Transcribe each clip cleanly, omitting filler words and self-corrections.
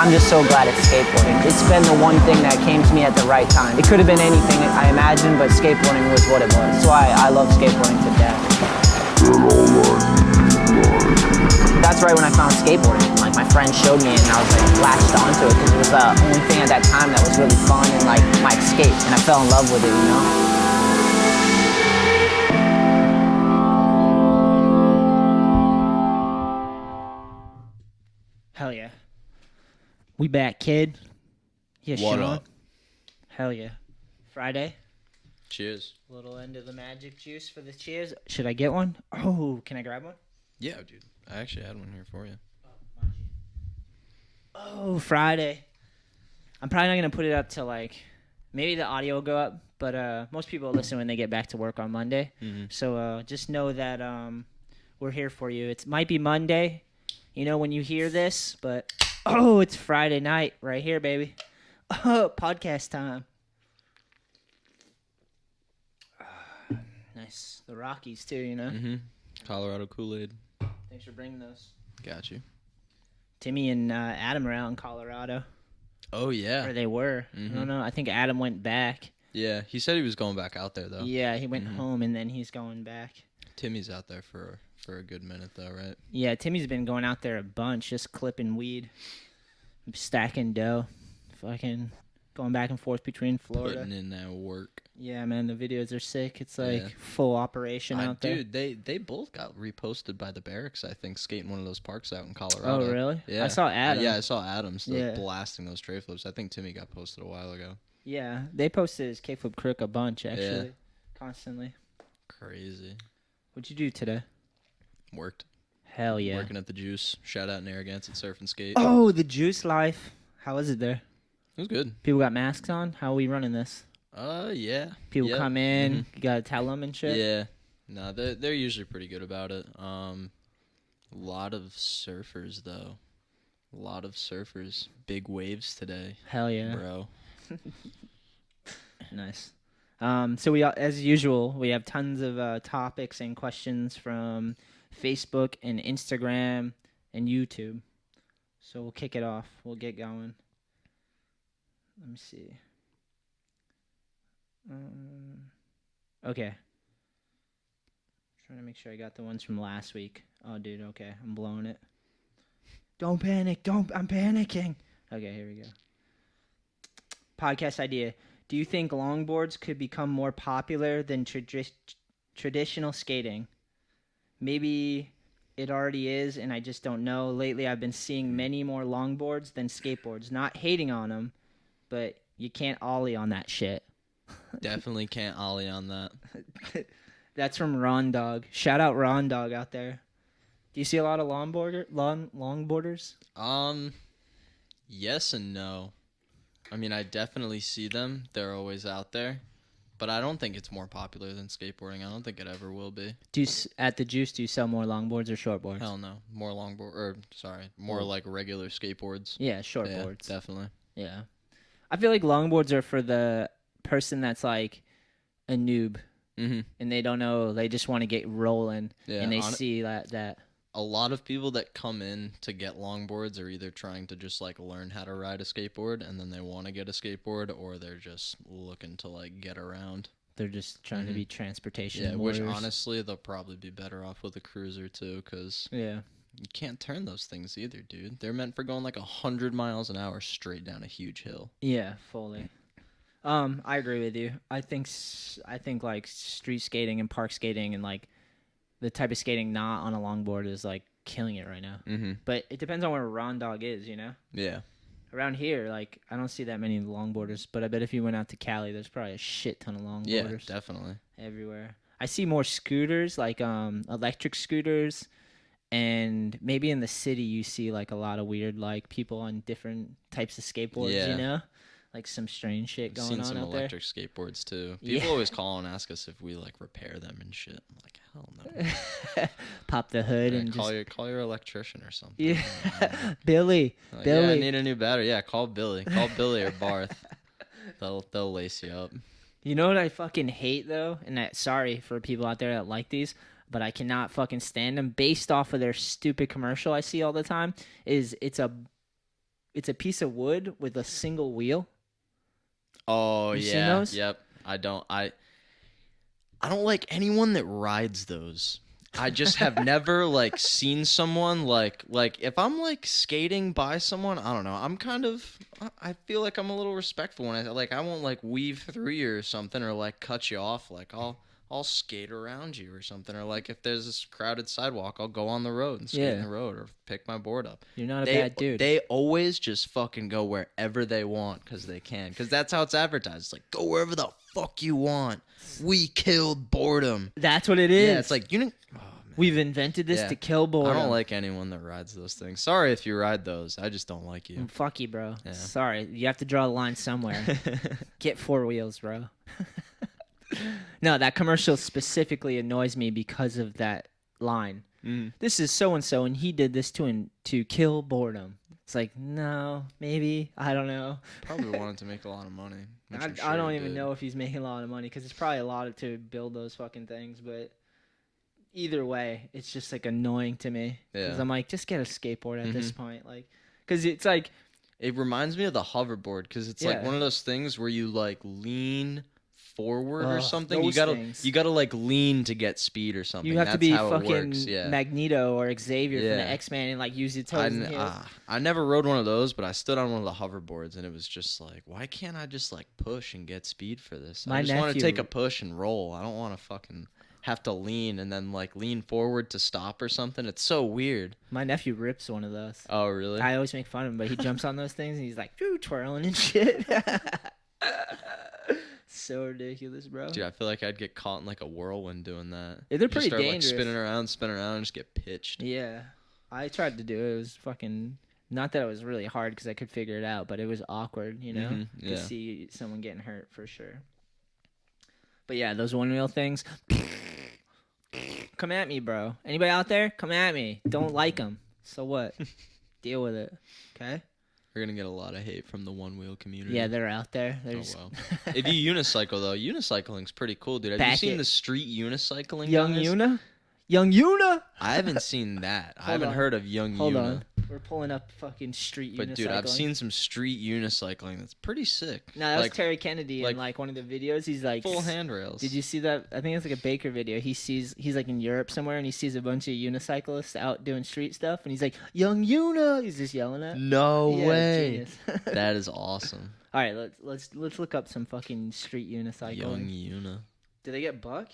I'm just so glad it's skateboarding. It's been the one thing that came to me at the right time. It could have been anything I imagined, but skateboarding was what it was. So I love skateboarding to death. That's right when I found skateboarding. Like my friend showed me and I was like latched onto it because it was the only thing at that time that was really fun and like my escape. And I fell in love with it, you know? Hell yeah. We back, kid. Yeah, what Sean. up? Hell yeah. Friday. Cheers. Little end of the magic juice for the cheers. Should I get one? Oh, can I grab one? Yeah, dude. I actually had one here for you. Oh, Friday. I'm probably not going to put it up till like, maybe the audio will go up, but most people listen when they get back to work on Monday. Mm-hmm. So just know that we're here for you. It might be Monday, you know, when you hear this, but oh, it's Friday night right here, baby. Oh, podcast time. Nice. The Rockies, too, you know? Mm-hmm. Colorado Kool-Aid. Thanks for bringing those. Got you. Timmy and Adam are out in Colorado. Oh, yeah. Or they were. Mm-hmm. I don't know. I think Adam went back. Yeah, he said he was going back out there, though. Yeah, he went home, and then he's going back. Timmy's out there for a good minute, though, right? Yeah, Timmy's been going out there a bunch, just clipping weed, stacking dough, fucking going back and forth between Florida. Putting in that work. Yeah, man, the videos are sick. It's like full operation out there. Dude, they both got reposted by the Barracks, I think, skating one of those parks out in Colorado. Oh, really? Yeah. I saw Adam. Yeah, I saw Adam still blasting those tray flips. I think Timmy got posted a while ago. Yeah, they posted his K-flip crook a bunch, actually, constantly. Crazy. What'd you do today? Worked. Hell yeah. Working at the Juice. Shout out Narragansett Surf and Skate. Oh, the Juice life. How was it there? It was good. People got masks on? How are we running this? Yeah. People come in, you gotta tell them and shit? Yeah. No, they're usually pretty good about it. A lot of surfers, though. A lot of surfers. Big waves today. Hell yeah. Bro. Nice. So we, as usual, we have tons of topics and questions from Facebook and Instagram and YouTube. So we'll kick it off. We'll get going. Let me see. Okay. Trying to make sure I got the ones from last week. Oh, dude, okay. I'm blowing it. Don't panic. I'm panicking. Okay, here we go. Podcast idea. Do you think longboards could become more popular than traditional skating? Maybe it already is, and I just don't know. Lately, I've been seeing many more longboards than skateboards. Not hating on them, but you can't ollie on that shit. Definitely can't ollie on that. That's from Ron Dog. Shout out Ron Dog out there. Do you see a lot of longboarders? Yes and no. I mean, I definitely see them. They're always out there. But I don't think it's more popular than skateboarding. I don't think it ever will be. At the Juice, do you sell more longboards or shortboards? Hell no. More more like regular skateboards. Yeah, shortboards. Yeah, definitely. Yeah. I feel like longboards are for the person that's like a noob. Mm-hmm. And they don't know. They just want to get rolling. Yeah, and they see that. A lot of people that come in to get longboards are either trying to just like learn how to ride a skateboard and then they want to get a skateboard, or they're just looking to like get around. They're just trying to be transportation warriors. warriors. Which honestly they'll probably be better off with a cruiser too, because you can't turn those things either, dude. They're meant for going like 100 miles an hour straight down a huge hill. Yeah, fully. I agree with you. I think like street skating and park skating and like the type of skating not on a longboard is like killing it right now. Mm-hmm. But it depends on where Ron Dog is, you know? Yeah. Around here, like, I don't see that many longboarders, but I bet if you went out to Cali, there's probably a shit ton of longboarders. Yeah, definitely. Everywhere. I see more scooters, like electric scooters, and maybe in the city you see like a lot of weird like people on different types of skateboards, you know? Like some strange shit going on out there. Seen some electric skateboards too. People always call and ask us if we like repair them and shit. I'm like, hell no. Pop the hood and call your electrician or something. Yeah, Billy. Like, Billy. Yeah, I need a new battery. Yeah, call Billy. Call Billy or Barth. They'll lace you up. You know what I fucking hate though, and sorry for people out there that like these, but I cannot fucking stand them based off of their stupid commercial I see all the time. It's a It's a piece of wood with a single wheel. Oh You seen yeah, those? yep. I don't like anyone that rides those. I just have never like seen someone like if I'm like skating by someone, I don't know. I feel like I'm a little respectful when I won't like weave through you or something or like cut you off. Like I'll skate around you or something, or like if there's this crowded sidewalk, I'll go on the road and skate in the road or pick my board up. You're not a bad dude. They always just fucking go wherever they want because they can. Because that's how it's advertised. It's like, go wherever the fuck you want. We killed boredom. That's what it is. Yeah, it's like, you know. Oh, we've invented this to kill boredom. I don't like anyone that rides those things. Sorry if you ride those. I just don't like you. Fuck you, bro. Yeah. Sorry. You have to draw the line somewhere. Get 4 wheels, bro. No, that commercial specifically annoys me because of that line. This is so-and-so, and he did this to kill boredom. It's like, no, maybe. I don't know. Probably wanted to make a lot of money. I don't even know if he's making a lot of money because it's probably a lot to build those fucking things. But either way, it's just like annoying to me. Because I'm like, just get a skateboard at this point. Like, because it's like. It reminds me of the hoverboard because it's like one of those things where you like lean forward or something. You gotta like lean to get speed or something. You have to be how fucking Yeah. Magneto or Xavier from the X-Men and like use your toes and heels. I never rode one of those, but I stood on one of the hoverboards and it was just like, why can't I just like push and get speed for this? I just want to take a push and roll. I don't want to fucking have to lean and then like lean forward to stop or something. It's so weird. My nephew rips one of those. Oh really? I always make fun of him, but he jumps on those things and he's like twirling and shit. So ridiculous, bro. Dude, I feel like I'd get caught in like a whirlwind doing that. Yeah, they're pretty start, dangerous. Like, spinning around, and just get pitched. Yeah, I tried to do it. It was fucking. Not that it was really hard because I could figure it out, but it was awkward, you know, to see someone getting hurt for sure. But yeah, those one wheel things. Come at me, bro. Anybody out there? Come at me. Don't like them. So what? Deal with it. Okay. We're gonna get a lot of hate from the one wheel community. Yeah, they're out there. Oh well. If you unicycle though, unicycling's pretty cool, dude. Have you seen the street unicycling? Young guys? Una? Young Una? I haven't seen that. I haven't heard of Young Una. Hold on. We're pulling up fucking street unicycling. But dude, I've seen some street unicycling that's pretty sick. No, that was Terry Kennedy in like one of the videos. He's like full handrails. Did you see that? I think it's like a Baker video. He's like in Europe somewhere and he sees a bunch of unicyclists out doing street stuff and he's like, "Young Una!" He's just yelling at. No way. That is awesome. All right, let's look up some fucking street unicycling. Young Una. Do they get buck?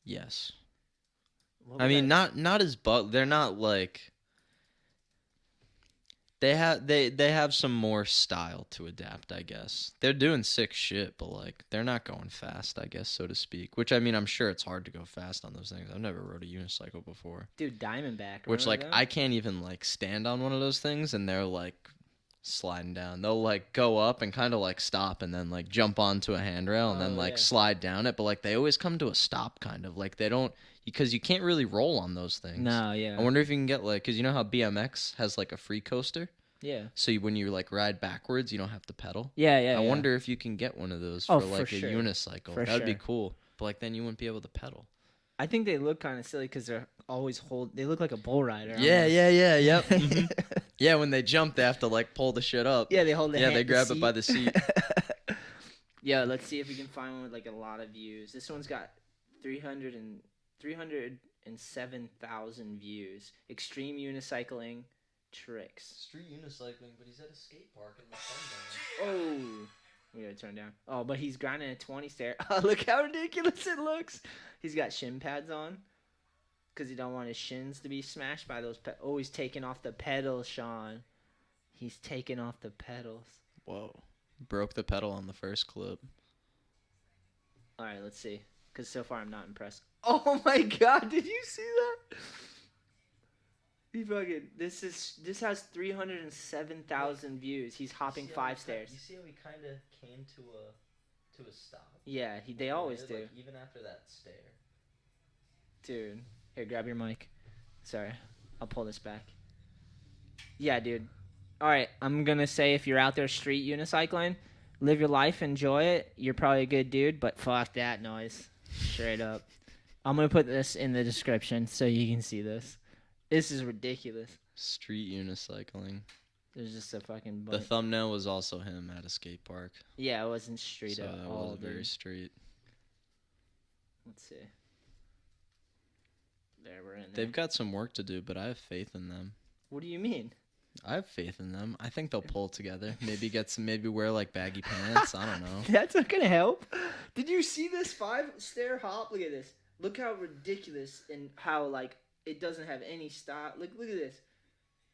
Yes. I mean, not as buck. They're not like. They have some more style to adapt, I guess. They're doing sick shit, but like they're not going fast, I guess, so to speak. Which I mean, I'm sure it's hard to go fast on those things. I've never rode a unicycle before. Dude, Diamondback. Which like them? I can't even like stand on one of those things, and they're like sliding down. They'll like go up and kind of like stop, and then like jump onto a handrail, and then like slide down it. But like they always come to a stop, kind of like they don't. Because you can't really roll on those things. No, yeah. I wonder if you can get like, because you know how BMX has like a free coaster? Yeah. So when you like ride backwards, you don't have to pedal? Yeah. I wonder if you can get one of those for like a unicycle. That'd be cool. But like then you wouldn't be able to pedal. I think they look kind of silly because they're always they look like a bull rider. Yeah, yep. Yeah, when they jump, they have to like pull the shit up. Yeah, they hold the they grab it by the seat. Yeah, let's see if we can find one with like a lot of views. This one's got 307,000 views. Extreme unicycling tricks. Street unicycling, but he's at a skate park in the Oh, we gotta turn down. Oh, but he's grinding a 20 stair. Oh, look how ridiculous it looks. He's got shin pads on because he don't want his shins to be smashed by those. Oh, he's taking off the pedals, Sean. He's taking off the pedals. Whoa. Broke the pedal on the first clip. All right, let's see. Because so far I'm not impressed. Oh my god, did you see that? He fucking this has 307,000 views. He's hopping 5 stairs. You see how he kind of came to a stop? Yeah, they always do. Like, even after that stair. Dude, here, grab your mic. Sorry, I'll pull this back. Yeah, dude. All right, I'm gonna say if you're out there street unicycling, live your life, enjoy it. You're probably a good dude, but fuck that noise. Straight up. I'm gonna put this in the description so you can see this. This is ridiculous. Street unicycling. There's just a fucking The bunch. thumbnail was also him at a skate park. Yeah, it wasn't street So at that all, was very dude. street. Let's see. There, we're in there. They've got some work to do, but I have faith in them. What do you mean? I have faith in them. I think they'll pull together. Maybe wear like baggy pants. I don't know. That's not gonna help. Did you see this 5-stair hop? Look at this. Look how ridiculous and how like it doesn't have any stop. Look at this.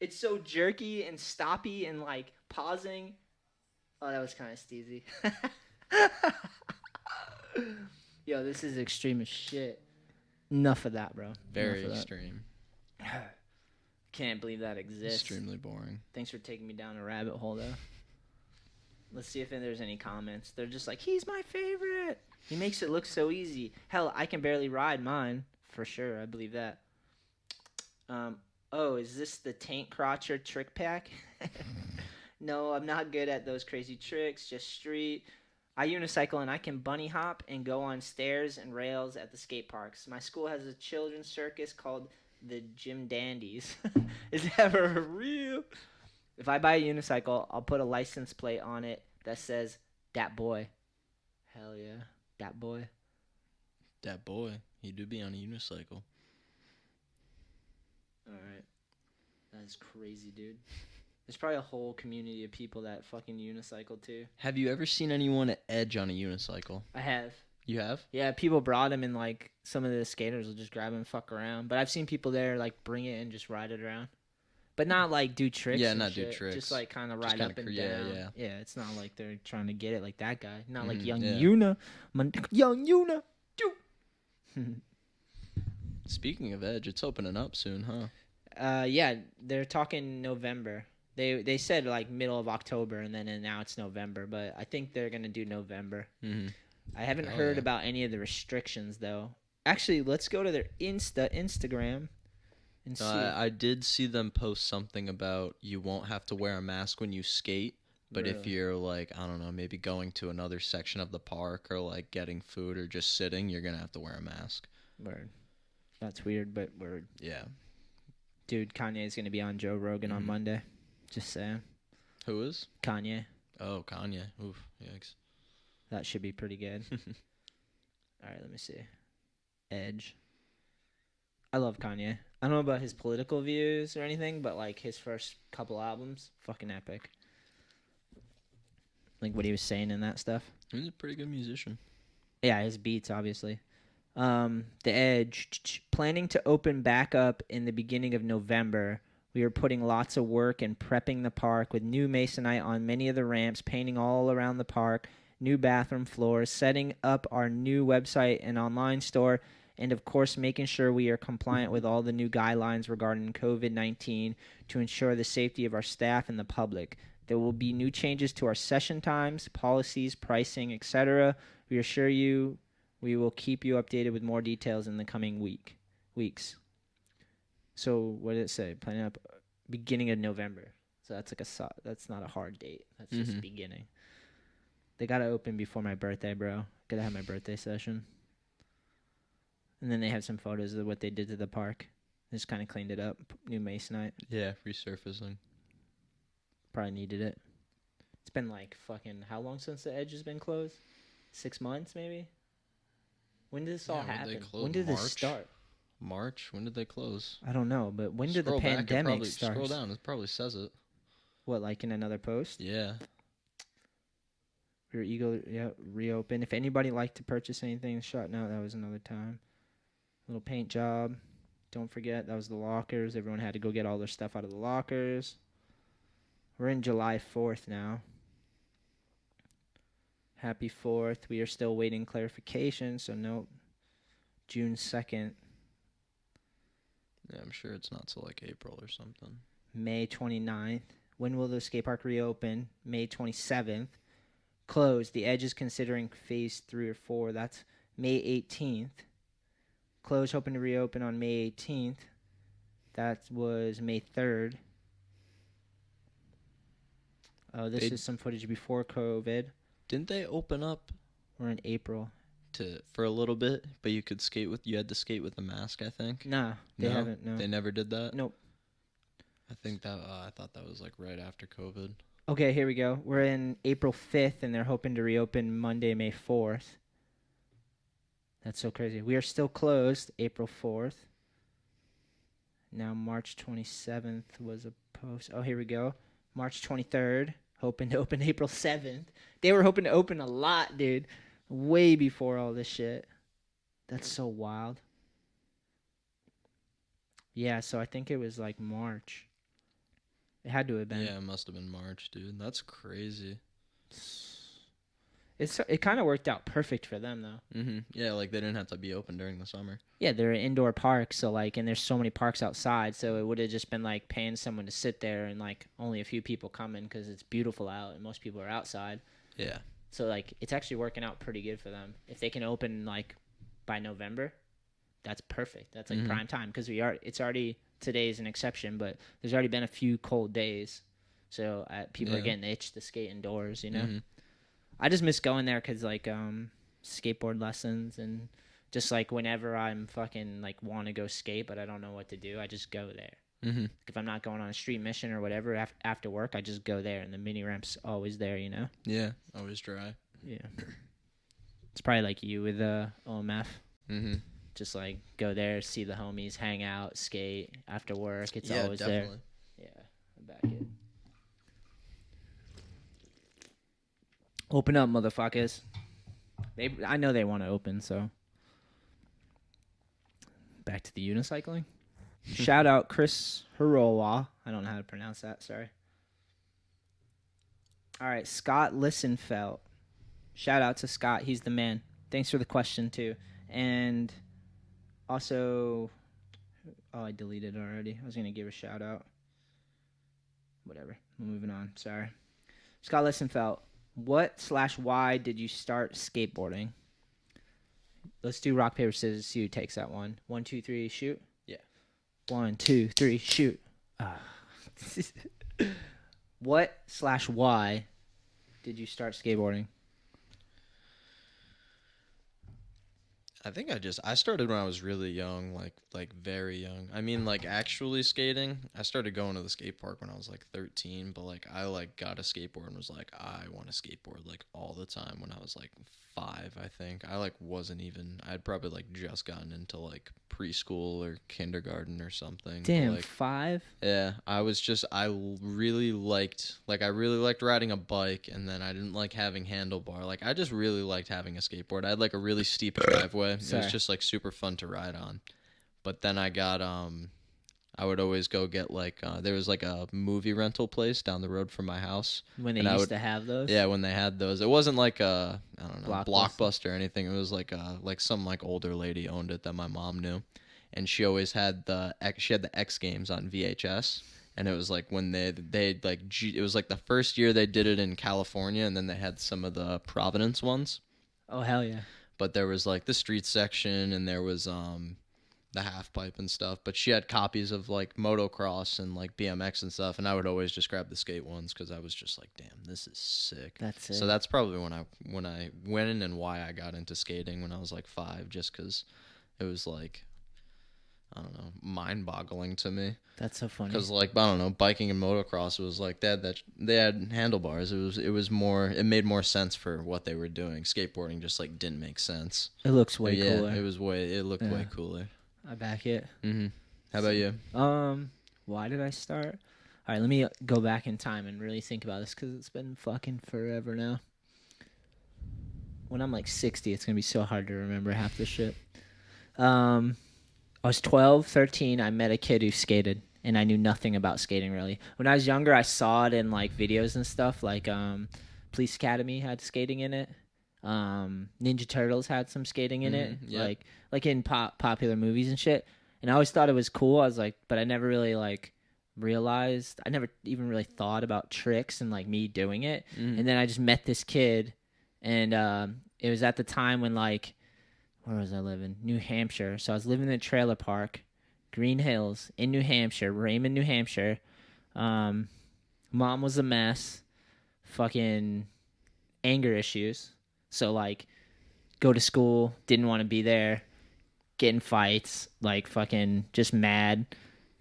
It's so jerky and stoppy and like pausing. Oh, that was kind of steezy. Yo, this is extreme as shit. Enough of that, bro. Very extreme. Can't believe that exists. Extremely boring. Thanks for taking me down a rabbit hole, though. Let's see if there's any comments. They're just like, he's my favorite. He makes it look so easy. Hell, I can barely ride mine. For sure, I believe that. Oh, is this the Tank Crotcher trick pack? No, I'm not good at those crazy tricks. Just street. I unicycle and I can bunny hop and go on stairs and rails at the skate parks. My school has a children's circus called the Jim Dandies. Is that for real? If I buy a unicycle, I'll put a license plate on it that says "Dat Boy." Hell yeah, Dat Boy. That boy, he do be on a unicycle. All right, that's crazy, dude. There's probably a whole community of people that fucking unicycle too. Have you ever seen anyone at Edge on a unicycle? I have. You have? Yeah, people brought him and like some of the skaters will just grab him and fuck around. But I've seen people there like bring it and just ride it around. But not like do tricks. Yeah, and not shit. do tricks. Just like kind of Just ride kinda up and yeah, down. yeah. Yeah, it's not like they're trying to get it like that guy. Not like Mhm, young yeah. Yuna. Young Yuna. Speaking of Edge, it's opening up soon, huh? Yeah, they're talking November. They said like middle of October and now it's November, but I think they're gonna do November. Mm-hmm. I haven't Oh, heard yeah. about any of the restrictions though. Actually, let's go to their Instagram and see. I did see them post something about you won't have to wear a mask when you skate, but if Really? you're like, I don't know, maybe going to another section of the park or like getting food or just sitting, you're gonna have to wear a mask. Word. That's weird, but word. Yeah. Dude, Kanye's gonna be on Joe Rogan on Mhm. Monday. Just saying. Who is? Kanye. Oh, Kanye. Oof, yikes. That should be pretty good. All right, let me see. Edge. I love Kanye. I don't know about his political views or anything, but like his first couple albums, fucking epic. Like what he was saying and that stuff. He's a pretty good musician. Yeah, his beats, obviously. The Edge, planning to open back up in the beginning of November. We are putting lots of work and prepping the park with new masonite on many of the ramps, painting all around the park, new bathroom floors, setting up our new website and online store, and of course making sure we are compliant with all the new guidelines regarding COVID-19 to ensure the safety of our staff and the public. There will be new changes to our session times, policies, pricing, etc. We assure you we will keep you updated with more details in the coming weeks. So what did it say? Planning up beginning of November. So that's like that's not a hard date. That's just Mhm. beginning. They gotta open before my birthday, bro. Gotta have my birthday session. And then they have some photos of what they did to the park. Just kind of cleaned it up. New masonite. Yeah, resurfacing. Probably needed it. It's been like fucking how long since the Edge has been closed? 6 months maybe? When did this all Yeah, when did they happen? close? When did this March? start? March? When did they close? I don't know, but when did the Scroll back, it pandemic probably, start? Scroll down, it probably says it. What, like in another post? Yeah. We were eager, yeah, reopen. If anybody liked to purchase anything, shut now. That was another time. Little paint job. Don't forget, that was the lockers. Everyone had to go get all their stuff out of the lockers. We're in July 4th now. Happy 4th. We are still waiting clarification, so nope. June 2nd. Yeah, I'm sure it's not till like April or something. May 29th. When will the skate park reopen? May 27th. Closed. The Edge is considering phase 3 or 4. That's May 18th. Closed, hoping to reopen on May 18th. That was May 3rd. Oh, this is some footage before COVID. Didn't they open up We're in April. for a little bit, but you had to skate with a mask, I think? Nah, they No? haven't. No. They never did that? Nope. I think that I thought that was like right after COVID. Okay, here we go. We're in April 5th, and they're hoping to reopen Monday, May 4th. That's so crazy. We are still closed April 4th. Now March 27th was a post. Oh, here we go. March 23rd, hoping to open April 7th. They were hoping to open a lot, dude. Way before all this shit. That's so wild. Yeah, so I think it was like March. It had to have been. Yeah, it must have been March, dude. That's crazy. It kind of worked out perfect for them though. Yeah, like they didn't have to be open during the summer. Yeah, they're an indoor park, so like, and there's so many parks outside, so it would have just been like paying someone to sit there and like only a few people coming because it's beautiful out and most people are outside. Yeah. So like, it's actually working out pretty good for them. If they can open like by November, that's perfect. That's like prime time because it's already, today's an exception, but there's already been a few cold days, so people are getting the itch to skate indoors. You know, I just miss going there because like skateboard lessons and just like whenever I'm fucking like want to go skate but I don't know what to do, I just go there. If I'm not going on a street mission or whatever after work, I just go there and the mini ramp's always there. You know. Yeah, always dry. Yeah. It's probably like you with OMF. Just like go there, see the homies, hang out, skate after work. It's always definitely there. Yeah, I back it. Open up, motherfuckers. I know they want to open, so. Back to the unicycling. Shout out Chris Hirowa. I don't know how to pronounce that, sorry. All right, Scott Lissenfeld. Shout out to Scott. He's the man. Thanks for the question, too. And also, I deleted it already. I was going to give a shout out. Whatever. Moving on. Sorry. Scott Lissenfeld. What/why did you start skateboarding? Let's do rock, paper, scissors, see who takes that one. 1, 2, 3, shoot. Yeah. 1, 2, 3, shoot. What/why did you start skateboarding? I think I started when I was really young, like very young. I mean, like actually skating. I started going to the skate park when I was like 13, but like I like got a skateboard and was like I want to skateboard like all the time when I was like 5, I think. I like wasn't even I'd probably like just gotten into like preschool or kindergarten or something. Damn, like, 5? Yeah, I really liked riding a bike, and then I didn't like having handlebar. Like I just really liked having a skateboard. I had like a really steep driveway. It was just like super fun to ride on. But then I got I would always go get like there was like a movie rental place down the road from my house. When they used to have those? Yeah, when they had those. It wasn't like a I don't know, Blockbuster or anything. It was like some like older lady owned it that my mom knew. And she always had the X Games on VHS, and it was like when they like it was like the first year they did it in California, and then they had some of the Providence ones. Oh hell yeah! But there was like the street section, and there was the half pipe and stuff. But she had copies of like motocross and like BMX and stuff, and I would always just grab the skate ones because I was just like, damn, this is sick. That's it. So that's probably when I went in and why I got into skating when I was like 5, just because it was like, I don't know, mind-boggling to me. That's so funny. Because like I don't know, biking and motocross was like they had handlebars. It made more sense for what they were doing. Skateboarding just like didn't make sense. It looks way cooler. It looked way cooler. I back it. How about you? Why did I start? All right, let me go back in time and really think about this because it's been fucking forever now. When I'm like 60, it's gonna be so hard to remember half the shit. I was 12, 13. I met a kid who skated, and I knew nothing about skating, really. When I was younger, I saw it in, like, videos and stuff. Like, Police Academy had skating in it. Ninja Turtles had some skating in it. Yeah. Like in popular movies and shit. And I always thought it was cool. I was like, but I never really, like, realized. I never even really thought about tricks and, like, me doing it. And then I just met this kid, and it was at the time when, like, where was I living? New Hampshire. So I was living in a trailer park, Green Hills, in New Hampshire, Raymond, New Hampshire. Mom was a mess. Fucking anger issues. So, like, go to school, didn't want to be there, get in fights, like, fucking just mad.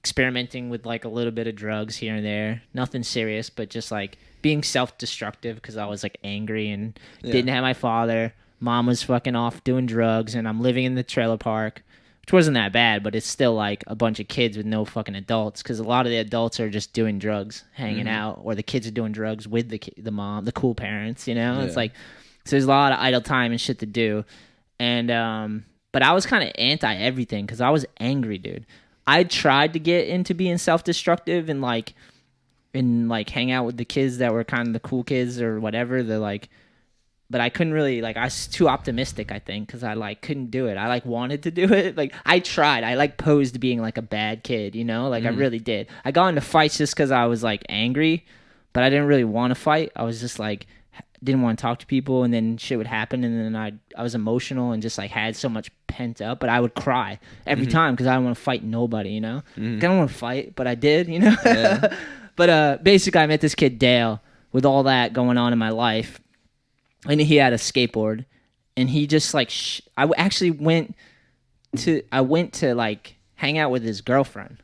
experimenting with like a little bit of drugs here and there. Nothing serious, but just like being self-destructive because I was like angry and didn't have my father. Mom was fucking off doing drugs, and I'm living in the trailer park, which wasn't that bad, but it's still like a bunch of kids with no fucking adults because a lot of the adults are just doing drugs, hanging out, or the kids are doing drugs with the mom, the cool parents, you know? It's like, so there's a lot of idle time and shit to do. And, but I was kind of anti everything because I was angry, dude. I tried to get into being self-destructive and like hang out with the kids that were kind of the cool kids or whatever. They're like, but I couldn't really, like, I was too optimistic, I think, because I like couldn't do it. I like wanted to do it. Like, I tried. I like posed being like a bad kid, you know? Like, I really did. I got into fights just because I was like angry, but I didn't really want to fight. I was just like, didn't want to talk to people, and then shit would happen, and then I was emotional and just like had so much pent up, but I would cry every time because I don't want to fight nobody, you know? I don't want to fight, but I did, you know? Yeah. But basically I met this kid Dale with all that going on in my life, and he had a skateboard, and he just like I actually went to like hang out with his girlfriend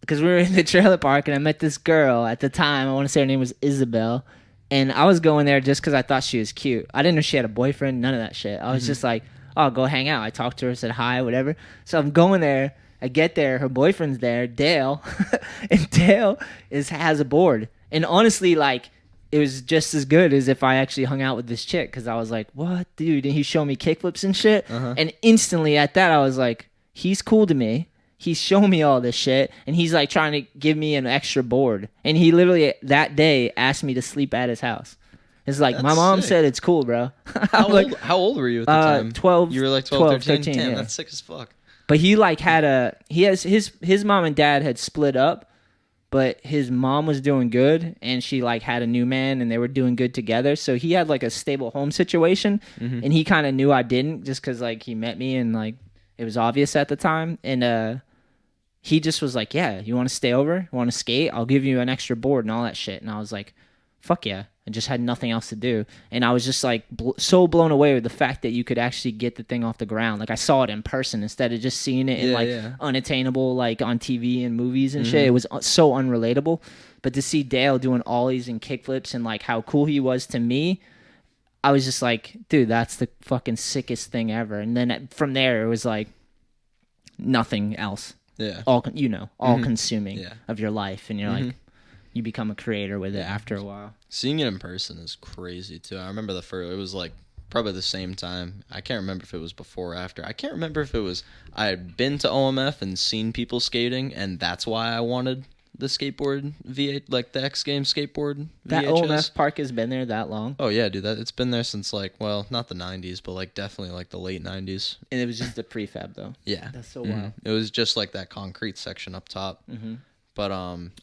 because we were in the trailer park, and I met this girl at the time. I want to say her name was Isabel. And I was going there just because I thought she was cute. I didn't know she had a boyfriend, none of that shit. I was just like, oh, go hang out. I talked to her, said hi, whatever. So I'm going there. I get there. Her boyfriend's there, Dale. And Dale has a board. And honestly, like, it was just as good as if I actually hung out with this chick because I was like, what, dude? And he showed me kickflips and shit. And instantly at that, I was like, he's cool to me. He's showing me all this shit, and he's like trying to give me an extra board. And he literally that day asked me to sleep at his house. It's like, my mom said it's cool, bro. How old were you at the time? 12. You were like 12, 13? Damn, yeah. that's sick as fuck. But he like his mom and dad had split up, but his mom was doing good, and she like had a new man, and they were doing good together. So he had like a stable home situation, and he kind of knew I didn't just because like he met me and like it was obvious at the time. And he just was like, yeah, you want to stay over? You want to skate? I'll give you an extra board and all that shit. And I was like, fuck yeah. I just had nothing else to do. And I was just like so blown away with the fact that you could actually get the thing off the ground. Like I saw it in person instead of just seeing it in unattainable, like on TV and movies and shit. It was so unrelatable. But to see Dale doing ollies and kickflips and like how cool he was to me, I was just like, dude, that's the fucking sickest thing ever. And then from there, it was like nothing else. Yeah. All consuming of your life, and you're like, you become a creator with it after a while. Seeing it in person is crazy too. I remember it was like probably the same time. I can't remember if it was before or after. I can't remember if it was I had been to OMF and seen people skating, and that's why I wanted the skateboard V8, like the X Games skateboard. That VHS. OMF park has been there that long. Oh yeah, dude, it's been there since like, well, not the 90s, but like definitely like the late 90s. And it was just a prefab though. Yeah, that's so wild. It was just like that concrete section up top. But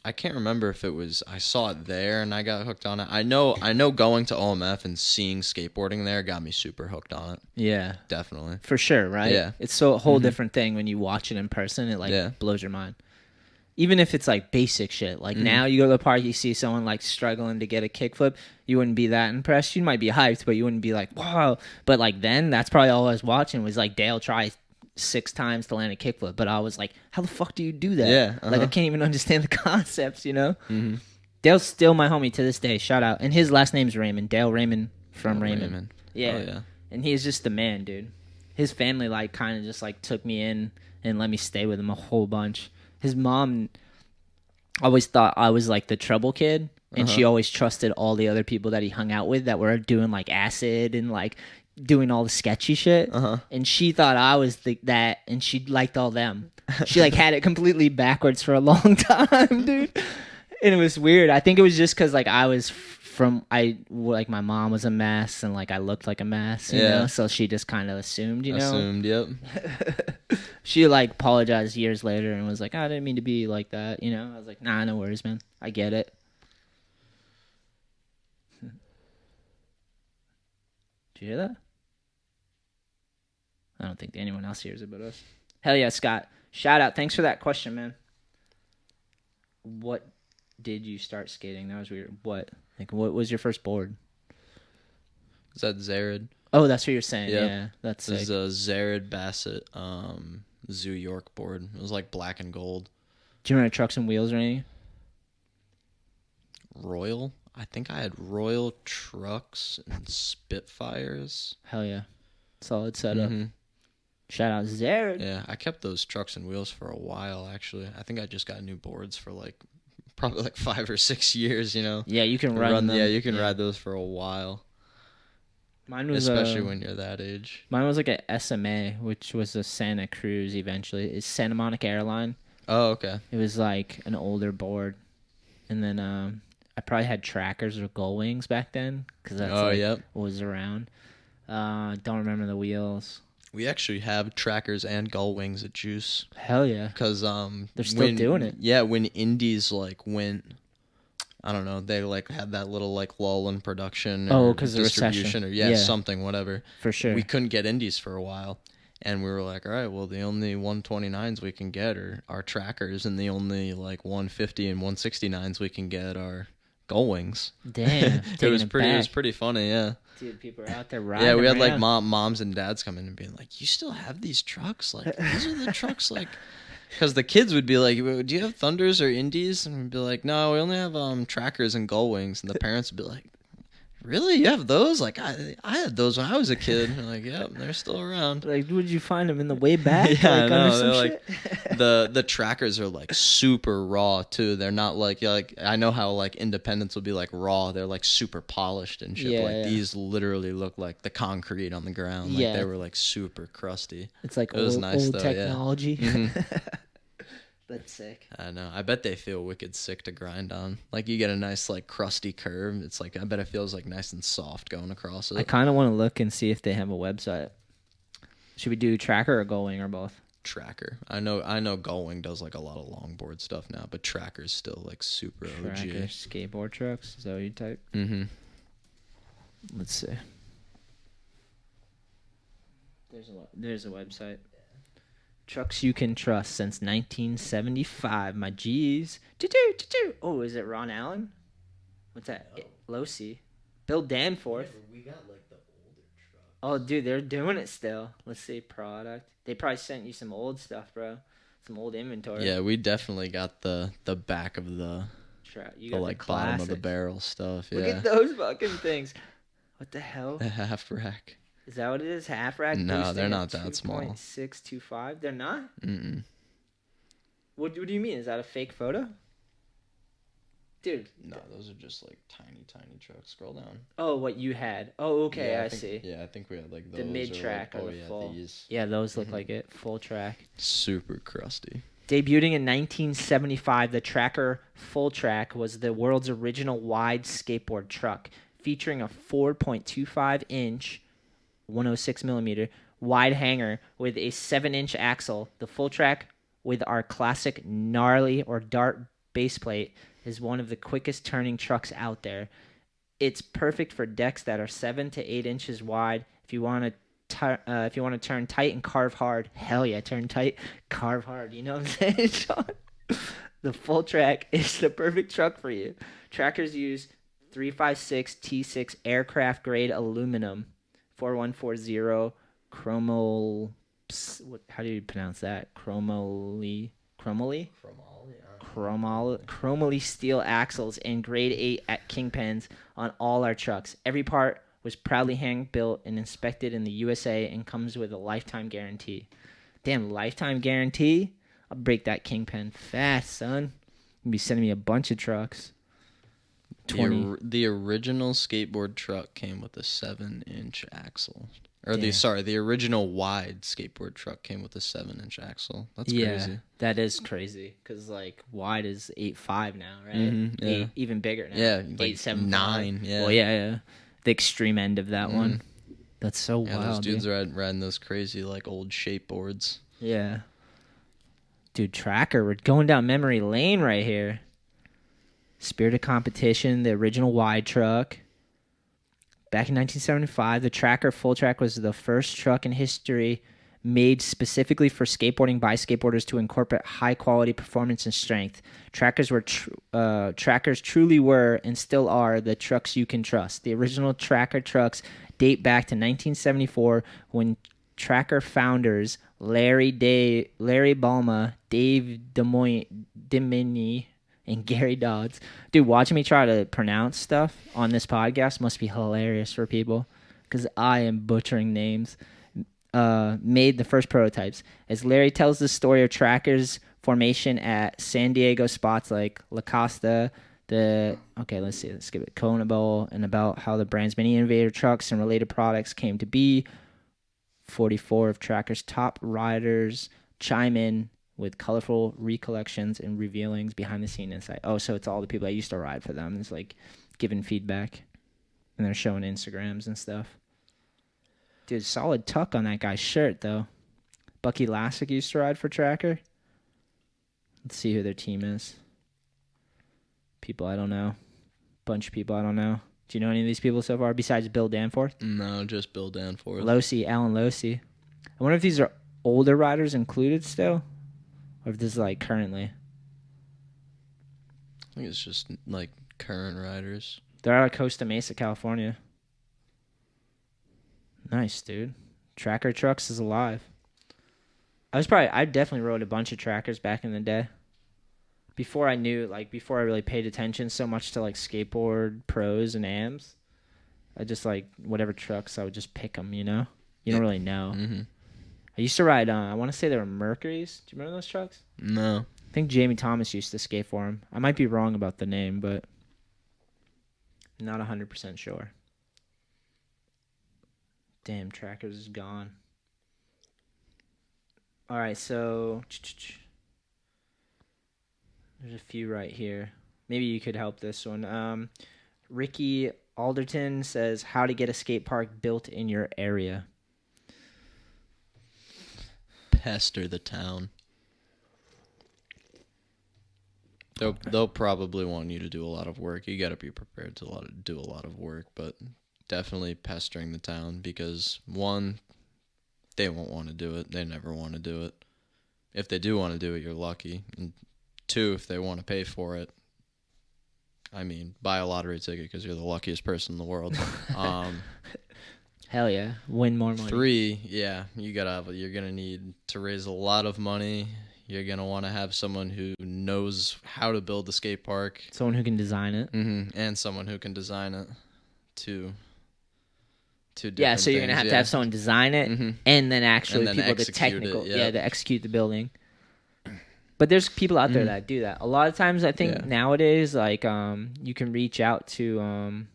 I can't remember if it was I saw it there and I got hooked on it. I know going to OMF and seeing skateboarding there got me super hooked on it. Yeah, definitely, for sure, right? Yeah, it's so a whole different thing when you watch it in person. It like blows your mind. Even if it's like basic shit, like now you go to the park, you see someone like struggling to get a kickflip, you wouldn't be that impressed. You might be hyped, but you wouldn't be like, wow. But like then, that's probably all I was watching was like Dale try 6 times to land a kickflip. But I was like, how the fuck do you do that? Yeah, like I can't even understand the concepts, you know? Dale's still my homie to this day. Shout out. And his last name's Raymond. Dale Raymond from Raymond. Yeah. Oh, yeah. And he's just the man, dude. His family like kind of just like took me in and let me stay with him a whole bunch. His mom always thought I was like the trouble kid, and she always trusted all the other people that he hung out with that were doing like acid and like doing all the sketchy shit. And she thought I was that, and she liked all them. She like had it completely backwards for a long time, dude. And it was weird. I think it was just because like I was like my mom was a mess and like I looked like a mess, you know? So she just kind of assumed, you know? Yep. She like apologized years later and was like, I didn't mean to be like that, you know? I was like, nah, no worries, man. I get it. Did you hear that? I don't think anyone else hears it but us. Hell yeah, Scott. Shout out. Thanks for that question, man. What did you start skating? That was weird. What was your first board? Is that Zared? Oh, that's what you're saying. Yeah, that's sick. This is a Zared Bassett Zoo York board. It was like black and gold. Do you remember Trucks and Wheels or anything? Royal. I think I had Royal trucks and Spitfires. Hell yeah. Solid setup. Mm-hmm. Shout out Zared. Yeah, I kept those trucks and wheels for a while, actually. I think I just got new boards for probably 5 or 6 years, you know? Yeah, you can run them. Yeah, you can ride those for a while. Mine was especially when you're that age. Mine was like a SMA, which was a Santa Cruz eventually. It's Santa Monica Airline. Oh, okay. It was like an older board. And then I probably had trackers or gull wings back then because that's what was around. Don't remember the wheels. We actually have trackers and gull wings at Juice. Hell yeah. Because they're still doing it. Yeah, when indies went, I don't know, they had that little lull in production. Oh, because of distribution or something, whatever. For sure. We couldn't get indies for a while. And we were like, all right, well, the only 129s we can get are our trackers, and the only 150 and 169s we can get are gull wings. Damn. It was pretty funny, yeah. Dude, people are out there riding. Yeah, we had moms and dads come in and being like, "You still have these trucks? These are the trucks because the kids would be like, "Do you have Thunders or Indies?" And we'd be like, "No, we only have trackers and gull wings." And the parents would be like, "Really? You have those? I had those when I was a kid." And like, "Yep, they're still around." Would you find them in the way back? Yeah, I know. The trackers are super raw too. They're not I know how Independents will be raw. They're super polished and shit. Yeah, These literally look like the concrete on the ground. They were super crusty. It's it was nice old though, technology. Yeah. Mm-hmm. That's sick. I know. I bet they feel wicked sick to grind on. You get a nice crusty curve. It's I bet it feels nice and soft going across it. I kind of want to look and see if they have a website. Should we do tracker or gullwing or both? Tracker. I know gullwing does a lot of longboard stuff now, but tracker's still super OG. Tracker skateboard trucks. Is that what you type? Mm-hmm. Let's see. There's a website. Trucks you can trust since 1975. My G's. Oh, is it Ron Allen? What's that? No. Low C. Bill Danforth. Yeah, we got the older trucks. Oh, dude, they're doing it still. Let's see, product. They probably sent you some old stuff, bro. Some old inventory. Yeah, we definitely got the back of the bottom of the barrel stuff. Yeah. Look at those fucking things. What the hell? The half rack. Is that what it is? Half rack? No, they're not that small. 2.625? They're not? Mm-mm. What do you mean? Is that a fake photo? Dude. No, those are just tiny trucks. Scroll down. Oh, what you had. Oh, okay, yeah, I see. Yeah, I think we had those. The mid-track or the full. These. Yeah, those look like it. Full track. Super crusty. Debuting in 1975, the Tracker Full Track was the world's original wide skateboard truck, featuring a 4.25-inch 106 millimeter wide hanger with a 7-inch axle. The Full Track with our classic gnarly or dart base plate is one of the quickest turning trucks out there. It's perfect for decks that are 7 to 8 inches wide. If you want to turn tight and carve hard, hell yeah, turn tight, carve hard. You know what I'm saying, Sean? The Full Track is the perfect truck for you. Trackers use 356 T6 aircraft grade aluminum. 4140 chromo. How do you pronounce that? Chromoly steel axles and grade 8 at kingpins on all our trucks. Every part was proudly hand built and inspected in the USA and comes with a lifetime guarantee. Damn, lifetime guarantee? I'll break that kingpin fast, son. You'll be sending me a bunch of trucks. The original skateboard truck came with a 7-inch axle. Or the original wide skateboard truck came with a 7-inch axle. That's crazy. Yeah, that is crazy. Because wide is 8.5 now, right? Mm-hmm, yeah. even bigger now. Yeah, 8.75. 9. Yeah. Well, yeah. The extreme end of that one. That's so wild. Those dudes are riding those crazy old shape boards. Yeah. Dude, Tracker, we're going down memory lane right here. Spirit of Competition, the original wide truck. Back in 1975, the Tracker Full Track was the first truck in history made specifically for skateboarding by skateboarders to incorporate high-quality performance and strength. Trackers truly were and still are the trucks you can trust. The original Tracker trucks date back to 1974 when Tracker founders Larry Balma, Dave Dimini, and Gary Dodds. Dude, watching me try to pronounce stuff on this podcast must be hilarious for people because I am butchering names. Made the first prototypes. As Larry tells the story of Tracker's formation at San Diego spots like La Costa, let's give it Kona Bowl, and about how the brand's many innovative trucks and related products came to be. 44 of Tracker's top riders chime in with colorful recollections and revealings behind the scene insight. Oh, so it's all the people that used to ride for them. It's like giving feedback, and they're showing Instagrams and stuff. Dude, solid tuck on that guy's shirt, though. Bucky Lassick used to ride for Tracker. Let's see who their team is. People I don't know. Bunch of people I don't know. Do you know any of these people so far besides Bill Danforth? No, just Bill Danforth. Alan Losey. I wonder if these are older riders included still, or if this is like currently. I think it's just like current riders. They're out of Costa Mesa, California. Nice, dude. Tracker Trucks is alive. I definitely rode a bunch of Trackers back in the day. Before I really paid attention so much to like skateboard pros and AMs, I just like whatever trucks, I would just pick them, you know? You don't really know. Mm-hmm. I used to ride, I want to say they were Mercuries. Do you remember those trucks? No. I think Jamie Thomas used to skate for them. I might be wrong about the name, but I'm not 100% sure. Damn, Trackers is gone. All right, so there's a few right here. Maybe you could help this one. Ricky Alderton says, how to get a skate park built in your area. Pester the town. They'll probably want you to do a lot of work. You got to be prepared to do a lot of work, but definitely pestering the town because, one, they won't want to do it. They never want to do it. If they do want to do it, you're lucky. And two, if they want to pay for it, I mean, buy a lottery ticket because you're the luckiest person in the world. Hell yeah. Win more money. Three, yeah, you're going to need to raise a lot of money. You're going to want to have someone who knows how to build the skate park. Someone who can design it. Mm-hmm. And someone who can design it too. Yeah, so you're going to have someone design it and then actually people the technical, to execute the building. But there's people out there that do that. A lot of times I think nowadays, like, you can reach out to,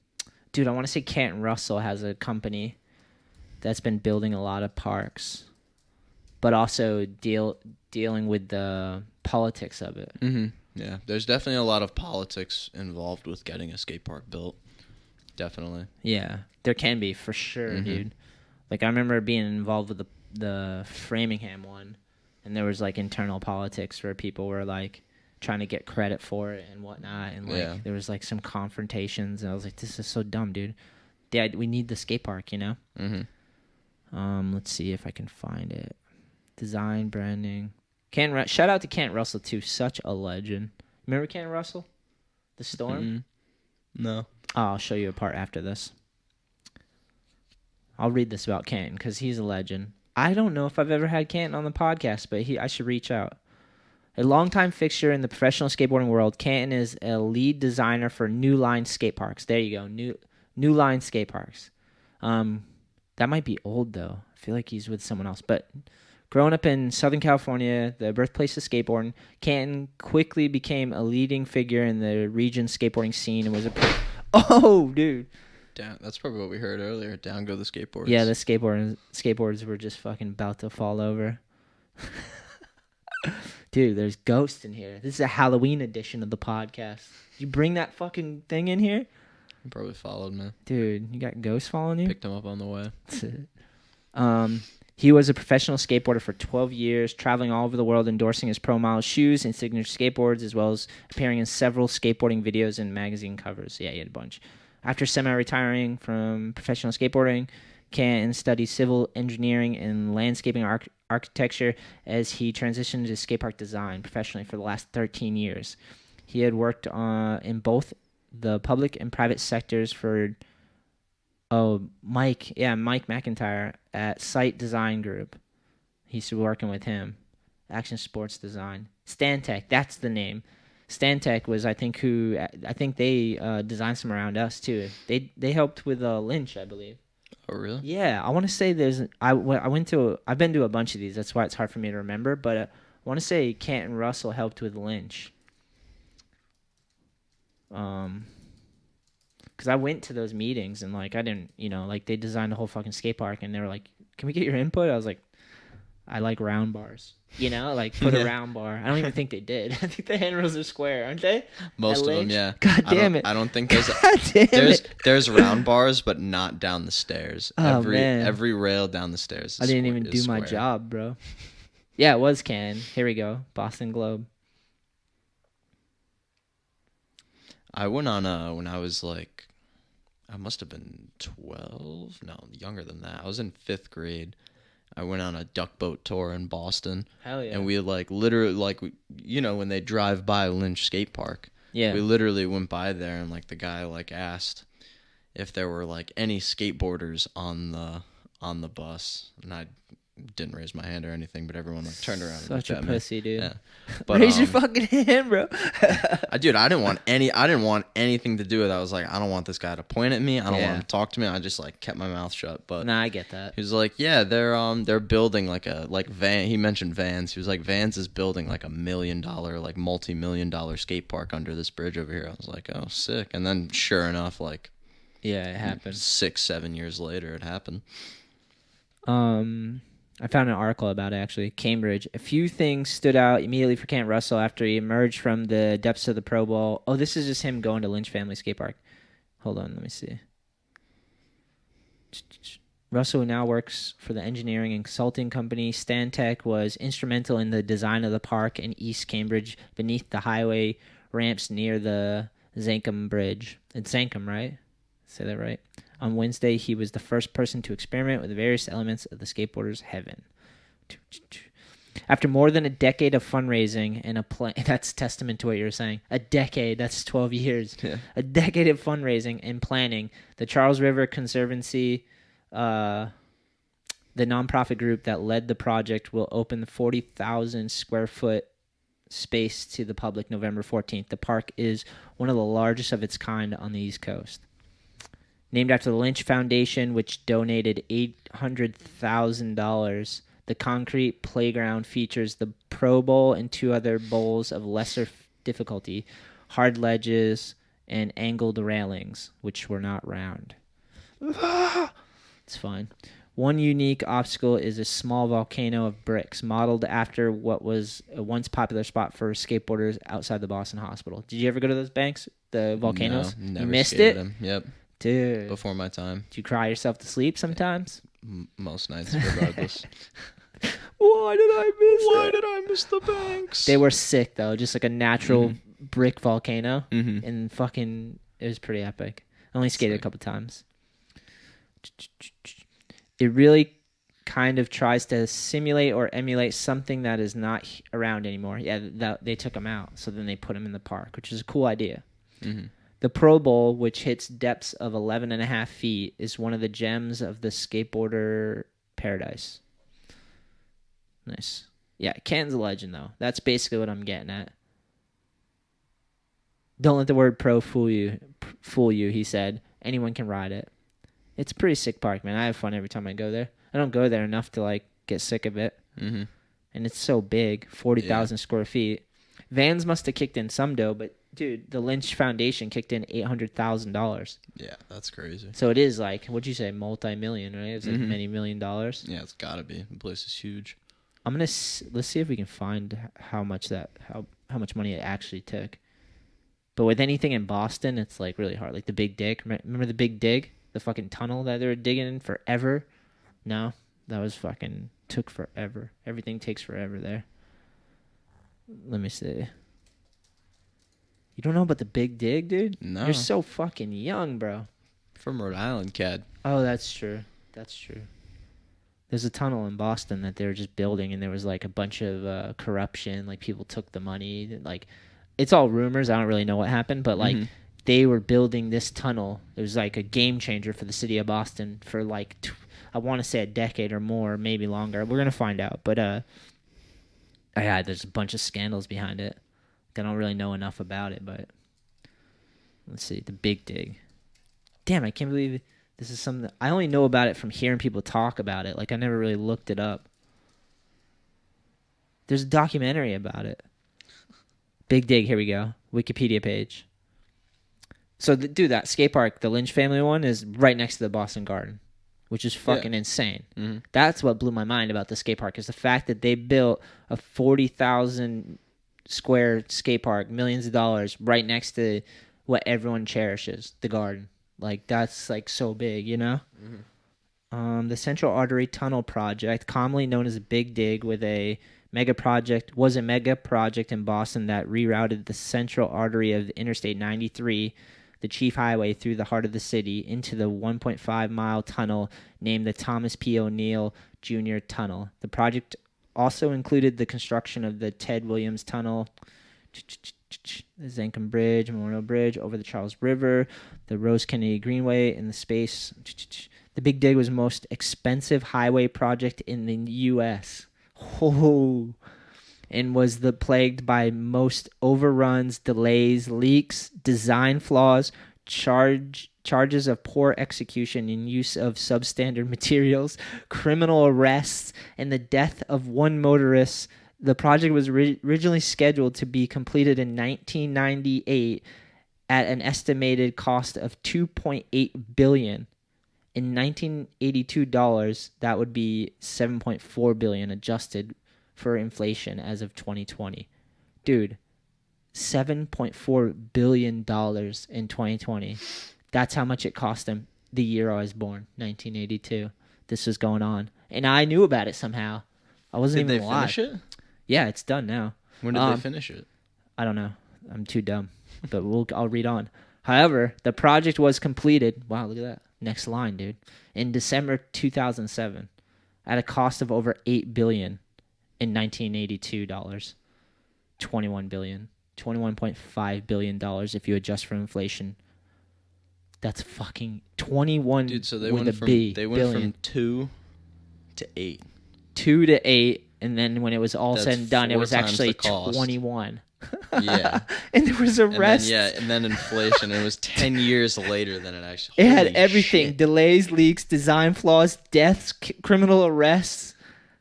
dude, I want to say Canton Russell has a company that's been building a lot of parks, but also dealing with the politics of it. Mm-hmm. Yeah, there's definitely a lot of politics involved with getting a skate park built. Definitely. Yeah, there can be for sure, dude. Like I remember being involved with the Framingham one, and there was like internal politics where people were like trying to get credit for it and whatnot, and like there was like some confrontations, and I was like, this is so dumb, dude. Dad, we need the skate park, you know. Let's see if I can find it. Design, branding. Shout out to Kent Russell too, such a legend. Remember Kent Russell? The Storm? No. Oh, I'll show you a part after this. I'll read this about Canton because he's a legend. I don't know if I've ever had Canton on the podcast, but I should reach out. A longtime fixture in the professional skateboarding world, Canton is a lead designer for New Line skate parks. There you go, New Line skate parks. That might be old though. I feel like he's with someone else. But growing up in Southern California, the birthplace of skateboarding, Canton quickly became a leading figure in the region's skateboarding scene and was oh, dude. Down, that's probably what we heard earlier. Down go the skateboards. Yeah, the skateboards were just fucking about to fall over. Dude, there's ghosts in here. This is a Halloween edition of the podcast. You bring that fucking thing in here? He probably followed me. Dude, you got ghosts following you? Picked him up on the way. He was a professional skateboarder for 12 years, traveling all over the world, endorsing his Pro Model shoes and signature skateboards, as well as appearing in several skateboarding videos and magazine covers. Yeah, he had a bunch. After semi-retiring from professional skateboarding, Canton studied civil engineering and landscaping architecture as he transitioned to skatepark design professionally for the last 13 years. He had worked in both the public and private sectors for Oh, Mike. Yeah, Mike McIntyre at Site Design Group. He used to be working with him. Action Sports Design. Stantec, that's the name. Stantec was, I think they designed some around us too. They helped with Lynch, I believe. Oh, really? Yeah, I want to say I've been to a bunch of these. That's why it's hard for me to remember. But I want to say Canton Russell helped with Lynch. Because I went to those meetings and like I didn't, like they designed a whole fucking skate park and they were like, "Can we get your input?" I was like, "I like round bars." Like put a round bar. I don't even think they did. I think the handrails are square, aren't they? Most of them, yeah. God damn it! I don't think there's God damn it. There's round bars, but not down the stairs. Oh, man. Every rail down the stairs. I didn't even do my job, bro. Yeah, it was Canton. Here we go, Boston Globe. I went on when I was like, I must have been 12. No, younger than that. I was in 5th grade. I went on a duck boat tour in Boston. Hell yeah. And we like literally like when they drive by Lynch skate park. Yeah. We literally went by there and like the guy like asked if there were like any skateboarders on the bus, and I didn't raise my hand or anything, but everyone like turned around. Such and a pussy, dude. Yeah. But, raise your fucking hand, bro. Dude, I didn't want anything to do with it. I was like, I don't want this guy to point at me. I don't want him to talk to me. I just like kept my mouth shut. But nah, I get that. he was like, yeah, they're building like Van. He mentioned Vans. He was like, Vans is building like $1 million, like multi-million-dollar skate park under this bridge over here. I was like, oh, sick. And then sure enough, like, yeah, it happened. 6-7 years later, it happened. I found an article about it, actually. Cambridge. A few things stood out immediately for Kent Russell after he emerged from the depths of the Pro Bowl. Oh, this is just him going to Lynch Family Skate Park. Hold on, let me see. Russell now works for the engineering and consulting company. Stantec was instrumental in the design of the park in East Cambridge beneath the highway ramps near the Zankum Bridge. It's Zankum, right? Say that right? On Wednesday, he was the first person to experiment with various elements of the skateboarder's heaven. After more than a decade of fundraising and that's testament to what you were saying. A decade, that's 12 years. Yeah. A decade of fundraising and planning. The Charles River Conservancy, the nonprofit group that led the project, will open the 40,000 square foot space to the public November 14th. The park is one of the largest of its kind on the East Coast. Named after the Lynch Foundation, which donated $800,000, the concrete playground features the Pro Bowl and 2 other bowls of lesser difficulty, hard ledges, and angled railings, which were not round. It's fine. One unique obstacle is a small volcano of bricks, modeled after what was a once popular spot for skateboarders outside the Boston Hospital. Did you ever go to those banks, the volcanoes? No, never you missed skated it? them. Yep. Dude. Before my time. Do you cry yourself to sleep sometimes? Most nights, regardless. Why did I miss the banks? They were sick, though. Just like a natural brick volcano. Mm-hmm. And fucking, it was pretty epic. I only skated a couple times. It really kind of tries to simulate or emulate something that is not around anymore. Yeah, they took them out. So then they put them in the park, which is a cool idea. Mm-hmm. The Pro Bowl, which hits depths of 11.5 feet, is one of the gems of the skateboarder paradise. Nice. Yeah, Canton's a legend, though. That's basically what I'm getting at. Don't let the word pro fool you, he said. Anyone can ride it. It's a pretty sick park, man. I have fun every time I go there. I don't go there enough to, like, get sick of it. Mm-hmm. And it's so big, 40,000 square feet. Vans must have kicked in some dough, but dude, the Lynch Foundation kicked in $800,000. Yeah, that's crazy. So it is like, what'd you say, multi-million, right? It's like many $1 million. Yeah, it's gotta be. The place is huge. Let's see if we can find how much money it actually took. But with anything in Boston, it's like really hard. Like the Big Dig. Remember the Big Dig? The fucking tunnel that they were digging in forever? No, that was fucking took forever. Everything takes forever there. Let me see. You don't know about the Big Dig, dude? No. You're so fucking young, bro. From Rhode Island, Cad. Oh, that's true. There's a tunnel in Boston that they were just building, and there was like a bunch of corruption. Like people took the money. Like, it's all rumors. I don't really know what happened, but like they were building this tunnel. It was like a game changer for the city of Boston for like, I want to say a decade or more, maybe longer. We're going to find out. But yeah, there's a bunch of scandals behind it. I don't really know enough about it, but let's see. The Big Dig. Damn, I can't believe this is something I only know about it from hearing people talk about it. Like, I never really looked it up. There's a documentary about it. Big Dig, here we go. Wikipedia page. So, dude, that skate park, the Lynch family one, is right next to the Boston Garden, which is fucking insane. Mm-hmm. That's what blew my mind about the skate park, is the fact that they built a 40,000 square skate park, millions of dollars, right next to what everyone cherishes, the Garden. Like, that's, like, so big, you know? Mm-hmm. The Central Artery Tunnel Project, commonly known as Big Dig, was a mega project in Boston that rerouted the central artery of Interstate 93, the chief highway through the heart of the city, into the 1.5-mile tunnel named the Thomas P. O'Neill Jr. Tunnel. The project also included the construction of the Ted Williams Tunnel, the Zane Bridge, Memorial Bridge over the Charles River, the Rose Kennedy Greenway, and the space. The Big Dig was the most expensive highway project in the U.S. And was plagued by most overruns, delays, leaks, design flaws, charges of poor execution and use of substandard materials, criminal arrests, and the death of one motorist. The project was originally scheduled to be completed in 1998 at an estimated cost of $2.8 billion. In 1982 dollars, that would be $7.4 billion adjusted for inflation as of 2020. Dude, $7.4 billion in 2020. That's how much it cost them the year I was born, 1982. This was going on. And I knew about it somehow. I wasn't even alive. Did they finish it? Yeah, it's done now. When did they finish it? I don't know. I'm too dumb. But I'll read on. However, the project was completed. Wow, look at that. Next line, dude. In December 2007 at a cost of over $8 billion in 1982 dollars. $21 billion. $21.5 billion if you adjust for inflation. That's fucking 21. Dude, so they went from 2 to 8. 2 to 8, and then when it was all said and done, it was actually 21. Yeah. And there was arrests. And then inflation. It was 10 years later than it actually. It had everything: shit. Delays, leaks, design flaws, deaths, criminal arrests.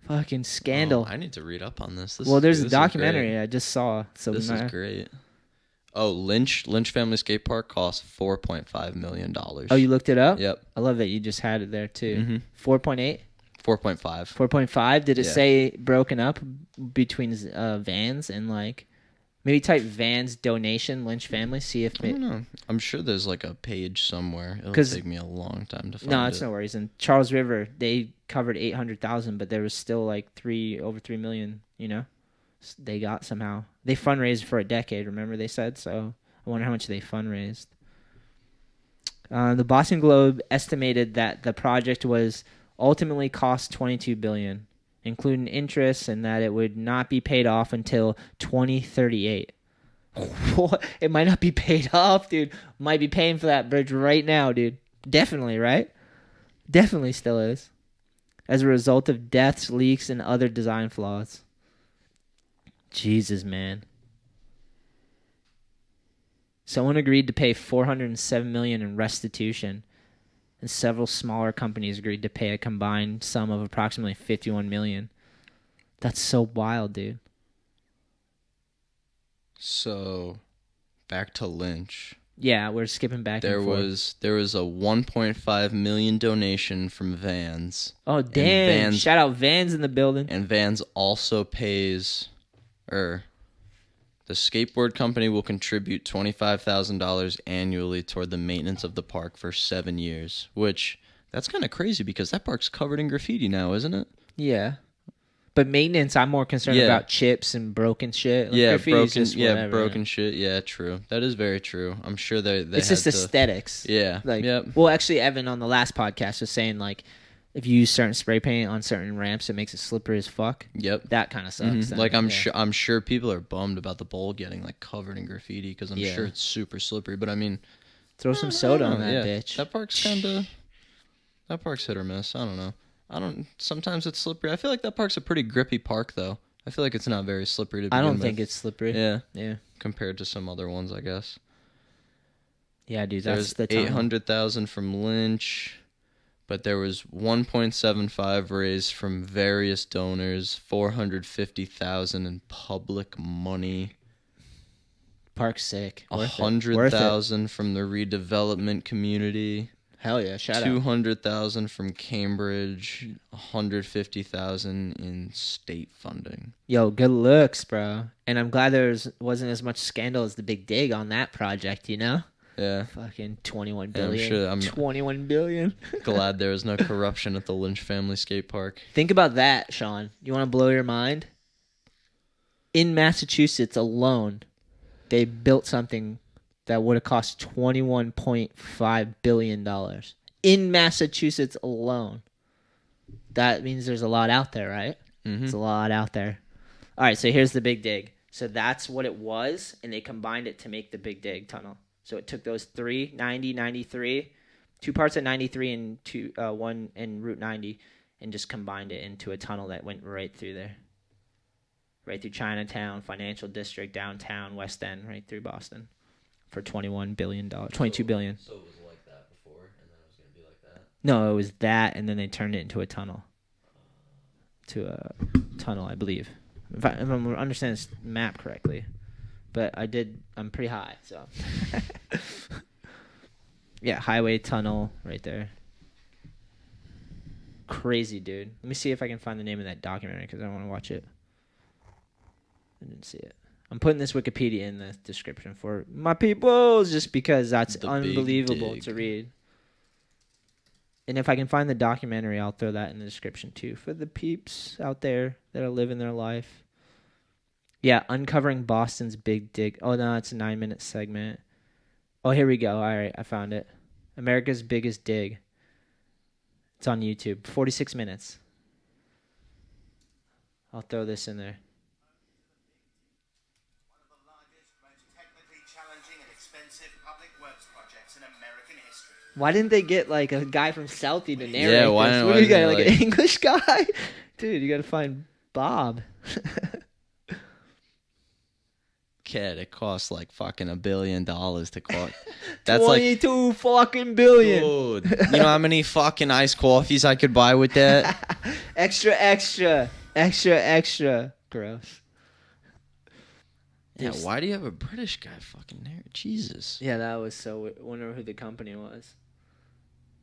Fucking scandal. I need to read up on this. There's a documentary I just saw. So this is great. Oh, Lynch Family Skate Park cost $4.5 million. Oh, you looked it up? Yep. I love that you just had it there too. Mm-hmm. 4.8? 4.5. 4.5? Did it say broken up between vans and like, maybe type vans donation Lynch family, see if I don't know. I'm sure there's like a page somewhere. It'll take me a long time to find it. No, it's no worries. And Charles River, they covered 800,000, but there was still like over 3 million, you know? They got somehow. They fundraised for a decade, remember they said? So I wonder how much they fundraised. The Boston Globe estimated that the project was ultimately cost $22 billion, including interest, and that it would not be paid off until 2038. It might not be paid off, dude. Might be paying for that bridge right now, dude. Definitely, right? Definitely still is. As a result of deaths, leaks, and other design flaws. Jesus, man. Someone agreed to pay $407 million in restitution, and several smaller companies agreed to pay a combined sum of approximately $51 million. That's so wild, dude. So, back to Lynch. Yeah, we're skipping back and forth. There was a $1.5 million donation from Vans. Oh, damn. Shout out Vans in the building. And Vans also pays... the skateboard company will contribute $25,000 annually toward the maintenance of the park for 7 years, which that's kind of crazy because that park's covered in graffiti now, isn't it? Yeah. But maintenance, I'm more concerned about chips and broken shit. Like broken shit. Yeah, true. That is very true. I'm sure they it's just aesthetics. Yeah. Well, actually, Evan on the last podcast was saying like if you use certain spray paint on certain ramps, it makes it slippery as fuck. Yep. That kind of sucks. Then. Like I'm sure people are bummed about the bowl getting like covered in graffiti because I'm sure it's super slippery. But I mean, throw some soda on that bitch. That park's hit or miss. I don't know. Sometimes it's slippery. I feel like that park's a pretty grippy park though. I feel like it's not very slippery to begin with. I don't think it's slippery. Yeah. Compared to some other ones, I guess. Yeah, dude, that's the 800,000 from Lynch, but there was 1.75 raised from various donors, 450,000 in public money. Park's sick. 100,000 from the redevelopment community. Hell yeah, shout out. 200,000 from Cambridge, 150,000 in state funding. Yo, good looks, bro. And I'm glad there wasn't as much scandal as the Big Dig on that project, you know? Yeah. Fucking 21 billion. Yeah, I'm 21 billion. glad there was no corruption at the Lynch family skate park. Think about that, Sean. You want to blow your mind? In Massachusetts alone, they built something that would have cost $21.5 billion. In Massachusetts alone. That means there's a lot out there, right? Mm-hmm. There's a lot out there. All right, so here's the Big Dig. So that's what it was, and they combined it to make the Big Dig tunnel. So it took those 90, 93, two parts at 93 and one in Route 90, and just combined it into a tunnel that went right through there. Right through Chinatown, Financial District, downtown, West End, right through Boston. For $21 billion, $22 billion. So it was like that before, and then it was going to be like that? No, it was that, and then they turned it into a tunnel. I believe. If I'm understanding this map correctly. But I'm pretty high, so. Yeah, highway tunnel right there. Crazy, dude. Let me see if I can find the name of that documentary, because I want to watch it. I didn't see it. I'm putting this Wikipedia in the description for my people, just because that's unbelievable to read. And if I can find the documentary, I'll throw that in the description too for the peeps out there that are living their life. Yeah, uncovering Boston's Big Dig. Oh, no, it's a 9-minute segment. Oh, here we go. All right, I found it. America's Biggest Dig. It's on YouTube. 46 minutes. I'll throw this in there. Why didn't they get like a guy from Southie to narrate this? What do you got, like an English guy? Dude, you got to find Bob. Kid, it costs like fucking $1 billion to cost. That's 22 like, fucking billion. Dude, you know how many fucking iced coffees I could buy with that? Extra. Gross. Yeah, why do you have a British guy fucking there? Jesus. Yeah, that was so. Wonder who the company was.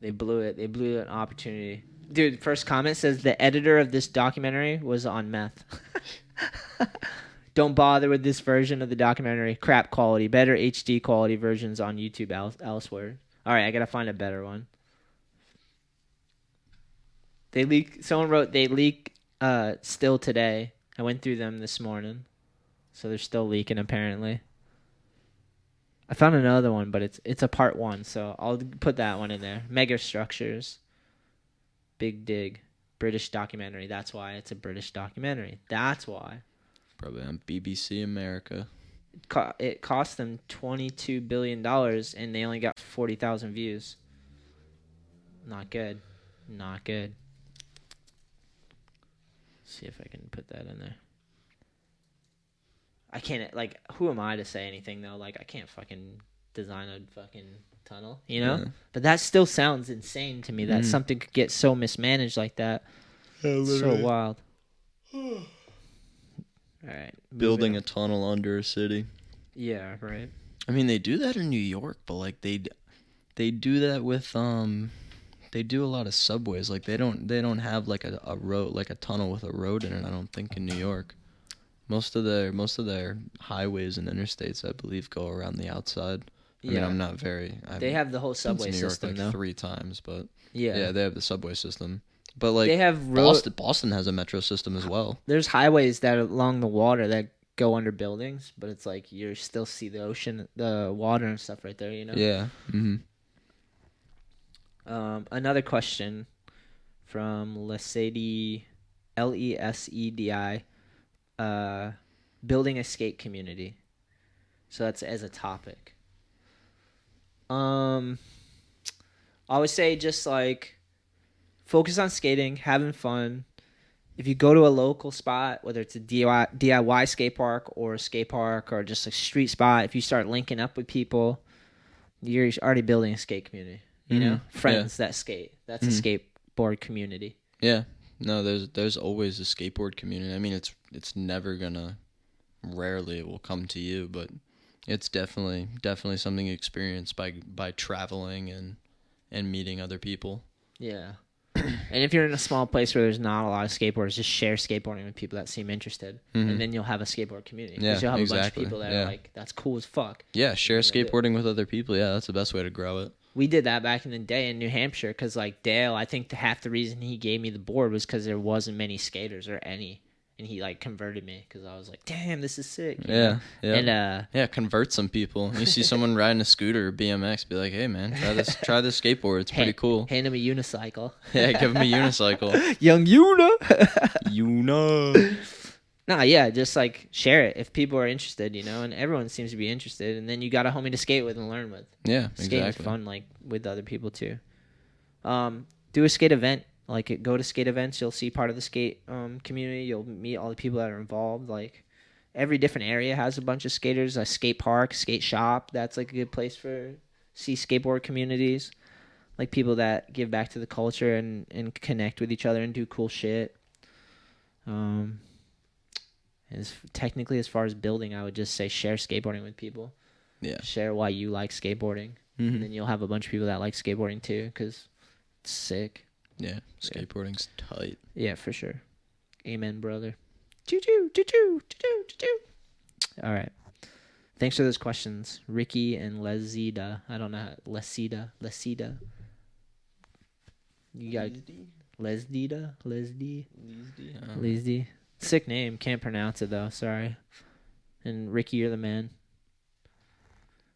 They blew it. They blew an opportunity. Dude, first comment says the editor of this documentary was on meth. Don't bother with this version of the documentary. Crap quality. Better HD quality versions on YouTube elsewhere. All right, I got to find a better one. Someone wrote they leak still today. I went through them this morning. So they're still leaking apparently. I found another one, but it's a part 1, so I'll put that one in there. MegaStructures Big Dig. British documentary. That's why it's a British documentary. That's why. Probably on BBC America. It cost them $22 billion, and they only got 40,000 views. Not good. Not good. See if I can put that in there. I can't, like, who am I to say anything, though? Like, I can't fucking design a fucking tunnel, you know? Yeah. But that still sounds insane to me that something could get so mismanaged like that. Yeah, so wild. All right. Building a tunnel under a city. Yeah, right. I mean, they do that in New York, but, like, they do that with, they do a lot of subways. Like, they don't have, like, a road, like a tunnel with a road in it, I don't think, in New York. Most of their highways and interstates, I believe, go around the outside. I mean, I'm not very. They have the whole subway system, like though. 3 times, but yeah, they have the subway system. But like, they have Boston has a metro system as well. There's highways that are along the water that go under buildings, but it's like you still see the ocean, the water and stuff right there. You know. Yeah. Mm-hmm. Another question from Lesedi, Lesedi, building a skate community. So that's as a topic. I would say just like focus on skating, having fun. If you go to a local spot, whether it's a DIY skate park or a skate park or just a street spot, if you start linking up with people, you're already building a skate community. You know, friends that skate. That's a skateboard community. Yeah. No, there's always a skateboard community. I mean, it's never gonna. Rarely it will come to you, but it's definitely something you experience by traveling and meeting other people. Yeah. And if you're in a small place where there's not a lot of skateboarders, just share skateboarding with people that seem interested, and then you'll have a skateboard community. Yeah, you'll have exactly. a bunch of people that are like, that's cool as fuck. Yeah, share skateboarding with other people. Yeah, that's the best way to grow it. We did that back in the day in New Hampshire because, like, Dale, I think half the reason he gave me the board was because there wasn't many skaters or any. And he, like, converted me because I was like, damn, this is sick. You know? Yeah. And, convert some people. You see someone riding a scooter or BMX, be like, hey, man, try this skateboard. It's pretty cool. Hand him a unicycle. Yeah, give him a unicycle. Young Una. Una. Nah, yeah, just, like, share it if people are interested, you know, and everyone seems to be interested. And then you got a homie to skate with and learn with. Yeah, Skating exactly. is fun, like, with other people, too. Do a skate event. Like, go to skate events. You'll see part of the skate community. You'll meet all the people that are involved. Like, every different area has a bunch of skaters. A skate park, skate shop. That's, like, a good place for see skateboard communities. Like, people that give back to the culture and connect with each other and do cool shit. Technically, as far as building, I would just say share skateboarding with people. Yeah. Share why you like skateboarding. Mm-hmm. And then you'll have a bunch of people that like skateboarding, too, because it's sick. Yeah, skateboarding's tight. Yeah, for sure. Amen, brother. Choo-choo, choo-choo, choo-choo, choo-choo. All right. Thanks for those questions, Ricky and Lesida. I don't know how. Lesida. You got Lesdida? Lesdi. Sick name. Can't pronounce it, though. Sorry. And Ricky, you're the man.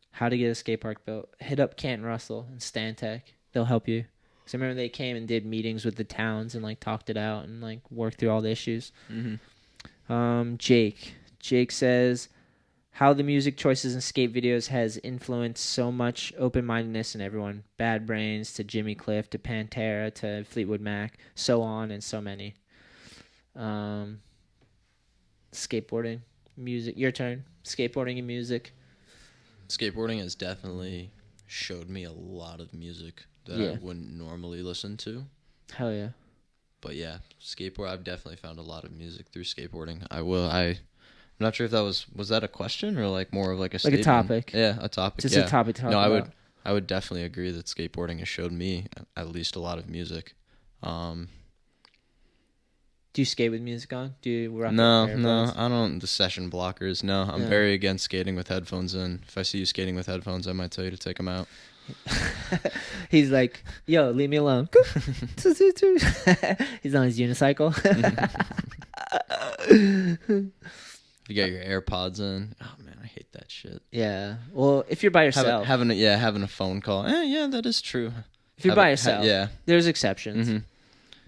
How to get a skate park built. Hit up Canton Russell and Stantec. They'll help you. So I remember they came and did meetings with the towns and, like, talked it out and, like, worked through all the issues. Mm-hmm. Jake says, how the music choices in skate videos has influenced so much open-mindedness in everyone. Bad Brains to Jimmy Cliff to Pantera to Fleetwood Mac, so on and so many. Skateboarding, music. Your turn. Skateboarding and music. Skateboarding has definitely showed me a lot of music that I wouldn't normally listen to. Hell yeah. But yeah, I've definitely found a lot of music through skateboarding. I'm not sure if that was that a question or like more of like a statement? A topic. Yeah, a topic. Just a topic to talk about. I would definitely agree that skateboarding has showed me at least a lot of music. Do you skate with music on? Do you rock No, I don't. The session blockers. No, I'm Yeah. very against skating with headphones in. If I see you skating with headphones, I might tell you to take them out. He's like, yo, leave me alone. He's on his unicycle. You got your AirPods in. Oh man, I hate that shit. Yeah. Well, if you're by yourself. Having a phone call. Yeah, that is true. If you're by yourself. Yeah. There's exceptions. Mm-hmm.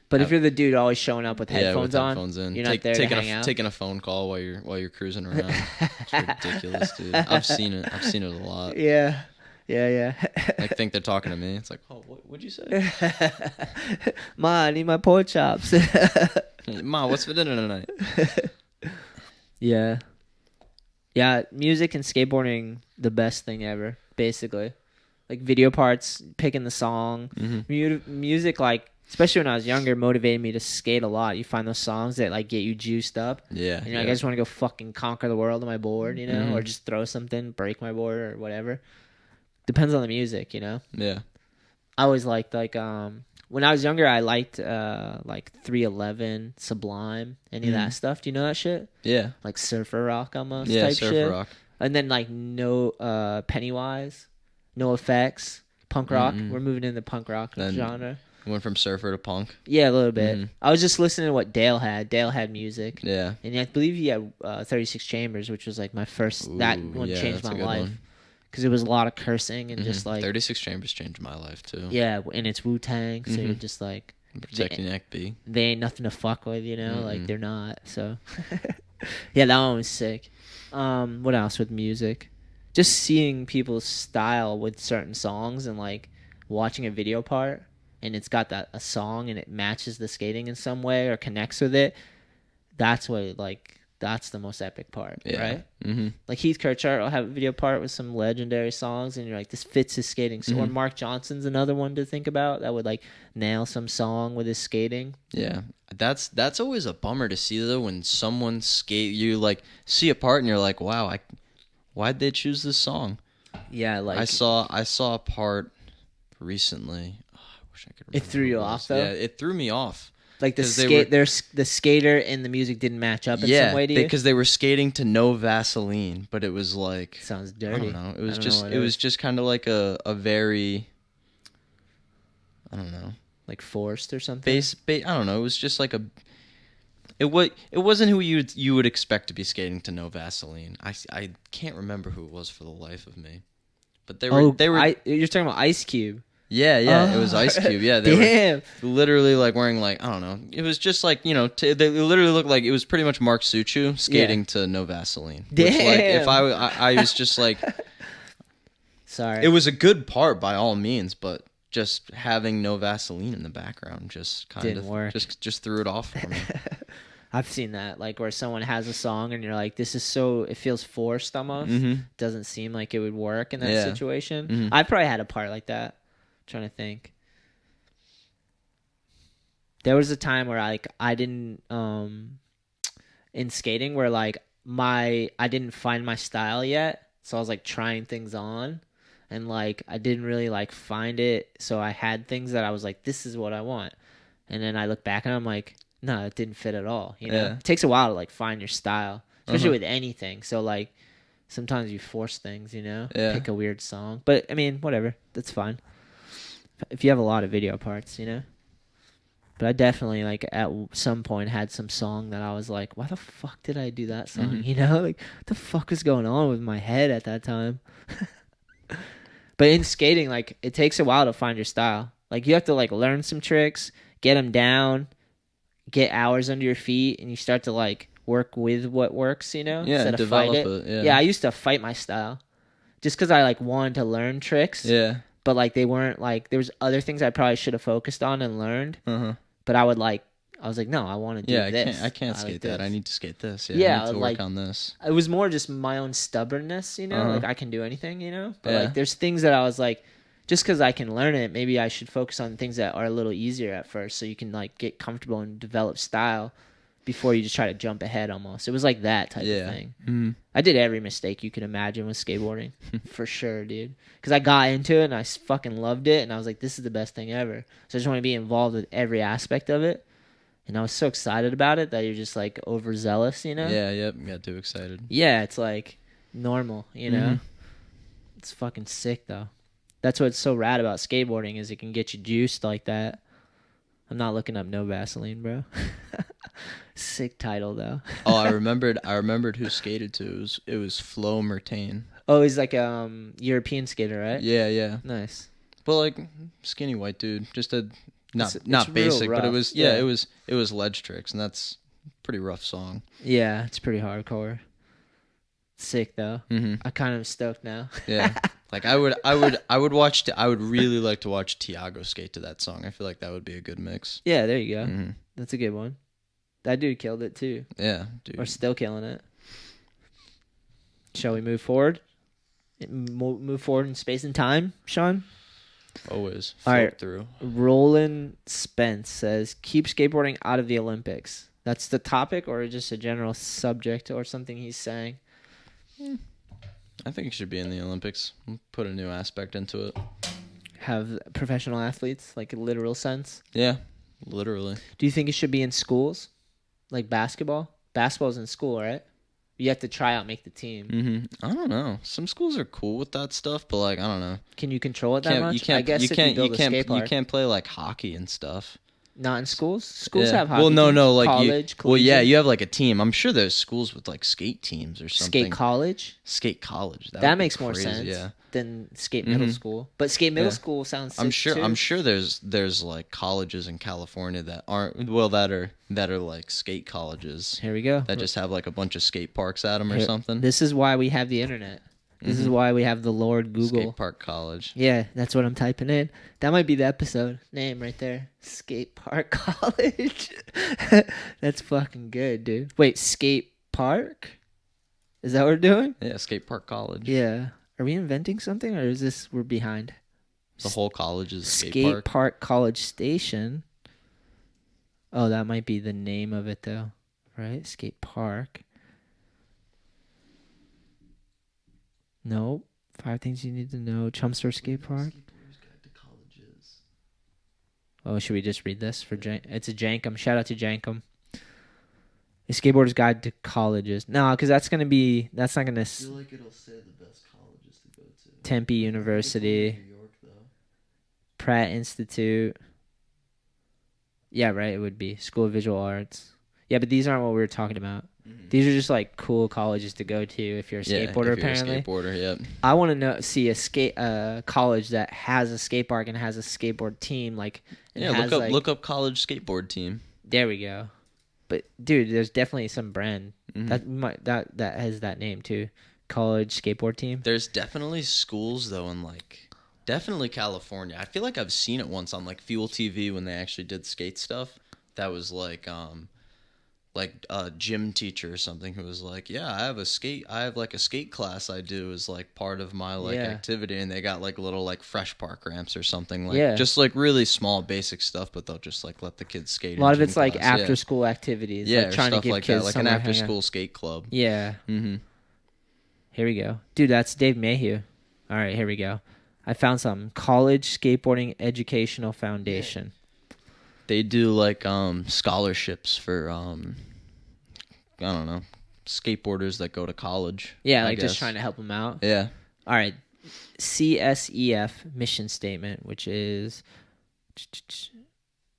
But if you're the dude always showing up with headphones on, in. you're not there to hang out. Taking a phone call while you're cruising around. It's ridiculous, dude. I've seen it a lot. Yeah. I think they're talking to me. It's like, oh, what'd you say? Ma, I need my pork chops. Ma, what's for dinner tonight? Yeah, music and skateboarding, the best thing ever, basically. Like video parts, picking the song. Mm-hmm. Music, like, especially when I was younger, motivated me to skate a lot. You find those songs that, like, get you juiced up. Yeah. And you're like, I just want to go fucking conquer the world on my board, you know? Mm-hmm. Or just throw something, break my board or whatever. Depends on the music, you know? Yeah. I always liked, like, when I was younger, I liked, like, 311, Sublime, any of that stuff. Do you know that shit? Yeah. Like surfer rock almost type shit. Yeah, surfer rock. And then, like, Pennywise, No Effects, punk rock. We're moving into the punk rock genre. Went from surfer to punk. Yeah, a little bit. Mm-hmm. I was just listening to what Dale had. Dale had music. Yeah. And I believe he had 36 Chambers, which was, like, my first... that one changed my life. Because it was a lot of cursing and just, like... 36 Chambers changed my life, too. Yeah, and it's Wu-Tang, so you're just, like... Protect your neck, B. They ain't nothing to fuck with, you know? Mm-mm. Like, they're not. So, yeah, that one was sick. What else with music? Just seeing people's style with certain songs and, like, watching a video part and it's got a song and it matches the skating in some way or connects with it. That's what, like, that's the most epic part, right? Mm-hmm. Like Heath Kirchart will have a video part with some legendary songs, and you're like, this fits his skating. So, or Mark Johnson's another one to think about that would like nail some song with his skating. Yeah, that's always a bummer to see though when someone you like see a part and you're like, wow, why'd they choose this song? Yeah, like I saw a part recently. Oh, I wish I could remember. It threw you off though. Yeah, it threw me off. Like the skater and the music didn't match up in some way to you? Because they were skating to no Vaseline, but it was like sounds dirty. I don't know. It was just kind of like a very I don't know, like forced or something. I don't know. It was just like it wasn't who you would expect to be skating to no Vaseline. I can't remember who it was for the life of me, but they were you're talking about Ice Cube. Yeah, it was Ice Cube. Yeah, they were literally like wearing like I don't know. It was just like they literally looked like it was pretty much Mark Suciu skating to no Vaseline. Damn. Which, like, if I was just like, sorry, it was a good part by all means, but just having no Vaseline in the background just kind didn't work. Just threw it off for me. I've seen that, like where someone has a song and you're like, this is it feels forced almost. Doesn't seem like it would work in that situation. I probably had a part like that. Trying to think. There was a time where like I didn't in skating where like I didn't find my style yet, so I was like trying things on and like I didn't really like find it, so I had things that I was like, this is what I want, and then I look back and I'm like, no, it didn't fit at all, you know. It takes a while to like find your style, especially with anything, so like sometimes you force things, you know. Pick a weird song, but I mean whatever, that's fine if you have a lot of video parts, you know. But I definitely like at some point had some song that I was like, why the fuck did I do that song? You know, like what the fuck was going on with my head at that time? But in skating, like it takes a while to find your style. Like you have to like learn some tricks, get them down, get hours under your feet, and you start to like work with what works, you know, instead of fight it. Yeah, I used to fight my style just because I like wanted to learn tricks. Yeah. But like they weren't like there was other things I probably should have focused on and learned. But I was like, no, I want to do this. I can't skate that. I need to skate this. I need to like, work on this. It was more just my own stubbornness, you know. Like I can do anything, you know. But like there's things that I was like, just because I can learn it, maybe I should focus on things that are a little easier at first, so you can like get comfortable and develop style before you just try to jump ahead. Almost, it was like that type of thing. I did every mistake you could imagine with skateboarding, for sure, dude. Because I got into it and I fucking loved it, and I was like, this is the best thing ever. So I just want to be involved with every aspect of it, and I was so excited about it that you're just like overzealous, you know? Yeah, yep, got too excited. Yeah, it's like normal, you know? It's fucking sick though. That's what's so rad about skateboarding is it can get you juiced like that. I'm not looking up no Vaseline, bro. Sick title though. Oh, I remembered who skated to. It was Flo Mertain. Oh, he's like European skater, right? Yeah. Nice. But like skinny white dude, just not it's basic, real but it rough. was it was ledge tricks, and that's a pretty rough song. Yeah, it's pretty hardcore. Sick though. I kind of stoked now. Yeah. Like I would really like to watch Tiago skate to that song. I feel like that would be a good mix. Yeah, there you go. That's a good one. That dude killed it too. Yeah, dude. Or still killing it. Shall we move forward? Move forward in space and time, Sean? Always. All right. Through. Roland Spence says, keep skateboarding out of the Olympics. That's the topic or just a general subject or something he's saying? I think it should be in the Olympics. Put a new aspect into it. Have professional athletes, like a literal sense? Yeah, literally. Do you think it should be in schools? Like basketball? Basketball's in school, right? You have to try out, make the team. I don't know. Some schools are cool with that stuff, but like I don't know. Can you control it that much? You can't. I guess You if can't. you build a skate You park. can't play like hockey and stuff. Not in schools. Schools Yeah. have hockey Well, no, teams. no, like college. well, yeah, collegiate. you have like a team. I'm sure there's schools with like skate teams or something. Skate college. Skate college. That would be makes more crazy, sense Yeah. than skate middle school. But skate middle Yeah. school sounds. I'm sick, sure. Too. I'm sure there's like colleges in California that aren't that are like skate colleges Here we go. that just have like a bunch of skate parks at them or Here- something. This is why we have the internet. This is why we have the Lord Google. Skate park college. Yeah, that's what I'm typing in. That might be the episode name right there. Skate Park College. That's fucking good, dude. Wait, skate park? Is that what we're doing? Yeah, skate park college. Yeah. Are we inventing something, or is this we're behind? The whole college is Skate Park College Station. Oh, that might be the name of it though, right? Skate Park. Nope. 5 things you need to know. Chelmsford Skate Park. Oh, should we just read this for It's a Jankum. Shout out to Jankum. A skateboarder's guide to colleges. No, because that's not gonna. I feel like it'll say the best colleges to go to. Tempe University, New York, though. Pratt Institute. Yeah, right. It would be School of Visual Arts. Yeah, but these aren't what we were talking about. These are just like cool colleges to go to if you're a skateboarder. Apparently, a skateboarder, yep. I want to see a college that has a skate park and has a skateboard team. Like, and has, look up college skateboard team. There we go. But dude, there's definitely some brand Mm-hmm. that has that name too. College skateboard team. There's definitely schools though in like definitely California. I feel like I've seen it once on like Fuel TV when they actually did skate stuff. That was like a gym teacher or something who was like, yeah, I have like a skate class I do as like part of my like activity, and they got like little like fresh park ramps or something, like just like really small basic stuff, but they'll just like let the kids skate. A lot of it's like after school activities, like trying to stuff give like kids that, like an somewhere to after hang out. school skate club. Yeah. Mm-hmm. Here we go, dude. That's Dave Mayhew. All right, here we go. I found something. College Skateboarding Educational Foundation. They do like scholarships for I don't know, skateboarders that go to college. Yeah, I like just guess. trying to help them out. Yeah. All right. CSEF mission statement, which is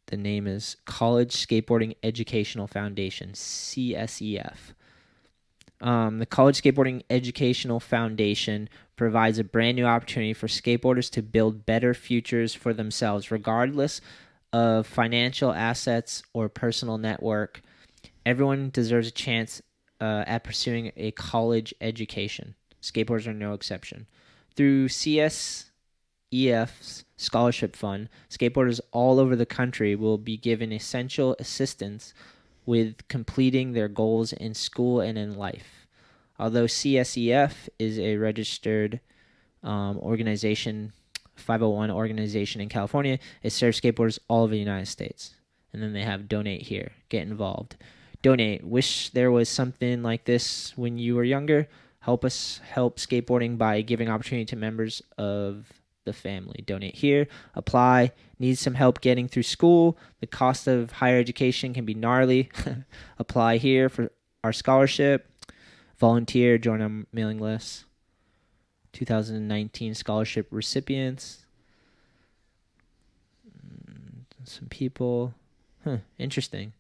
the name is College Skateboarding Educational Foundation, CSEF. The College Skateboarding Educational Foundation provides a brand new opportunity for skateboarders to build better futures for themselves, regardless of financial assets or personal network. Everyone deserves a chance at pursuing a college education. Skateboarders are no exception. Through CSEF's scholarship fund, skateboarders all over the country will be given essential assistance with completing their goals in school and in life. Although CSEF is a registered organization, 501 organization in California, it serves skateboarders all over the United States. And then they have donate here, get involved. Donate. Wish there was something like this when you were younger. Help us help skateboarding by giving opportunity to members of the family. Donate here. Apply. Need some help getting through school. The cost of higher education can be gnarly. Apply here for our scholarship. Volunteer. Join our mailing list. 2019 scholarship recipients. Some people. Interesting.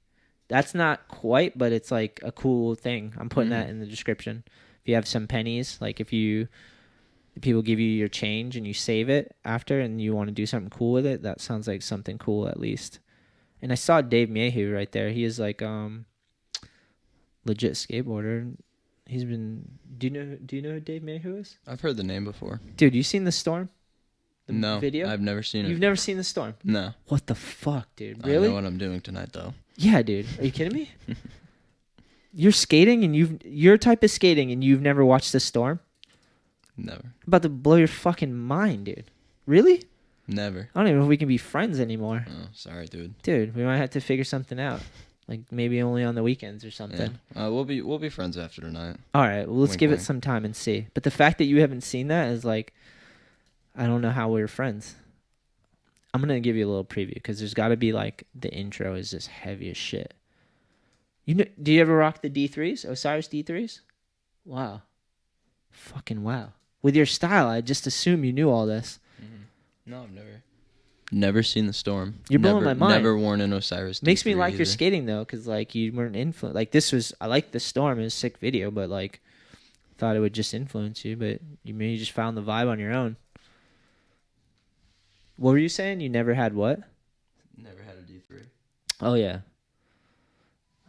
That's not quite, but it's like a cool thing. I'm putting that in the description. If you have some pennies, like if people give you your change and you save it after and you want to do something cool with it, that sounds like something cool at least. And I saw Dave Mayhew right there. He is like legit skateboarder. He's been do you know who Dave Mayhew is? I've heard the name before. Dude, you seen The Storm? No, video? I've never seen it. You've never seen The Storm? No. What the fuck, dude? Really? I know what I'm doing tonight, though. Yeah, dude. Are you kidding me? You're skating and your type of skating and you've never watched The Storm? Never. I'm about to blow your fucking mind, dude. Really? Never. I don't even know if we can be friends anymore. Oh, sorry, dude. Dude, we might have to figure something out. Like maybe only on the weekends or something. Yeah. We'll be friends after tonight. All right, well, let's Wink, give wink. it some time and see. But the fact that you haven't seen that is like, I don't know how we're friends. I'm going to give you a little preview because there's got to be like the intro is just heavy as shit. You know, do you ever rock the D3s? Osiris D3s? Wow. Fucking wow. With your style, I just assume you knew all this. Mm-hmm. No, I've never. Never seen the storm. You're blowing Never- my mind. Never worn an Osiris. Makes me D3 like your either. skating though, because like you weren't influenced. Like this was, I like the storm. It was a sick video, but like thought it would just influence you, but you just found the vibe on your own. What were you saying? You never had what? Never had a D3. Oh yeah.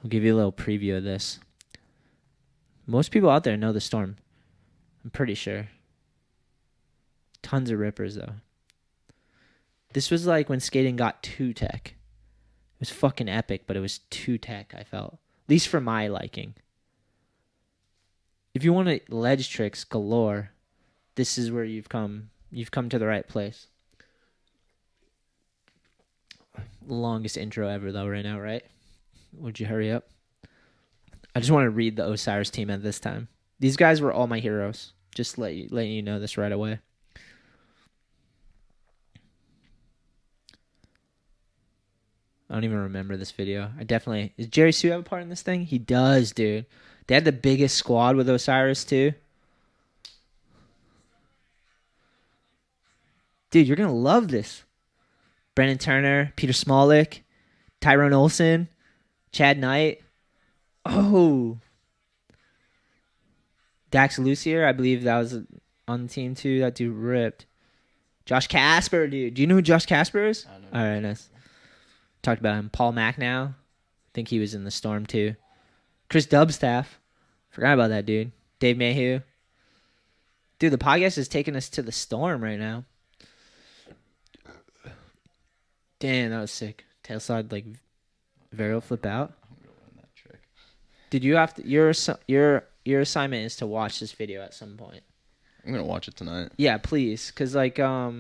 I'll give you a little preview of this. Most people out there know the storm. I'm pretty sure. Tons of rippers though. This was like when skating got too tech. It was fucking epic, but it was too tech, I felt. At least for my liking. If you want to ledge tricks galore, this is where you've come to the right place. Longest intro ever though right now, right? Would you hurry up? I just want to read the Osiris team at this time. These guys were all my heroes. Just letting you know this right away. I don't even remember this video. Does Jerry Sue have a part in this thing? He does, dude. They had the biggest squad with Osiris too. Dude, you're gonna love this. Brennan Turner, Peter Smolik, Tyrone Olsen, Chad Knight. Oh. Dax Lucier, I believe that was on the team too. That dude ripped. Josh Casper, dude. Do you know who Josh Casper is? I know. All right, nice. Talked about him. Paul Macnow. I think he was in the storm too. Chris Dubstaff. Forgot about that dude. Dave Mayhew. Dude, the podcast is taking us to the storm right now. Damn, that was sick. Tailslide like varial flip out. I'm gonna win that trick. Did you have to? Your assignment is to watch this video at some point. I'm gonna watch it tonight. Yeah, please, cause like tell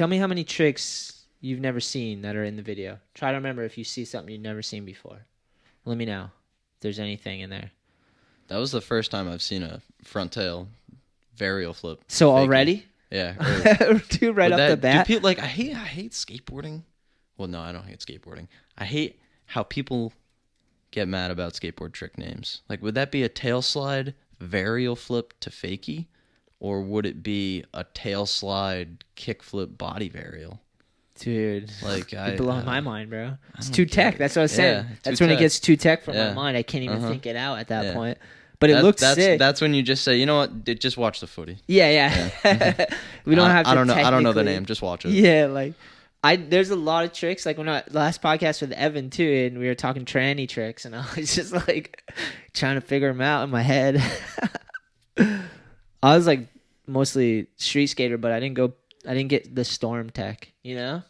me how many tricks you've never seen that are in the video. Try to remember if you see something you've never seen before. Let me know if there's anything in there. That was the first time I've seen a front tail varial flip. So fakie. already, Yeah. dude, right off the bat. Dude, like I hate skateboarding. Well, no, I don't hate skateboarding. I hate how people get mad about skateboard trick names. Like, would that be a tail slide varial flip to fakie, or would it be a tail slide kickflip body varial? Dude, Like, you're blowing my mind, bro. It's don't too get tech. it. That's what I was saying. Yeah, That's too when it tech. gets too tech for my Yeah. mind. I can't even Uh-huh. think it out at that Yeah. point. But it looks sick. That's when you just say, you know what? Just watch the footy. Yeah. We don't have to. I don't know the technically- name. Just watch it. Yeah, like there's a lot of tricks. Like when last podcast with Evan too, and we were talking tranny tricks, and I was just like trying to figure them out in my head. I was like mostly street skater, but I didn't get the storm tech. You know,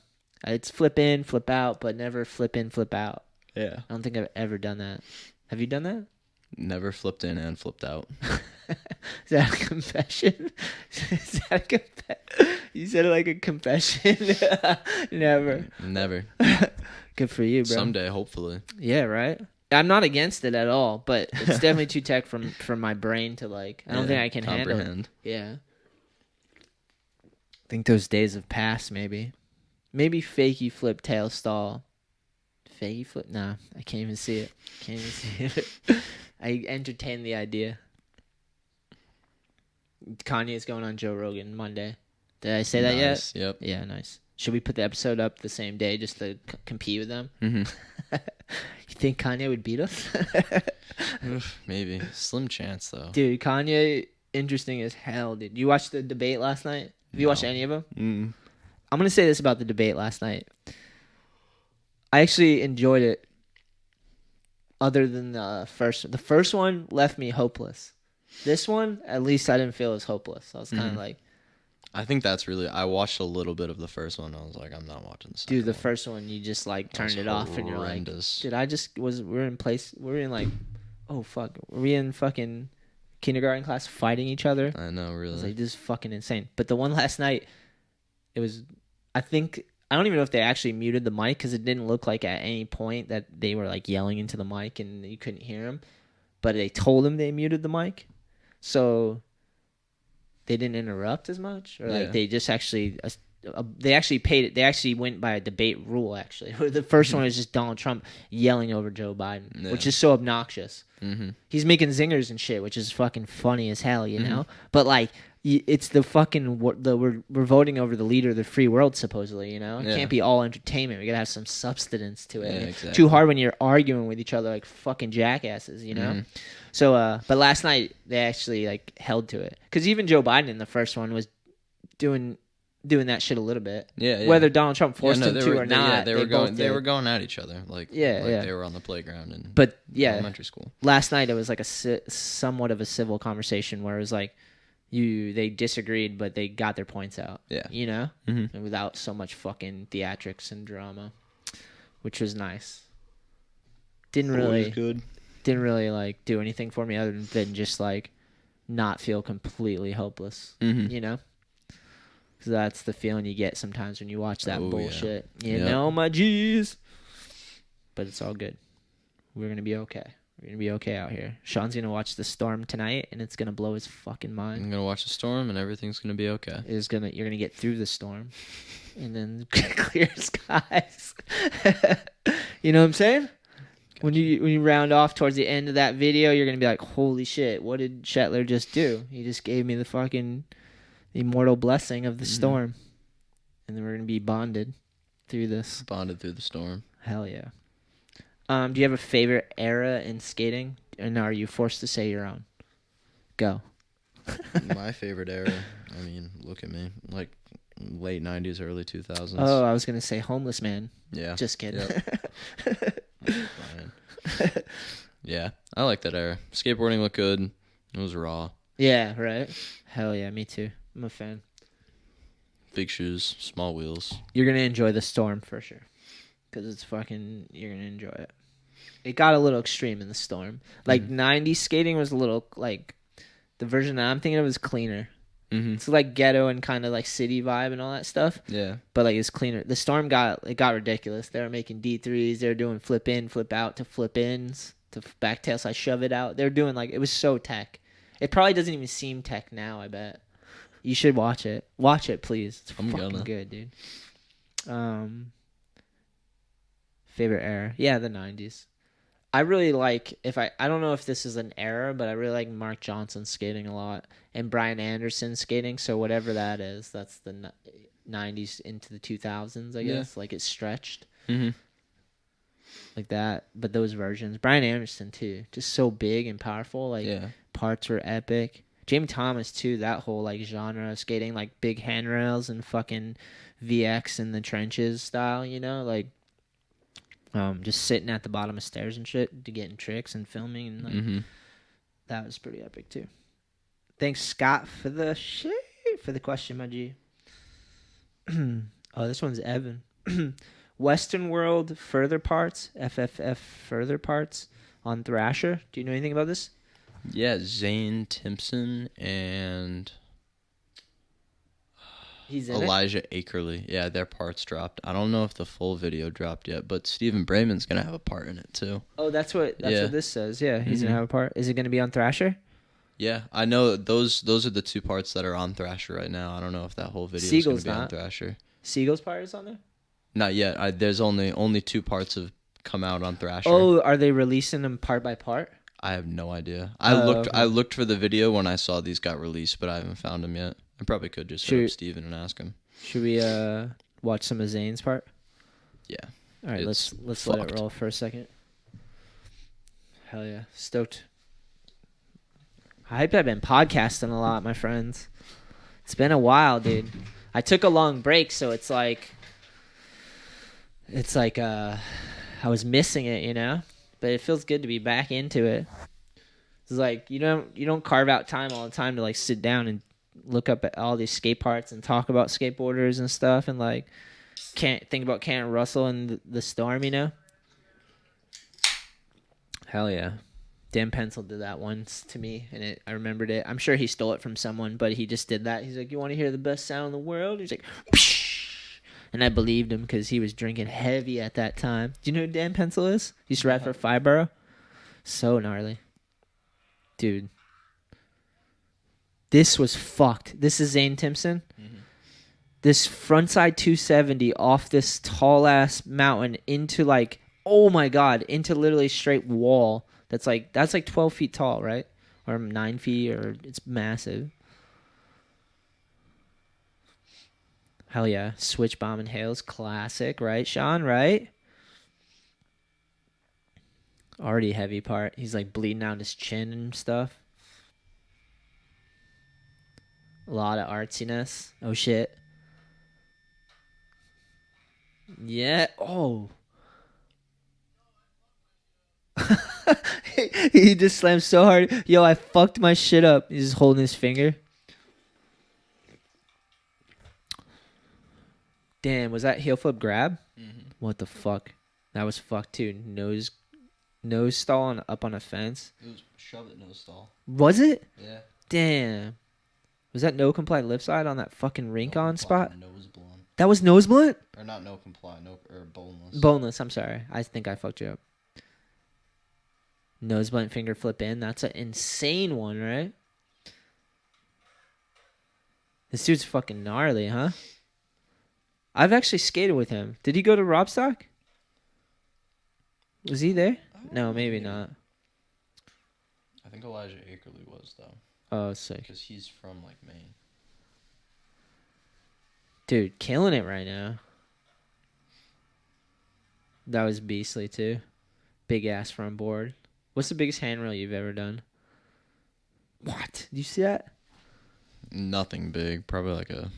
it's flip in, flip out, but never flip in, flip out. Yeah. I don't think I've ever done that. Have you done that? Never flipped in and flipped out. Is that a confession? Is that a confession? You said it like a confession. Never. Never. Good for you, bro. Someday, hopefully. Yeah, right. I'm not against it at all, but it's definitely too tech for my brain to like. I don't think I can handle it. comprehend. Yeah. I think those days have passed. Maybe fakie flip tail stall. Fakie flip? Nah, I can't even see it. Can't even see it. I entertain the idea. Kanye's going on Joe Rogan Monday. Did I say that yet? Nice. Yep. Yeah, nice. Should we put the episode up the same day just to compete with them? Mm-hmm. You think Kanye would beat us? Maybe. Slim chance, though. Dude, Kanye, interesting as hell, dude. You watched the debate last night? Have you watched any of them? Mm. I'm going to say this about the debate last night. I actually enjoyed it other than the first. The first one left me hopeless. This one, at least I didn't feel as hopeless. I was kind of like... I think that's really... I watched a little bit of the first one. I was like, I'm not watching this. Dude, the first one, you just like turned it off and you're like... horrendous. Dude, we're in like... Oh, fuck. Were we in fucking kindergarten class fighting each other? I know, I was really. like, this is fucking insane. But the one last night, it was... I don't even know if they actually muted the mic because it didn't look like at any point that they were like yelling into the mic and you couldn't hear them. But they told them they muted the mic. So they didn't interrupt as much, or like they just actually they actually paid it. They actually went by a debate rule. Actually, the first one was just Donald Trump yelling over Joe Biden, which is so obnoxious. Mm-hmm. He's making zingers and shit, which is fucking funny as hell, you know. But like it's the fucking we're voting over the leader of the free world, supposedly. You know, it Yeah. can't be all entertainment. We gotta have some substance to it. Yeah, It's exactly. too hard when you're arguing with each other like fucking jackasses. You know. Mhm. So, but last night they actually like held to it, because even Joe Biden in the first one was doing that shit a little bit. Yeah, yeah. Whether Donald Trump forced him they to were, or not, they were going. both They did. were going at each other, like Yeah, yeah. they were on the playground in But yeah, elementary school. last night it was like somewhat of a civil conversation where it was like they disagreed, but they got their points out. Yeah. You know, Mhm. and without so much fucking theatrics and drama, which was nice. Didn't really like do anything for me other than just like not feel completely hopeless. Mhm. You know, because that's the feeling you get sometimes when you watch that Oh, yeah. bullshit. You Yep. know, my G's. But it's all good. We're gonna be okay. We're gonna be okay out here. Sean's gonna watch The Storm tonight, and it's gonna blow his fucking mind. I'm gonna watch the storm, and everything's gonna be okay. You're gonna get through the storm, and then clear skies. You know what I'm saying? When you round off towards the end of that video, you're gonna be like, "Holy shit! What did Shetler just do? He just gave me the fucking immortal blessing of the storm," and then we're gonna be bonded through this. Bonded through the storm. Hell yeah. Do you have a favorite era in skating, and are you forced to say your own? Go. My favorite era. I mean, look at me. Like late '90s, early 2000s. Oh, I was gonna say Homeless Man. yeah. Just kidding. Fine. Yeah, I like that era. Skateboarding looked good. It was raw. Yeah, right. Hell yeah, me too. I'm a fan. Big shoes, small wheels. You're gonna enjoy the storm for sure, because it's fucking. You're gonna enjoy it. It got a little extreme in the storm. Like '90s skating was a little like the version that I'm thinking of is cleaner. Mm-hmm. It's like ghetto and kind of like city vibe and all that stuff. Yeah. But like it's cleaner. The storm got ridiculous. They were making D3s. They were doing flip in, flip out to flip ins to back tail. So I shove it out. They were doing like it was so tech. It probably doesn't even seem tech now. I bet you should watch it. Watch it, please. It's I'm fucking gonna. good, dude. Favorite era? Yeah, the '90s. I really like I don't know if this is an era, but I really like Mark Johnson skating a lot and Brian Anderson skating. So whatever that is, that's the '90s into the 2000s, I guess. Like it's stretched Mm-hmm. like that. But those versions, Brian Anderson too, just so big and powerful. Like parts were epic. Jamie Thomas too. That whole like genre of skating, like big handrails and fucking VX in the trenches style. You know, like. Just sitting at the bottom of stairs and shit to getting tricks and filming and like that was pretty epic too. Thanks, Scott, for the question, my G. Oh, this one's Evan. Western World Further Parts, FFF Further Parts on Thrasher. Do you know anything about this? Yeah, Zane, Timpson, and He's in Elijah Akerley. Yeah, their parts dropped. I don't know if the full video dropped yet, but Stephen Brayman's gonna have a part in it too. Oh, that's what this says. Yeah, he's gonna have a part. Is it gonna be on Thrasher? Yeah, I know those are the two parts that are on Thrasher right now. I don't know if that whole video Siegel's is gonna be not. on Thrasher. Siegel's part is on there. Not yet. There's only two parts have come out on Thrasher. Oh, are they releasing them part by part? I have no idea. Okay. I looked for the video when I saw these got released, but I haven't found them yet. I probably could just hit up Steven and ask him. Should we watch some of Zane's part? Yeah. All right, let's let it roll for a second. Hell yeah, stoked. I hope I've been podcasting a lot, my friends. It's been a while, dude. I took a long break, so it's like I was missing it, you know. But it feels good to be back into it. It's like you don't carve out time all the time to like sit down and look up at all these skate parts and talk about skateboarders and stuff and like can't think about Karen Russell and the storm, you know. Hell yeah. Dan Pencil did that once to me and I remembered it. I'm sure he stole it from someone, but he just did that. He's like, "You want to hear the best sound in the world?" He's like, "Psh!" And I believed him because he was drinking heavy at that time. Do you know who Dan Pencil is? He used to ride for Fibro. So gnarly. Dude. This was fucked. This is Zane Timpson. This frontside 270 off this tall ass mountain into like, oh my god, into literally straight wall. That's like 12 feet tall, right? Or 9 feet, or it's massive. Hell yeah. Switch bomb and hails. Classic, right, Sean? Right? Already heavy part. He's like bleeding out his chin and stuff. A lot of artsiness. Oh, shit. Yeah. Oh. He just slammed so hard. Yo, I fucked my shit up. He's just holding his finger. Damn, was that heel flip grab? Mm-hmm. What the fuck? That was fucked too. Nose stall up on a fence. It was shove it nose stall. Was it? Yeah. Damn. Was that no comply lip side on that fucking rink on spot? Nose blunt. That was nose blunt? Or not no comply, or boneless. Boneless, I'm sorry. I think I fucked you up. Nose blunt finger flip in. That's an insane one, right? This dude's fucking gnarly, huh? I've actually skated with him. Did he go to Robstock? Was he there? No, maybe not. I think Elijah Akerley was, though. Oh, sick. Because he's from, like, Maine. Dude, killing it right now. That was beastly, too. Big ass front board. What's the biggest handrail you've ever done? What? Did you see that? Nothing big. Probably like a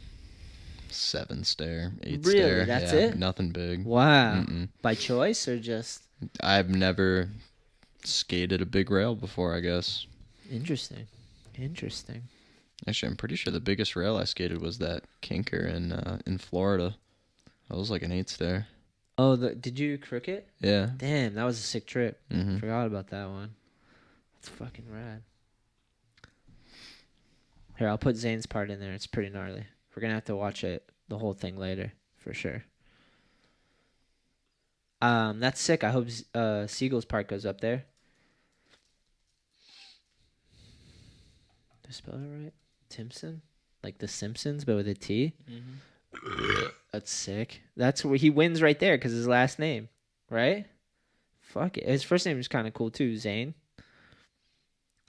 7 stair, 8 Really? stair. That's yeah, it? Nothing big. Wow. Mm-mm. By choice or just... I've never skated a big rail before, I guess. Interesting. Interesting. Actually, I'm pretty sure the biggest rail I skated was that Kinker in Florida. That was like an 8 stair. Oh, did you crook it? Yeah. Damn, that was a sick trip. Mm-hmm. Forgot about that one. That's fucking rad. Here, I'll put Zane's part in there. It's pretty gnarly. We're gonna have to watch it, the whole thing later, for sure. That's sick. I hope Siegel's part goes up there. Did I spell it right? Timpson? Like The Simpsons, but with a T? Mm-hmm. That's sick. That's where he wins right there because his last name, right? Fuck it. His first name is kind of cool too, Zane.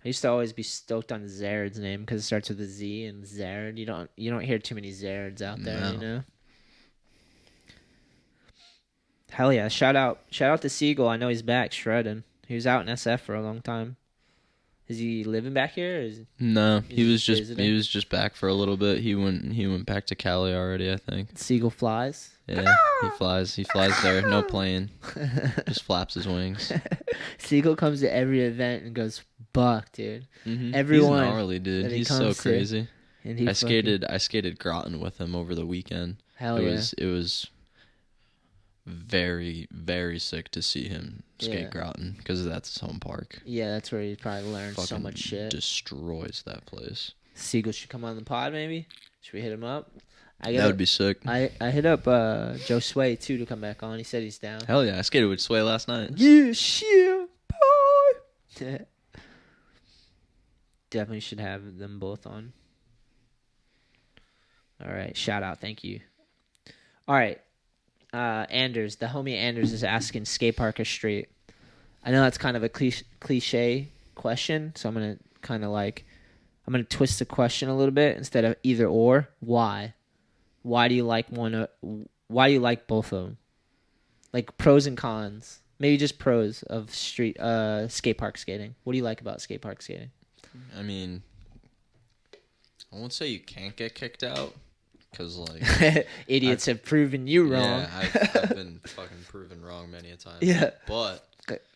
I used to always be stoked on Zared's name because it starts with a Z and Zared. You don't hear too many Zareds out there, No. you know. Hell yeah! Shout out to Siegel. I know he's back shredding. He was out in SF for a long time. Is he living back here? Or No, he was visiting? just back for a little bit. He went back to Cali already, I think. Siegel flies. Yeah, he flies there, no plane, just flaps his wings. Siegel comes to every event and goes buck, dude. Mm-hmm. Everyone He's gnarly, dude. that he He's so comes to, crazy. And he I skated Groton with him over the weekend. Hell It was very, very sick to see him skate Yeah. Groton because that's his home park. Yeah, that's where he probably learned so Fucking much shit. destroys that place. Siegel should come on the pod, maybe. Should we hit him up? That would be sick. I hit up Joe Sway too to come back on. He said he's down. Hell yeah, I skated with Sway last night. Yeah, shit, boy. Definitely should have them both on. All right, shout out, thank you. All right, Anders, the homie Anders is asking skate park or street. I know that's kind of a cliche question, so I'm gonna twist the question a little bit instead of either or. Why? Why do you like one? Why do you like both of them? Like pros and cons. Maybe just pros of street skate park skating. What do you like about skate park skating? I mean, I won't say you can't get kicked out because like Idiots have proven you wrong. Yeah, I've been fucking proven wrong many a time. Yeah. But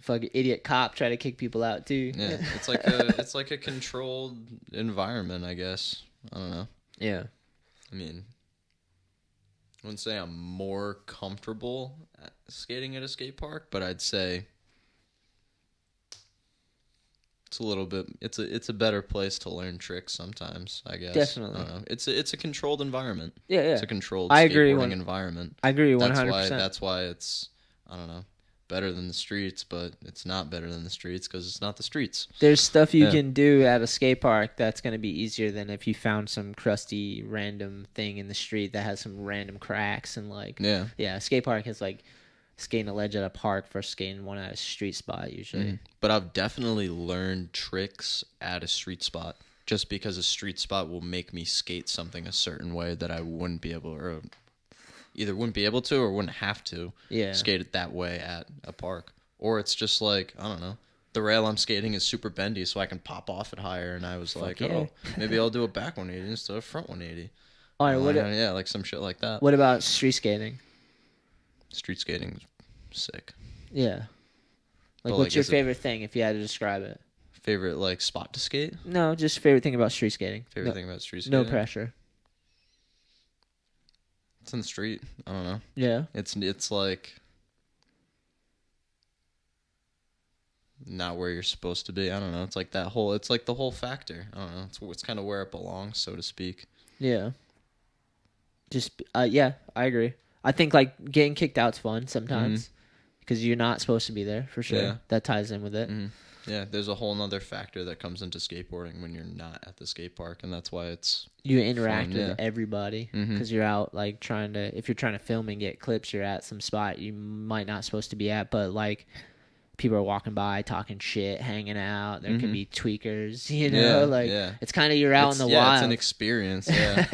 Fucking idiot cop try to kick people out too. yeah, it's like a controlled environment, I guess. I don't know. Yeah. I mean, I wouldn't say I'm more comfortable skating at a skate park, but I'd say it's a little bit. It's a better place to learn tricks sometimes, I guess. Definitely. I don't know. It's a controlled environment. Yeah, yeah. It's a controlled I agree skateboarding environment. I agree 100%. That's why it's, I don't know, better than the streets, but it's not better than the streets because it's not the streets. There's stuff you Yeah. can do at a skate park that's going to be easier than if you found some crusty random thing in the street that has some random cracks and like Yeah. a skate park is like skating a ledge at a park versus skating one at a street spot usually. But I've definitely learned tricks at a street spot. just because a street spot will make me skate something a certain way that I wouldn't be able, or either wouldn't be able to or wouldn't have to skate it that way at a park. Or it's just like, I don't know, the rail I'm skating is super bendy, so I can pop off it higher. And I was like, oh, maybe I'll do a back 180 instead of front 180. All right, yeah, like some shit like that. What about street skating? Street skating is sick. Yeah. Like, what's your favorite thing if you had to describe it? Favorite, like, spot to skate? No, just favorite thing about street skating. Favorite thing about street skating? No pressure. It's in the street. I don't know. Yeah. It's like not where you're supposed to be. I don't know. It's like the whole factor. I don't know. It's kind of where it belongs, so to speak. Yeah. Just yeah, I agree. I think like getting kicked out's fun sometimes because you're not supposed to be there for sure. Yeah. That ties in with it. Mm-hmm. Yeah, there's a whole nother factor that comes into skateboarding when you're not at the skate park, and that's why you interact with everybody because you're out like if you're trying to film and get clips, you're at some spot you might not supposed to be at, but like people are walking by talking shit, hanging out. There could be tweakers, you know, it's kind of you're out in the wild. It's an experience. Yeah,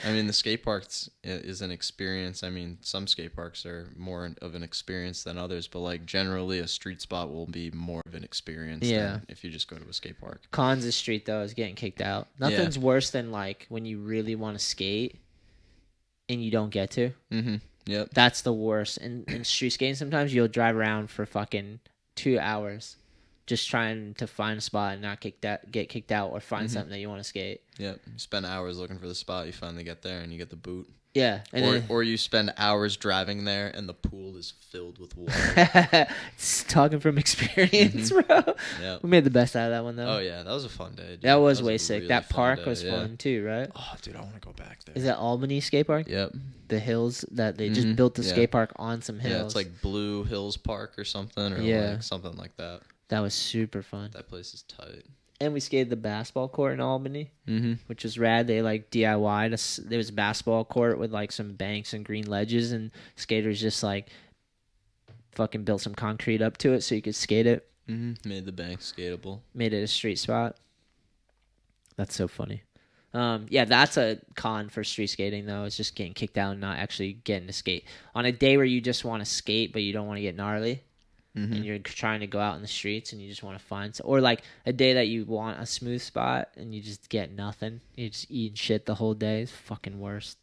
I mean the skate park is an experience. I mean some skate parks are more of an experience than others, but like generally a street spot will be more of an experience. Than if you just go to a skate park. Cons of street though is getting kicked out. Nothing's worse than like when you really want to skate and you don't get to. Yep, that's the worst. And in street skating, sometimes you'll drive around for fucking 2 hours just trying to find a spot and not get kicked out or find something that you want to skate. Yep. You spend hours looking for the spot, you finally get there and you get the boot. Yeah. Or you spend hours driving there and the pool is filled with water. Talking from experience, bro. Yeah. We made the best out of that one though. Oh yeah, that was a fun day. Dude. That was way sick. Really that park was fun too, right? Oh dude, I want to go back there. Is that ALLiNEEDSKATE skate park? Yep. The hills that they just built the skate park on some hills. Yeah, it's like Blue Hills Park or something, or like something like that. That was super fun. That place is tight. And we skated the basketball court in Albany, which was rad. They like DIY'd. There was a basketball court with like some banks and green ledges, and skaters just like fucking built some concrete up to it so you could skate it. Made the bank skatable. Made it a street spot. That's so funny. Yeah, that's a con for street skating though. It's just getting kicked out and not actually getting to skate on a day where you just want to skate but you don't want to get gnarly. And you're trying to go out in the streets and you just want to find or like a day that you want a smooth spot and you just get nothing. You just eat shit the whole day. It's fucking worst.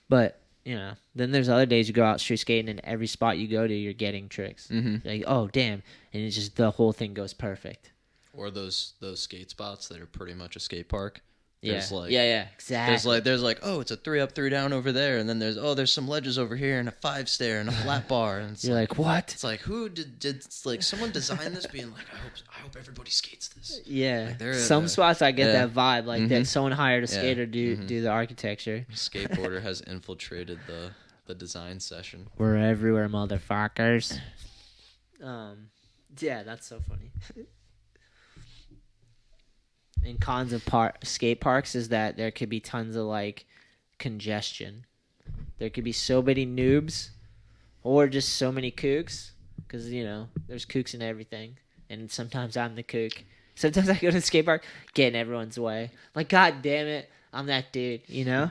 But you know, then there's other days you go out street skating and every spot you go to you're getting tricks. You're like, oh damn, and it's just the whole thing goes perfect. Or those skate spots that are pretty much a skate park. There's exactly. There's like, oh, it's a 3 up, 3 down over there, and then there's some ledges over here, and a 5 stair, and a flat bar, and it's you're like, what? It's like, who did like someone design this? Being like, I hope everybody skates this. Yeah, like some spots I get that vibe, like that someone hired a skater do the architecture. Skateboarder has infiltrated the design session. We're everywhere, motherfuckers. Yeah, that's so funny. And cons of skate parks is that there could be tons of like congestion. There could be so many noobs or just so many kooks because, you know, there's kooks in everything. And sometimes I'm the kook. Sometimes I go to the skate park, get in everyone's way. Like, God damn it, I'm that dude, you know?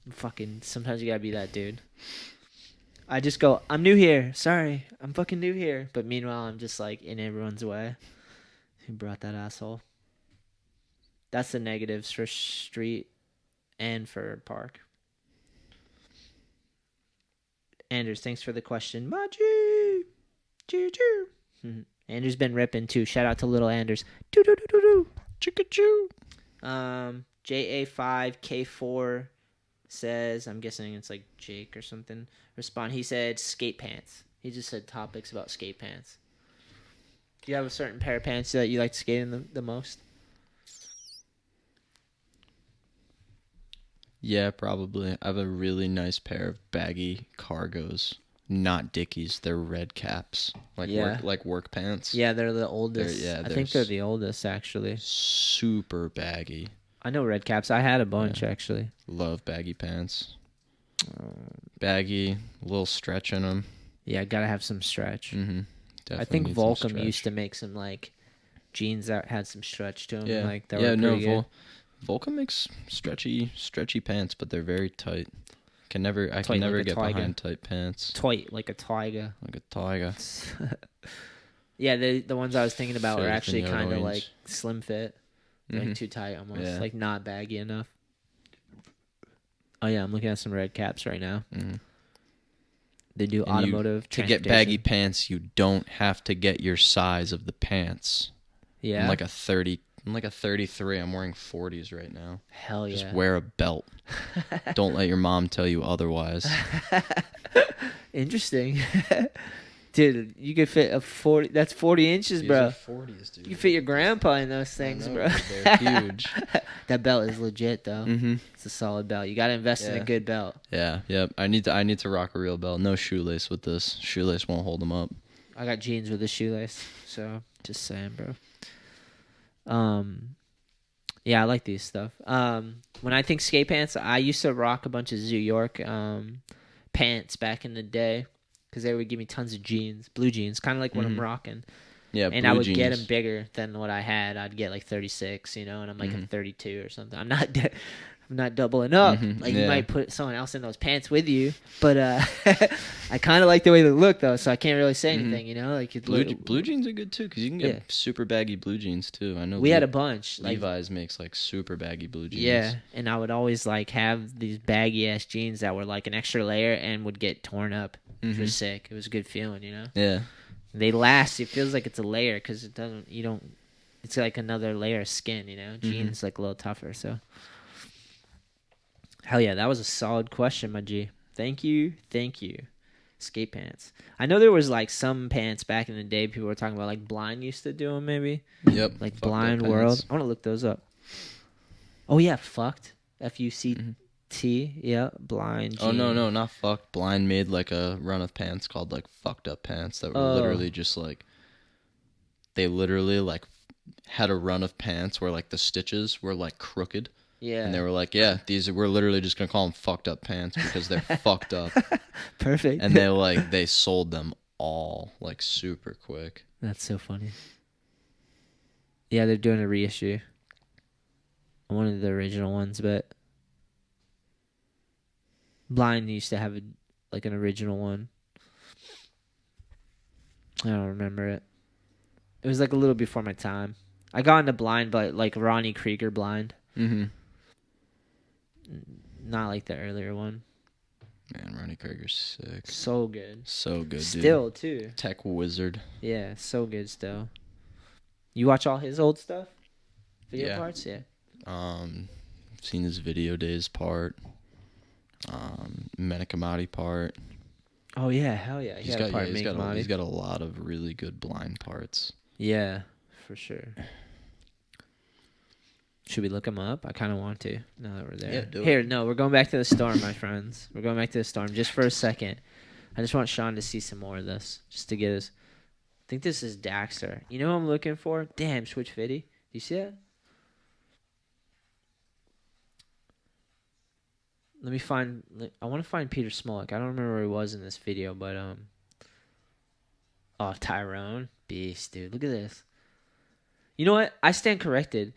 Fucking, sometimes you gotta be that dude. I just go, I'm new here. Sorry, I'm fucking new here. But meanwhile, I'm just like in everyone's way. Who brought that asshole? That's the negatives for street and for park. Anders, thanks for the question. Maji! Choo-choo! Anders been ripping too. Shout out to little Anders. Doo-doo-doo-doo-doo! Chicka-choo! JA5K4 says, I'm guessing it's like Jake or something. He said skate pants. He just said topics about skate pants. Do you have a certain pair of pants that you like to skate in the most? Yeah, probably. I have a really nice pair of baggy cargos. Not Dickies, they're red caps. Like work pants. Yeah, they're the oldest. I think they're the oldest actually. Super baggy. I know red caps. I had a bunch actually. Love baggy pants. Baggy, a little stretch in them. Yeah, gotta have some stretch. Definitely I think Volcom used to make some like jeans that had some stretch to them. Yeah, like that were pretty good. Volca makes stretchy pants, but they're very tight. I can never like get a tiger. behind tight pants. Tight like a tiger. Like a tiger. Yeah, the ones I was thinking about were actually Favorite kind of orange. like slim fit, like too tight almost, like not baggy enough. Oh yeah, I'm looking at some red caps right now. They do automotive to get baggy pants. You don't have to get your size of the pants. Yeah, I'm like a 33. I'm wearing 40s right now. Hell yeah. Just wear a belt. Don't let your mom tell you otherwise. Interesting. Dude, you could fit a 40. That's 40 inches, These bro. are 40s, dude. You could fit your grandpa in those things, bro. They're huge. That belt is legit, though. Mm-hmm. It's a solid belt. You got to invest in a good belt. Yeah, yep. I need to rock a real belt. No shoelace with this. Shoelace won't hold them up. I got jeans with a shoelace, so just saying, bro. Yeah, I like these stuff. When I think skate pants, I used to rock a bunch of Zoo York pants back in the day because they would give me tons of jeans, blue jeans, kind of like what I'm rocking. Yeah, and I would get them bigger than what I had. I'd get like 36, and I'm like a 32 or something. I'm not doubling up. Like you might put someone else in those pants with you, but I kind of like the way they look though, so I can't really say anything. Like blue jeans are good too because you can get super baggy blue jeans too. I know we had a bunch. Levi's makes like super baggy blue jeans. Yeah, and I would always like have these baggy ass jeans that were like an extra layer and would get torn up. Which was sick. It was a good feeling, Yeah. They last. It feels like it's a layer because it doesn't. You don't. It's like another layer of skin. Jeans like a little tougher. So. Hell yeah, that was a solid question, my G. Thank you. Skate pants. I know there was like some pants back in the day people were talking about, like Blind used to do them maybe. Yep. Like Blind World. I want to look those up. Oh yeah, Fucked. F-U-C-T. Yeah, Blind. Oh no, not Fucked. Blind made like a run of pants called like Fucked Up Pants that were literally just like, they literally like had a run of pants where like the stitches were like crooked. Yeah. And they were like, we're literally just going to call them fucked up pants because they're fucked up. Perfect. And they sold them all like super quick. That's so funny. Yeah, they're doing a reissue. One of the original ones, but Blind used to have an original one. I don't remember it. It was like a little before my time. I got into Blind, but like Ronnie Creager Blind. Mm-hmm. Not like the earlier one. Man, Ronnie Creager's sick. So good. So good, dude. Still, too. Tech wizard. Yeah, so good still. You watch all his old stuff? Video parts? Yeah. Seen his Video Days part. Menikamati part. Oh, yeah. Hell yeah. He's got a lot of really good Blind parts. Yeah, for sure. Should we look him up? I kind of want to, now that we're there. Yeah, do it. Here, no, we're going back to the storm, my friends. We're going back to the storm just for a second. I just want Sean to see some more of this, just to get us. I think this is Daxter. You know what I'm looking for? Damn, Switch Fitty. Do you see it? Let me find. I want to find Peter Smolik. I don't remember where he was in this video, but oh, Tyrone, beast, dude. Look at this. You know what? I stand corrected.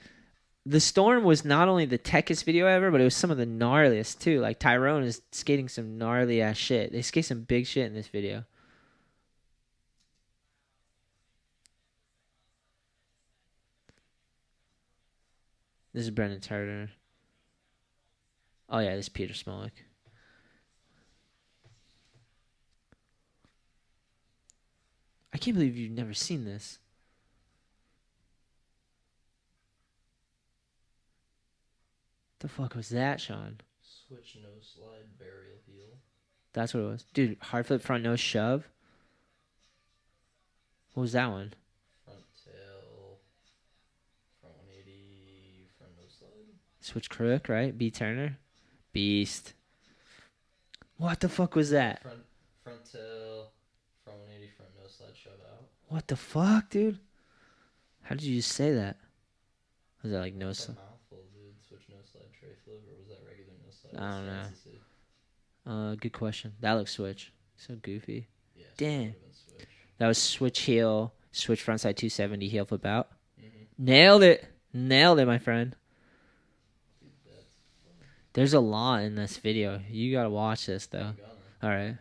The storm was not only the techest video ever, but it was some of the gnarliest too. Like Tyrone is skating some gnarly ass shit. They skate some big shit in this video. This is Brendan Turner. Oh yeah, this is Peter Smolik. I can't believe you've never seen this. The fuck was that, Sean? Switch nose slide burial heel. That's what it was. Dude, hard flip front nose shove. What was that one? Front tail. Front 180. Front nose slide. Switch crook, right? B Turner. Beast. What the fuck was that? Front tail. Front 180. Front nose slide shove out. What the fuck, dude? How did you just say that? Was that like nose slide? Mouthful, dude. Switch nose slide tray flip, or was that regular nose slide? I don't know. Good question. That looks switch. So goofy. Yeah, damn. Switch. That was switch heel, switch frontside 270, heel flip out. Mm-hmm. Nailed it, my friend. There's a lot in this video. You gotta watch this though. All right,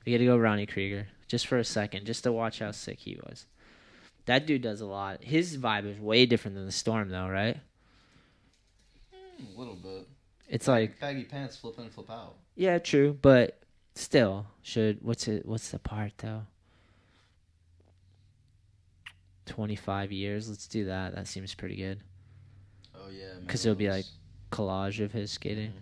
we gotta go Ronnie Creager just for a second, just to watch how sick he was. That dude does a lot. His vibe is way different than the Storm though, right? A little bit. It's like baggy pants, flip in, flip out. yeah, true, but still, what's the part though? 25 years. Let's do that. That seems pretty good. Oh yeah. Because it'll be like collage of his skating.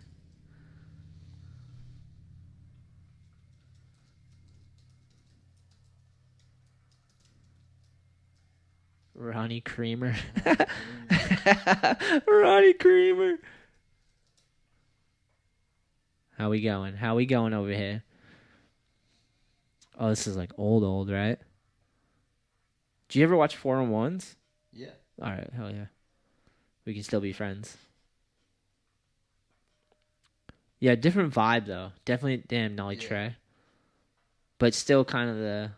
Ronnie Creamer. Ronnie Creamer. How we going? How we going over here? Oh, this is like old, right? Do you ever watch 4-on-1s? Yeah. All right, hell yeah. We can still be friends. Yeah, different vibe though. Definitely, damn Nolly Trey. But still kind of the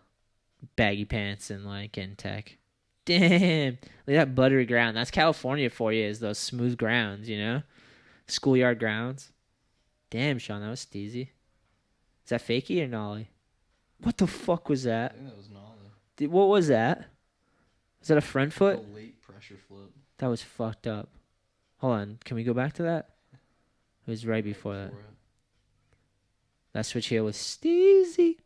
baggy pants and like in tech. Damn. Look at that buttery ground. That's California for you, is those smooth grounds, you know? Schoolyard grounds. Damn, Sean, that was steezy. Is that fakie or Nolly? What the fuck was that? I think that was Nolly. What was that? Was that a front foot? A late pressure flip. That was fucked up. Hold on. Can we go back to that? It was right before that. That switch here was steezy.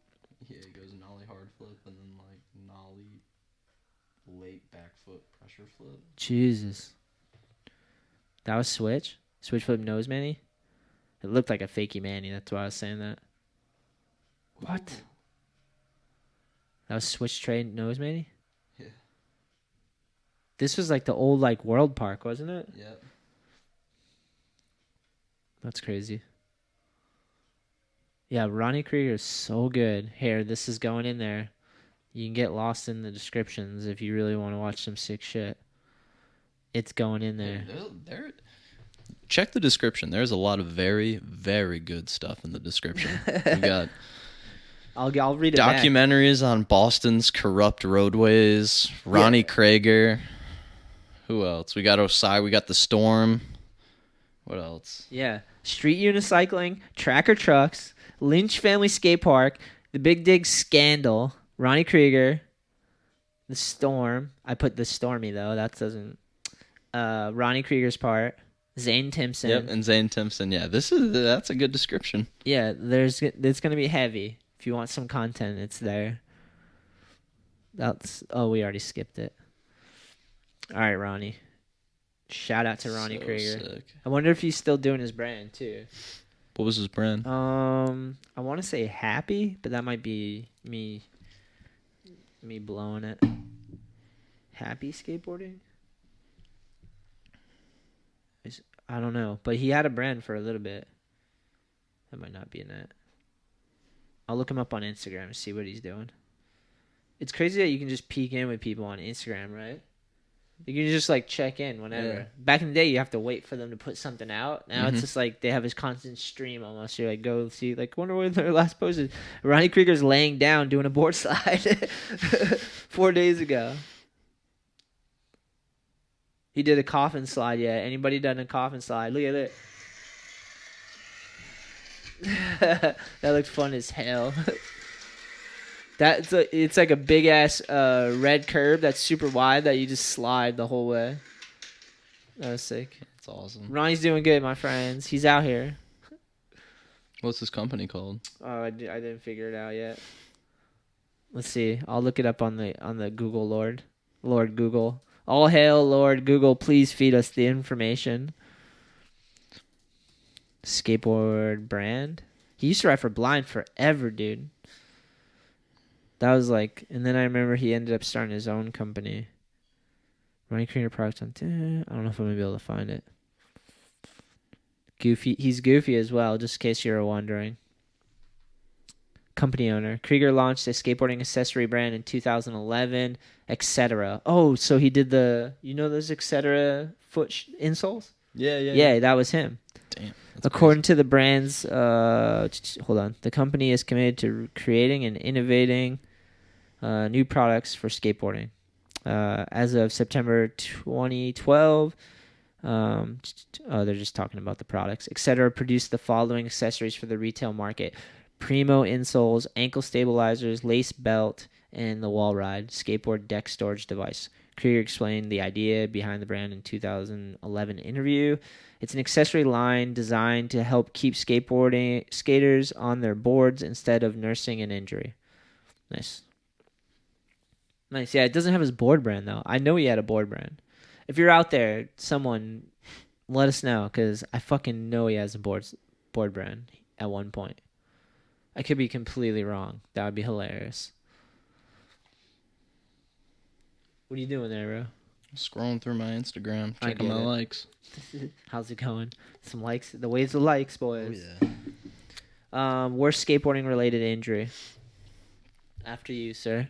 Yeah, it goes nollie hard flip and then like nollie late back foot pressure flip. Jesus. That was switch? Switch flip nose manny? It looked like a fakey manny. That's why I was saying that. What? Ooh. That was switch trade nose manny? Yeah. This was like the old like World Park, wasn't it? Yep. That's crazy. Yeah, Ronnie Creager is so good. Here, this is going in there. You can get lost in the descriptions if you really want to watch some sick shit. It's going in there. Check the description. There's a lot of very, very good stuff in the description. We got I'll read it back. documentaries on Boston's corrupt roadways. Ronnie Creager. Who else? We got Osai. We got the Storm. What else? Yeah. Street unicycling, tracker trucks, Lynch Family Skate Park, the Big Dig Scandal, Ronnie Creager, the Storm. I put the Stormy though. That doesn't. Ronnie Creager's part. Zane Timpson. Yep, and Zane Timpson. Yeah, that's a good description. Yeah, it's gonna be heavy. If you want some content, it's there. We already skipped it. All right, Ronnie. Shout out to Ronnie Creager. Sick. I wonder if he's still doing his brand too. What was his brand? I want to say Happy, but that might be me blowing it. Happy skateboarding? I don't know, but he had a brand for a little bit. That might not be in that. I'll look him up on Instagram and see what he's doing. It's crazy that you can just peek in with people on Instagram, right? You can just like check in whenever. Yeah. Back in the day, you have to wait for them to put something out. Now it's just like they have this constant stream almost. You're like, go see, like, wonder where their last post is. Ronnie Creager's laying down doing a board slide 4 days ago. He did a coffin slide. Yeah, anybody done a coffin slide? Look at it. That looked fun as hell. It's like a big ass red curb that's super wide that you just slide the whole way. That was sick. That's awesome. Ronnie's doing good, my friends. He's out here. What's his company called? Oh, I didn't figure it out yet. Let's see. I'll look it up on the Google Lord Google. All hail Lord Google. Please feed us the information. Skateboard brand. He used to ride for Blind forever, dude. That was like, and then I remember he ended up starting his own company. Ronnie Creager products on. I don't know if I'm gonna be able to find it. Goofy, he's goofy as well. Just in case you were wondering. Company owner. Creager launched a skateboarding accessory brand in 2011, etc. Oh, so he did those etc. foot insoles? Yeah, that was him. Damn. According to the brand's, hold on, the company is committed to creating and innovating new products for skateboarding. As of September 2012, They're just talking about the products. Etc. Produced the following accessories for the retail market: Primo insoles, ankle stabilizers, lace belt, and the wall ride skateboard deck storage device. Creager explained the idea behind the brand in 2011 interview. It's an accessory line designed to help keep skateboarding skaters on their boards instead of nursing an injury. Nice. Yeah, it doesn't have his board brand though. I know he had a board brand. If you're out there, someone let us know, because I fucking know he has a board brand at one point. I could be completely wrong. That would be hilarious. What are you doing there, bro? Scrolling through my Instagram, I checking my get it. likes. How's it going? Some likes. The waves of likes, Oh boys. yeah. Worst skateboarding related injury. After you, sir.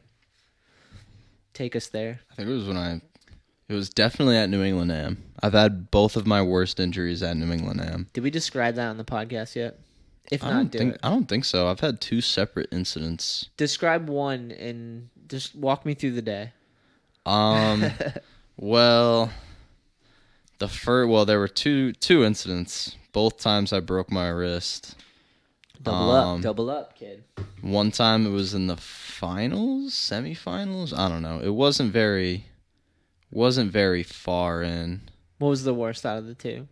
Take us there. I think it was definitely at New England Am. I've had both of my worst injuries at New England Am. Did we describe that on the podcast yet? If not, I don't think so. I've had 2 separate incidents. describe one and just walk me through the day. Well, there were two incidents. Both times I broke my wrist. Double up, kid. One time it was in the finals, semifinals. I don't know. It wasn't very far in. What was the worst out of the two?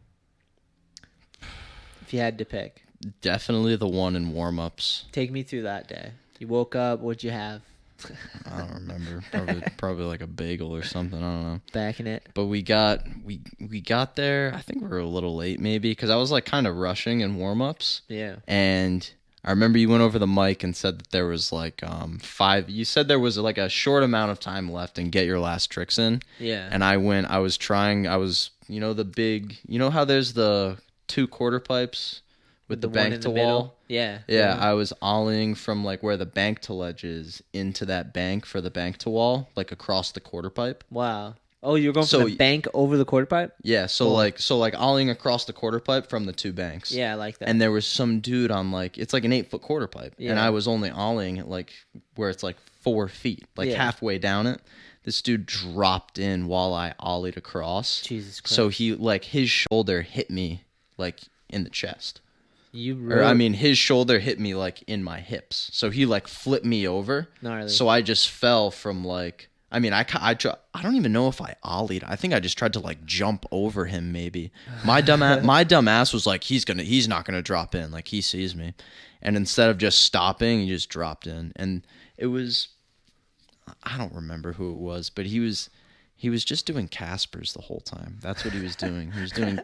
If you had to pick. Definitely the one in warm-ups. Take me through that day. You woke up, what'd you have? I don't remember. Probably like a bagel or something. I don't know. Back in it. But we got there. I think we were a little late maybe, because I was like kind of rushing in warm-ups. Yeah. And I remember you went over the mic and said that there was like 5. You said there was like a short amount of time left and get your last tricks in. Yeah. And I was the big, how there's the 2 quarter pipes with the one bank in to the wall. middle? Yeah. Yeah, I was ollieing from like where the bank to ledge is into that bank for the bank to wall, like across the quarter pipe. Wow. Oh, you're going from the bank over the quarter pipe? Yeah, so Cool. like ollieing across the quarter pipe from the 2 banks. Yeah, I like that. And there was some dude on like, it's like an 8-foot quarter pipe, and Yeah. I was only ollieing it like where it's like 4 feet, like Yeah. halfway down it. This dude dropped in while I ollied across. Jesus Christ. So he like his shoulder hit me like in the chest. His shoulder hit me like in my hips. So he like flipped me over. Gnarly. So I just fell from like, I don't even know if I ollied. I think I just tried to like jump over him maybe. My dumb ass was like, he's not gonna drop in. Like he sees me. And instead of just stopping, he just dropped in. And it was, I don't remember who it was, but he was just doing Caspers the whole time. That's what he was doing. He was doing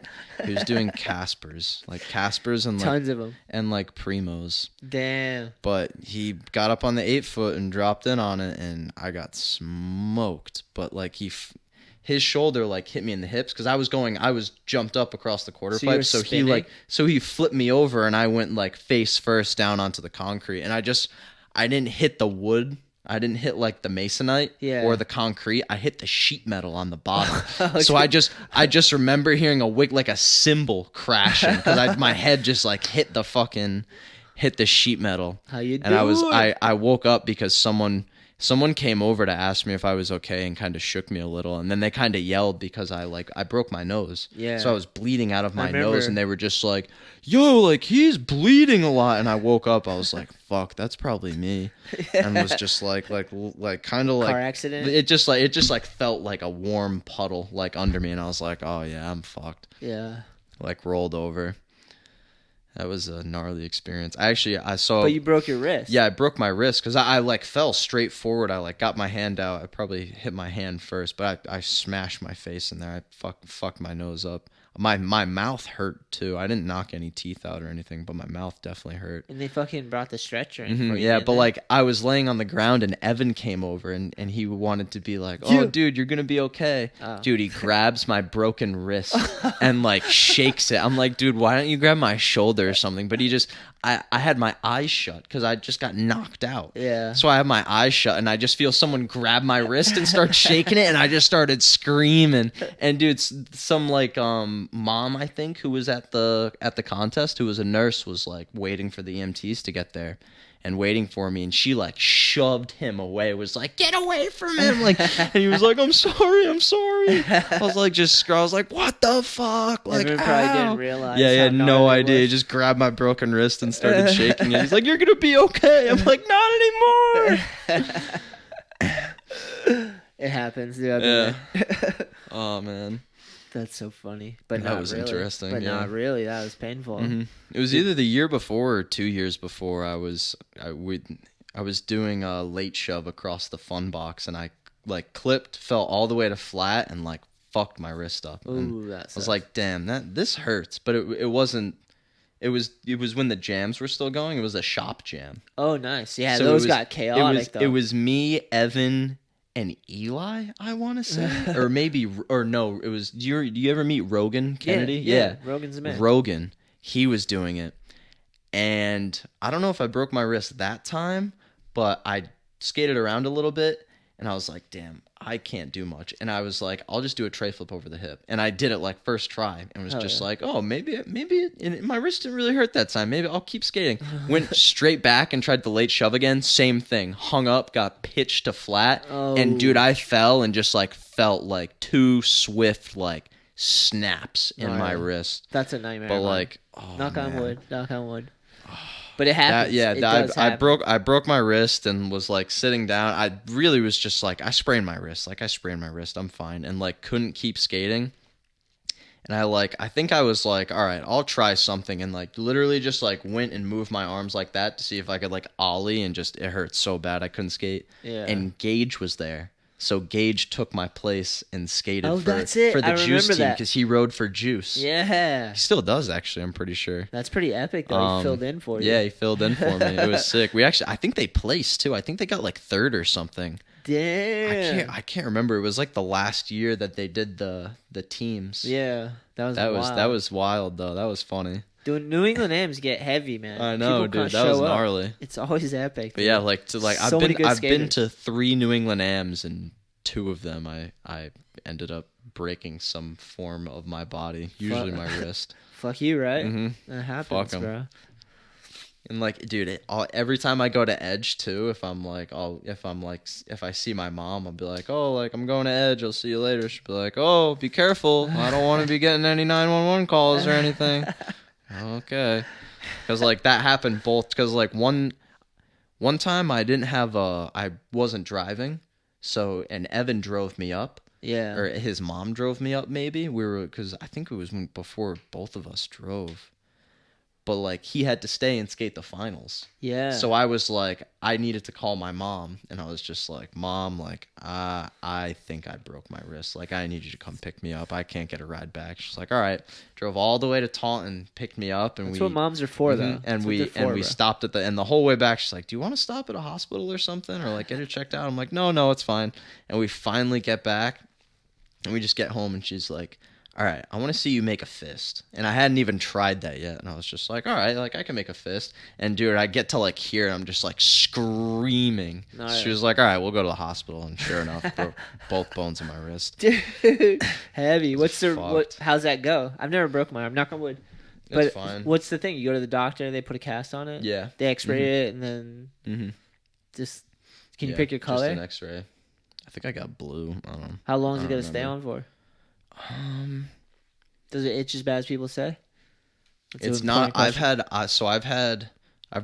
Caspers, like Caspers and like tons of them. and like Primos. Damn. But he got up on the 8-foot and dropped in on it, and I got smoked. But like his shoulder like hit me in the hips, because I was jumped up across the quarter pipe, so he flipped me over, and I went like face first down onto the concrete, and I didn't hit the wood. I didn't hit like the masonite or the concrete. I hit the sheet metal on the bottom. Okay. So I just remember hearing a cymbal crashing, because my head just like hit the sheet metal. How you doing? And I woke up because someone came over to ask me if I was okay and kind of shook me a little, and then they kind of yelled because I broke my nose. Yeah. So I was bleeding out of my nose, and they were just like, "Yo, like he's bleeding a lot." And I woke up, I was like, "Fuck, that's probably me." And was just like kind of like car accident. It just felt like a warm puddle like under me, and I was like, "Oh yeah, I'm fucked." Yeah. Like rolled over. That was a gnarly experience. I saw. But you broke your wrist. Yeah, I broke my wrist because I like fell straight forward. I like got my hand out. I probably hit my hand first, but I smashed my face in there. I fucked my nose up. My mouth hurt too. I didn't knock any teeth out or anything, but my mouth definitely hurt. And they fucking brought the stretcher in. Mm-hmm, yeah, but like I was laying on the ground and Evan came over and he wanted to be like, "Oh, dude, you're gonna be okay." Oh. Dude, he grabs my broken wrist and like shakes it. I'm like, "Dude, why don't you grab my shoulder or something?" But I had my eyes shut because I just got knocked out. Yeah. So I have my eyes shut and I just feel someone grab my wrist and start shaking it, and I just started screaming. And dude, some like mom, I think, who was at the contest, who was a nurse, was like waiting for the EMTs to get there. and waiting for me, and she like shoved him away, was like, get away from him, like, and he was like, I'm sorry. I was like, what the fuck, like, Everyone probably didn't realize. yeah, he how had no gnarly it idea. He was. just grabbed my broken wrist and started shaking it. He's like, you're gonna be okay. I'm like, not anymore. It happens, dude. Yeah. Oh man, That's so funny. But that not was really. interesting. But yeah. not really. That was painful. Mhm. It was either the year before or 2 years before. I was doing a late shove across the fun box, and I like clipped, fell all the way to flat, and like fucked my wrist up. And Ooh, that I sucks. was like, damn, this hurts. But it wasn't. It was when the jams were still going. It was a shop jam. Oh, nice. Yeah, So those it was- got chaotic, though. It was me, Evan, and Eli, I want to say, or maybe, or no, it was. Do you ever meet Rogan Kennedy? Yeah. Rogan's a man. Rogan, he was doing it, and I don't know if I broke my wrist that time, but I skated around a little bit, and I was like, damn, I can't do much, and I was like, I'll just do a tray flip over the hip, and I did it like first try, and was Oh, just yeah. like, oh, and my wrist didn't really hurt that time. Maybe I'll keep skating. Went straight back and tried the late shove again. Same thing. Hung up, got pitched to flat, and dude, I fell and just like felt like 2 swift like snaps in my Gnarly. wrist. That's a nightmare. But man. like, oh, knock on man. wood. Knock on wood. But it happens. I broke my wrist and was like sitting down. I really was just like, I sprained my wrist. I'm fine, and like couldn't keep skating. And I think I was like, all right, I'll try something, and like literally just like went and moved my arms like that to see if I could like ollie, and just it hurt so bad I couldn't skate. Yeah. And Gage was there. So Gage took my place and skated Oh, for that's it. the I Juice remember team that. because he rode for Juice. Yeah. He still does, actually, I'm pretty sure. That's pretty epic, though. He filled in for you. Yeah, he filled in for me. It was sick. I think they placed too. I think they got like 3rd or something. Damn. I can't remember. It was like the last year that they did the teams. Yeah. That was wild though. That was funny. Dude, New England M's get heavy, man. I know, People dude. can't That was show up. gnarly. It's always epic. But yeah, like So many good I've been skaters. to 3 New England Ams, and 2 of them I ended up breaking some form of my body, usually my wrist. Fuck you, right? Mhm. That happens, Fuck 'em. bro. And like, dude, every time I go to Edge too, if I see my mom, I'll be like, oh, like I'm going to Edge. I'll see you later. She'll be like, oh, be careful. I don't want to be getting any 911 calls or anything. Okay, because like that happened both. Because like one time I wasn't driving, and Evan drove me up. Yeah. Or his mom drove me up. Maybe because I think it was before both of us drove. But like he had to stay and skate the finals. Yeah. So I was like, I needed to call my mom, and I was just like, Mom, like I think I broke my wrist. Like I need you to come pick me up. I can't get a ride back. She's like, all right. Drove all the way to Taunton, picked me up, and That's what moms are for, though. And That's what we they're for, bro. stopped at the whole way back. She's like, do you want to stop at a hospital or something, or like get it checked out? I'm like, no, it's fine. And we finally get back, and we just get home, and she's like, all right, I want to see you make a fist. And I hadn't even tried that yet. And I was just like, all right, like I can make a fist. And dude, I get to like here, and I'm just like screaming. Nice. She was like, all right, we'll go to the hospital. And sure enough, broke both bones in my wrist. Dude, heavy. Fucked. How's that go? I've never broke my arm. Knock on wood. But It's fine. what's the thing? You go to the doctor, they put a cast on it? Yeah. They x-ray it, and then Mm-hmm. just... Can you pick your color? Just an X-ray. I think I got blue. I don't know. How long is I it going don't to stay on for? Does it itch as bad as people say? It's not. I've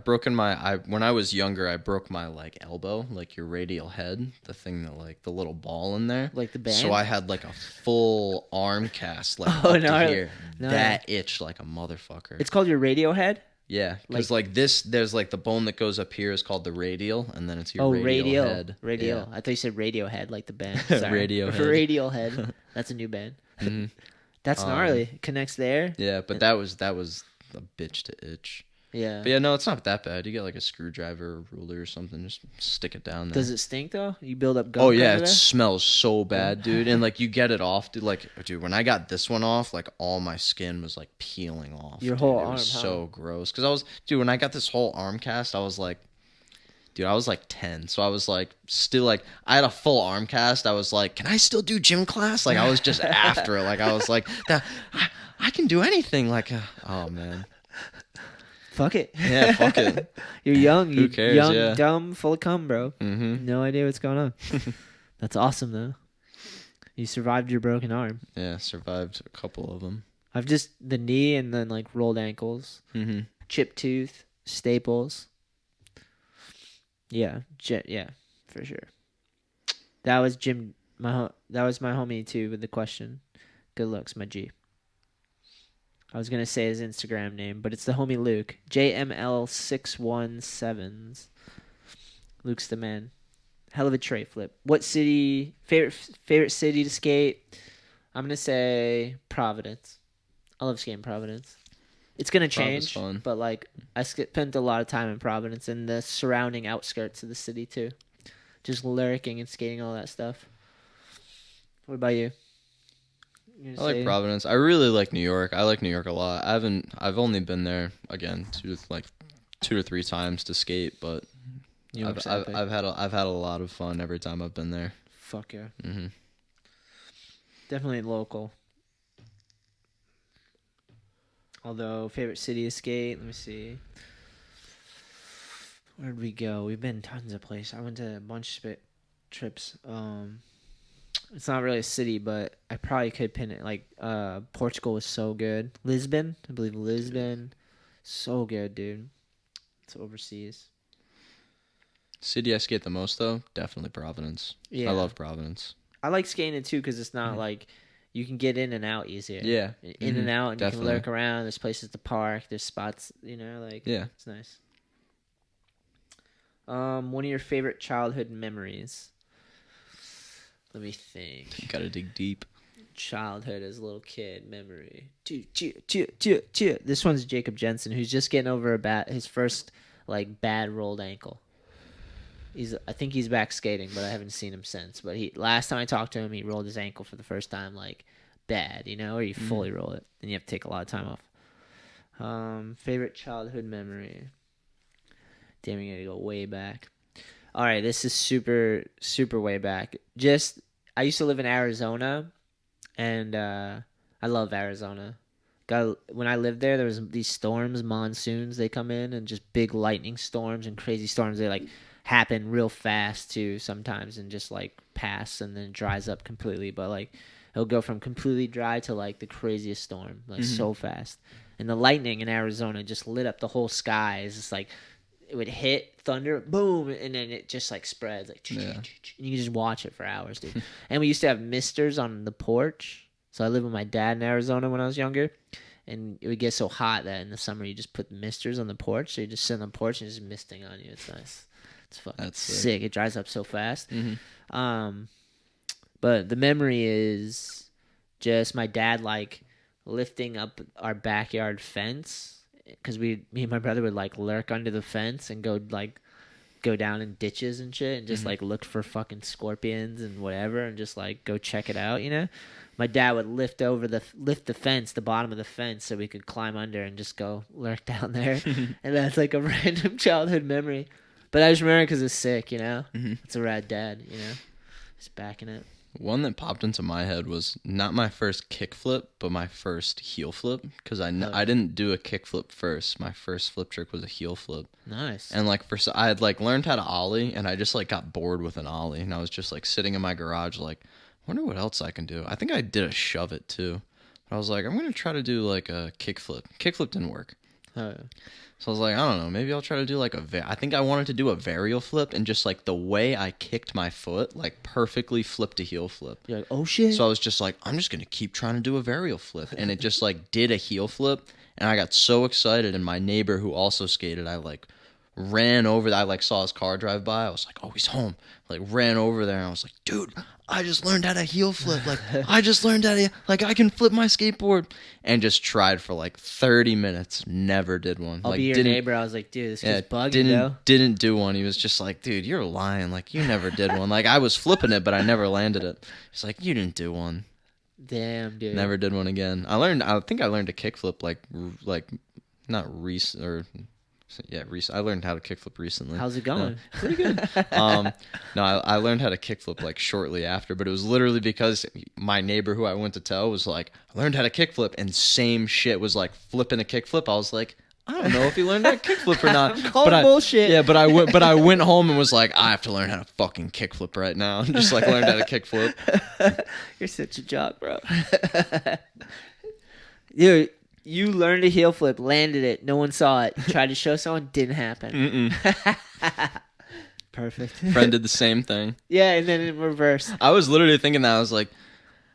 broken when I was younger, I broke my like elbow, like your radial head, the thing that like the little ball in there. Like the band? So I had like a full arm cast, like Oh, up to gnarly. here. Gnarly. That itched like a motherfucker. It's called your Radiohead? Yeah, because like this, there's like the bone that goes up here is called the radial, and then it's your radial radial. head. Radial. Yeah. I thought you said Radiohead, like the band. Sorry. Radiohead. Radiohead. That's a new band. Mhm. That's gnarly. It connects there. Yeah, but that was a bitch to itch. Yeah. But yeah, no, it's not that bad. You get like a screwdriver or ruler or something, just stick it down there. Does it stink though? You build up gunk Oh yeah, under it there? smells so bad, dude. And like you get it off, dude. Like, dude, when I got this one off, like all my skin was like peeling off. Your dude. whole It arm, was huh? so gross. When I got this whole arm cast, I was like, dude, I was like 10, so I was like still like I had a full arm cast. I was like, can I still do gym class? Like I was just after it. Like I was like, I can do anything. Like, oh man. fuck it. Yeah, fuck it. You're young. Who You're cares, young, yeah. dumb, full of cum, bro. Mm-hmm. No idea what's going on. That's awesome, though. You survived your broken arm. Yeah, survived a couple of them. I've just the knee and then like rolled ankles, Mm-hmm. chipped tooth, staples. Yeah, yeah, for sure. That was Jim. That was my homie too with the question. Good looks, my G. I was gonna say his Instagram name, but it's the homie Luke. JML617s. Luke's the man. Hell of a tray flip. What city? Favorite city to skate? I'm gonna say Providence. I love skating Providence. It's gonna change, fun. but like I spent a lot of time in Providence and the surrounding outskirts of the city too, just lurking and skating all that stuff. What about you? I like Providence. I really like New York. I like New York a lot. I've only been there again two to three times to skate, but I've had a lot of fun every time I've been there. Fuck yeah. Mm-hmm. Definitely local. Although, favorite city to skate, let me see. Where'd we go? We've been tons of places. I went to a bunch of trips. It's not really a city, but I probably could pin it. Like, Portugal was so good. Lisbon, I believe Lisbon. So good, dude. It's overseas. City I skate the most, though, definitely Providence. Yeah. I love Providence. I like skating it, too, because it's not like... You can get in and out easier. Yeah. In and out, and Definitely. you can lurk around. There's places to park. There's spots, like... Yeah. It's nice. One of your favorite childhood memories? Let me think. You gotta dig deep. Childhood as a little kid memory. This one's Jacob Jensen, who's just getting over his first, bad rolled ankle. I think he's back skating, but I haven't seen him since. But last time I talked to him, he rolled his ankle for the first time, bad, or you fully roll it, and you have to take a lot of time off. Favorite childhood memory. Damn, you gotta go way back. All right, this is super, super way back. I used to live in Arizona, and I love Arizona. When I lived there was these storms, monsoons. They come in and just big lightning storms and crazy storms. They happen real fast too sometimes and just pass and then it dries up completely. But it'll go from completely dry to the craziest storm, so fast. And the lightning in Arizona just lit up the whole sky. It's just it would hit thunder, boom, and then it just spreads and you can just watch it for hours, dude. And we used to have misters on the porch. So I lived with my dad in Arizona when I was younger, and it would get so hot that in the summer you just put misters on the porch. So you just sit on the porch and it's just misting on you. It's nice. It's fucking That's sick. It dries up so fast. Mm-hmm. But the memory is just my dad lifting up our backyard fence, because me and my brother would lurk under the fence and go down in ditches and shit and just look for fucking scorpions and whatever and just go check it out. My dad would lift the fence, the bottom of the fence, so we could climb under and just go lurk down there. And that's a random childhood memory. But I just remember because it's sick, It's a rad dad, Just backing it. One that popped into my head was not my first kickflip, but my first heel flip. Because I didn't do a kickflip first. My first flip trick was a heel flip. Nice. And I had learned how to ollie, and I just got bored with an ollie, and I was just sitting in my garage I wonder what else I can do. I think I did a shove it too, but I was I'm gonna try to do a kickflip. Kickflip didn't work. Oh, yeah. So I was I don't know, maybe I'll try to do I think I wanted to do a varial flip, and just the way I kicked my foot, perfectly flipped a heel flip. You're oh shit. So I was just I'm just gonna keep trying to do a varial flip, and it just did a heel flip, and I got so excited, and my neighbor who also skated, I ran over there. I saw his car drive by. I was oh, he's home. Ran over there, and I was dude, I just learned how to heel flip. I just learned how to I can flip my skateboard, and just tried for 30 minutes. Never did one. I'll be your neighbor. I was dude, this kid's bugging though. Didn't do one. He was just dude, you're lying. You never did one. I was flipping it, but I never landed it. He's you didn't do one. Damn, dude. Never did one again. I think I learned a kickflip not recent or. Yeah, I learned how to kickflip recently. How's it going? Pretty good. No, I learned how to kickflip shortly after, but it was literally because my neighbor who I went to tell was I learned how to kickflip, and same shit was flipping a kickflip. I was I don't know if he learned how to kickflip or not. I'm calling bullshit. Yeah, but I went home and was like, I have to learn how to fucking kickflip right now. Just like learned how to kickflip. You're such a jock, bro. Dude, you learned a heel flip, landed it, no one saw it. Tried to show someone, didn't happen. Perfect. Friend did the same thing. Yeah, and then in reverse. I was literally thinking that. I was like,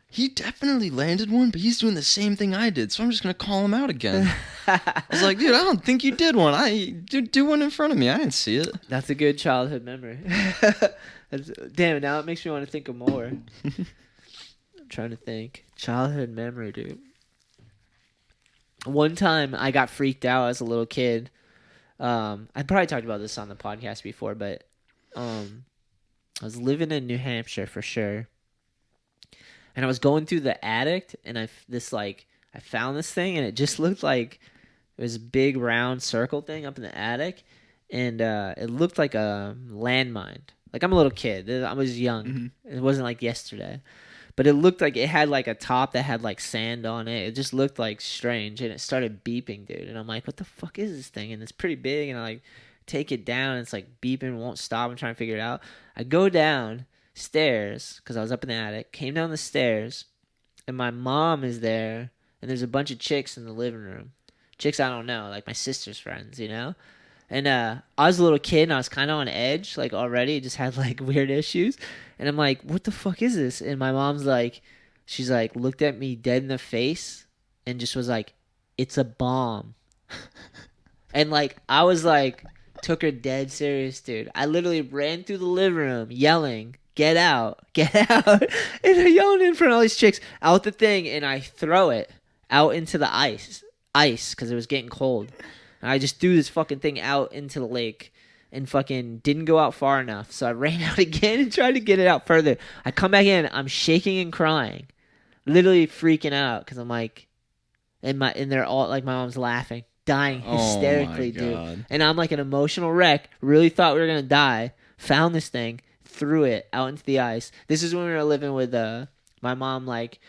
he definitely landed one, but he's doing the same thing I did, so I'm just going to call him out again. I was like, dude, I don't think you did one. Do one in front of me. I didn't see it. That's a good childhood memory. Damn, now it makes me want to think of more. I'm trying to think. Childhood memory, dude. One time I got freaked out as a little kid. I probably talked about this on the podcast before, but I was living in New Hampshire for sure. And I was going through the attic, and I found this thing, and it just looked like it was a big round circle thing up in the attic, and it looked like a landmine. Like, I'm a little kid. I was young. Mm-hmm. It wasn't like yesterday. But it looked like it had like a top that had like sand on it. It just looked like strange, and it started beeping, dude. And I'm like, what the fuck is this thing? And it's pretty big, and I like take it down, and it's like beeping, won't stop. I'm trying to figure it out. I go down stairs because I was up in the attic, came down the stairs, and my mom is there, and there's a bunch of chicks in the living room. Chicks I don't know, like my sister's friends, you know? And I was a little kid, and I was kind of on edge, like already, just had like weird issues. And I'm like, what the fuck is this? And my mom's like, she's like, looked at me dead in the face and just was like, it's a bomb. And like, I was like, took her dead serious, dude. I literally ran through the living room yelling, get out, get out. And I'm yelling in front of all these chicks out the thing, and I throw it out into the ice, because it was getting cold. And I just threw this fucking thing out into the lake and fucking didn't go out far enough. So I ran out again and tried to get it out further. I come back in, I'm shaking and crying, literally freaking out because I'm like, and they're all like, my mom's laughing, dying hysterically, dude. And I'm like an emotional wreck. Really thought we were gonna die. Found this thing, threw it out into the ice. This is when we were living with my mom. Like,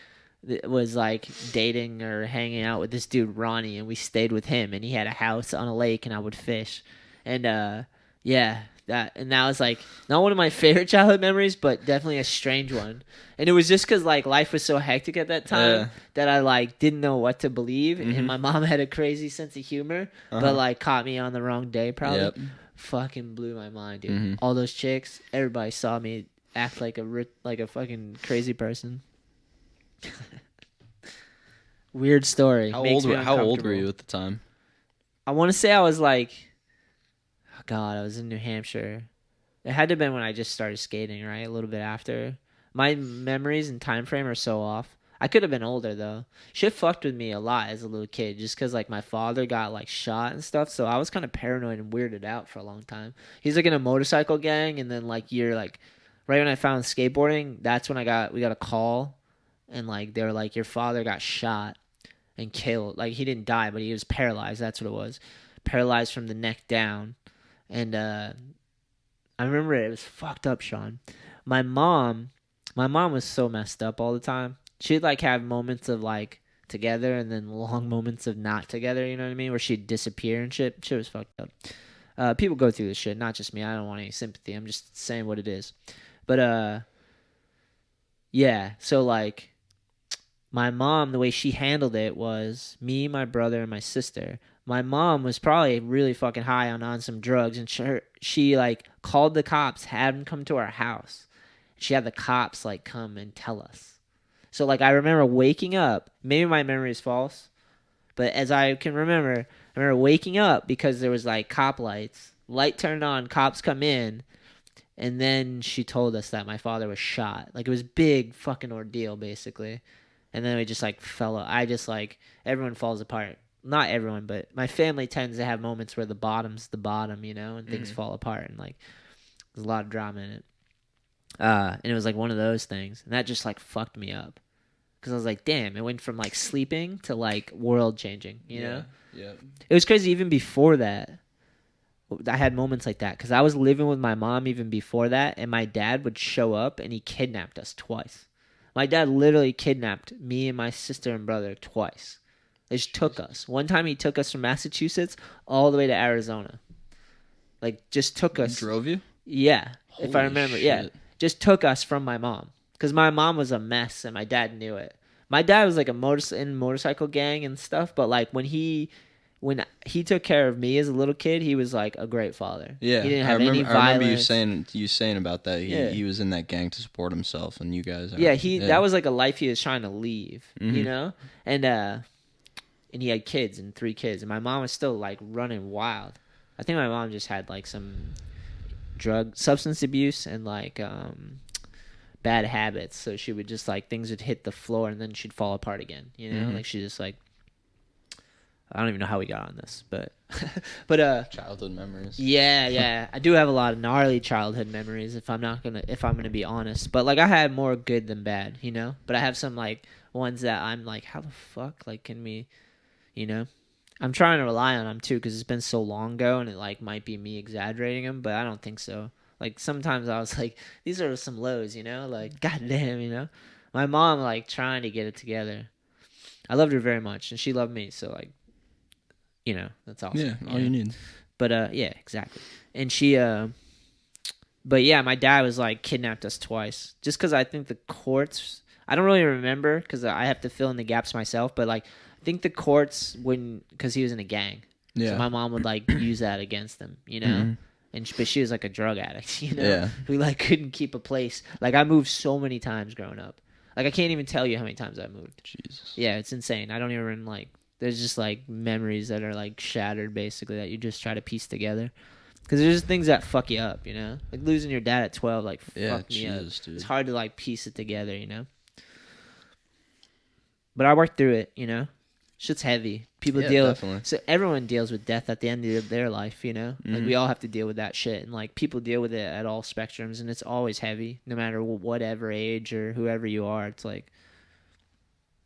was like dating or hanging out with this dude Ronnie, and we stayed with him, and he had a house on a lake, and I would fish, and yeah, that was like not one of my favorite childhood memories, but definitely a strange one. And it was just because like life was so hectic at that time that I like didn't know what to believe. Mm-hmm. And my mom had a crazy sense of humor, but like caught me on the wrong day probably. Yep. Fucking blew my mind, dude. Mm-hmm. All those chicks, everybody saw me act like a fucking crazy person. Weird story. How old were you at the time? I want to say I was like, oh God, I was in New Hampshire. It had to have been when I just started skating, right? A little bit after. My memories and time frame are so off. I could have been older though. Shit fucked with me a lot as a little kid, just because like my father got like shot and stuff. So I was kind of paranoid and weirded out for a long time. He's like in a motorcycle gang, and then like you're like, right when I found skateboarding, that's when we got a call. And, like, they were like, your father got shot and killed. Like, he didn't die, but he was paralyzed. That's what it was. Paralyzed from the neck down. And I remember it was fucked up, Sean. My mom was so messed up all the time. She'd, like, have moments of, like, together and then long moments of not together, you know what I mean? Where she'd disappear and shit. Shit was fucked up. People go through this shit, not just me. I don't want any sympathy. I'm just saying what it is. But, yeah, so, like, my mom, the way she handled it was me, my brother, and my sister. My mom was probably really fucking high on some drugs, and she like called the cops, had them come to our house. She had the cops like come and tell us. So like I remember waking up. Maybe my memory is false, but as I can remember, I remember waking up because there was like cop lights. Light turned on, cops come in, and then she told us that my father was shot. Like it was a big fucking ordeal, basically. And then we just, like, I just, like, everyone falls apart. Not everyone, but my family tends to have moments where the bottom's the bottom, you know, and things fall apart. And, like, there's a lot of drama in it. And it was, like, one of those things. And that just, like, fucked me up. Because I was like, damn, it went from, like, sleeping to, like, world-changing, you know? Yeah. It was crazy even before that. I had moments like that. Because I was living with my mom even before that, and my dad would show up, and he kidnapped us twice. My dad literally kidnapped me and my sister and brother twice. They just took us. One time he took us from Massachusetts all the way to Arizona. Like, just took us. Drove you? Yeah, if I Holy remember. shit. Yeah, just took us from my mom. Because my mom was a mess and my dad knew it. My dad was like a motorcycle gang and stuff, but like when he took care of me as a little kid, he was like a great father. Yeah, he didn't have I remember, any violence. I remember you saying about that. He was in that gang to support himself, and you guys. That was like a life he was trying to leave, you know, and he had kids and 3 kids, and my mom was still like running wild. I think my mom just had like some substance abuse and like bad habits, so she would just like things would hit the floor and then she'd fall apart again, you know. Like she just like, I don't even know how we got on this, but childhood memories. Yeah, I do have a lot of gnarly childhood memories if I'm gonna be honest, but like I had more good than bad, you know. But I have some like ones that I'm like, how the fuck, like, can we, you know. I'm trying to rely on them too because it's been so long ago and it like might be me exaggerating them, but I don't think so. Like, sometimes I was like, these are some lows, you know? Like, goddamn, you know? My mom, like, trying to get it together. I loved her very much, and she loved me, so, like, you know, that's awesome. Yeah, all you need. But, yeah, exactly. And she, but, yeah, my dad was, like, kidnapped us twice. Just because I think the courts, I don't really remember because I have to fill in the gaps myself, but, like, I think the courts wouldn't, because he was in a gang. Yeah. So my mom would, like, use that against him, you know? Mm-hmm. But she was like a drug addict, you know, who like couldn't keep a place. Like I moved so many times growing up. Like I can't even tell you how many times I moved. Jesus. Yeah, it's insane. I don't even like. There's just like memories that are like shattered, basically, that you just try to piece together. Because there's just things that fuck you up, you know. Like losing your dad at 12, like fucked me up. Dude. It's hard to like piece it together, you know. But I worked through it, you know. Shit's heavy. People definitely. So everyone deals with death at the end of their life, you know? Mm-hmm. Like we all have to deal with that shit. And like people deal with it at all spectrums, and it's always heavy, no matter whatever age or whoever you are. It's like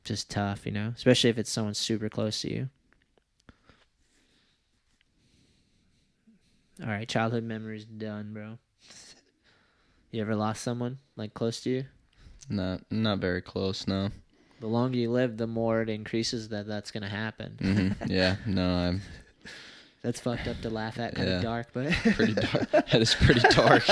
just tough, you know? Especially if it's someone super close to you. All right, childhood memories done, bro. You ever lost someone like close to you? Not very close, no. The longer you live, the more it increases that's going to happen. Mm-hmm. Yeah, no, That's fucked up to laugh at, kind of dark, but... Pretty dark. That is pretty dark.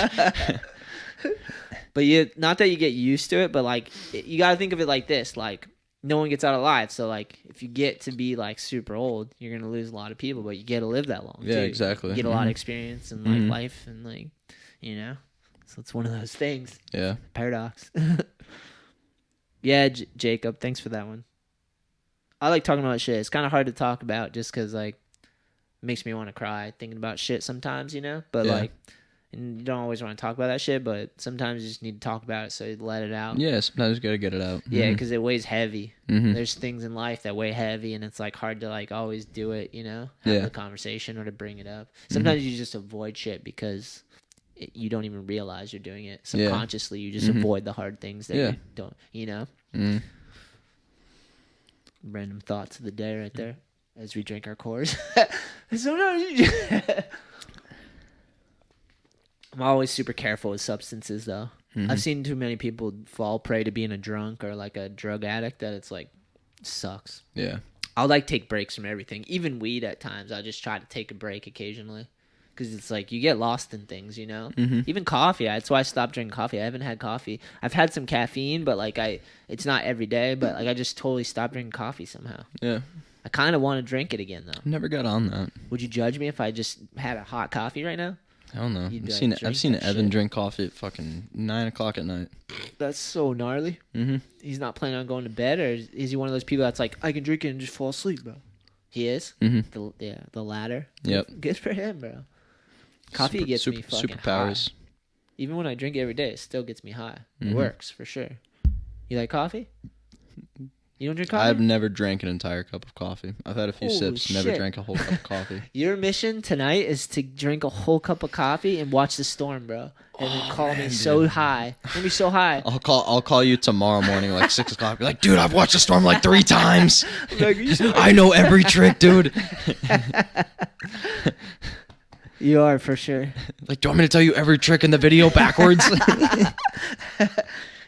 But not that you get used to it, but, like, you got to think of it like this. Like, no one gets out alive. So, like, if you get to be, like, super old, you're going to lose a lot of people, but you get to live that long, Yeah, too. exactly. You get a lot of experience in, like, life and, like, you know? So it's one of those things. Yeah. Paradox. Yeah, Jacob, thanks for that one. I like talking about shit. It's kind of hard to talk about just because, like, it makes me want to cry thinking about shit sometimes, you know? But, like, and you don't always want to talk about that shit, but sometimes you just need to talk about it so you let it out. Yeah, sometimes you got to get it out. Yeah, because it weighs heavy. Mm-hmm. There's things in life that weigh heavy, and it's, like, hard to, like, always do it, you know? Have the conversation or to bring it up. Sometimes you just avoid shit because... you don't even realize you're doing it subconsciously. You just avoid the hard things that you don't, you know. Random thoughts of the day right there as we drink our Coors. I'm always super careful with substances though. I've seen too many people fall prey to being a drunk or like a drug addict that it's like sucks. Yeah, I'll like take breaks from everything, even weed at times. I'll just try to take a break occasionally. Because it's like you get lost in things, you know? Even coffee. That's why I stopped drinking coffee. I haven't had coffee. I've had some caffeine, but like it's not every day. But like I just totally stopped drinking coffee somehow. Yeah. I kind of want to drink it again, though. Never got on that. Would you judge me if I just had a hot coffee right now? Hell no. I've seen Evan drink coffee at fucking 9 o'clock at night. That's so gnarly. He's not planning on going to bed, or is he one of those people that's like, I can drink it and just fall asleep, bro? He is? The latter? Yep. Good for him, bro. Coffee gets me fucking superpowers. high. Even when I drink it every day, it still gets me high. It works, for sure. You like coffee? You don't drink coffee? I've never drank an entire cup of coffee. I've had a few sips, never drank a whole cup of coffee. Your mission tonight is to drink a whole cup of coffee and watch the storm, bro. And then call me so high. You're gonna be so high. I'll call you tomorrow morning, like 6 o'clock. Be like, dude, I've watched the storm like 3 times. Like, I know every trick, dude. You are, for sure. Like, do you want me to tell you every trick in the video backwards?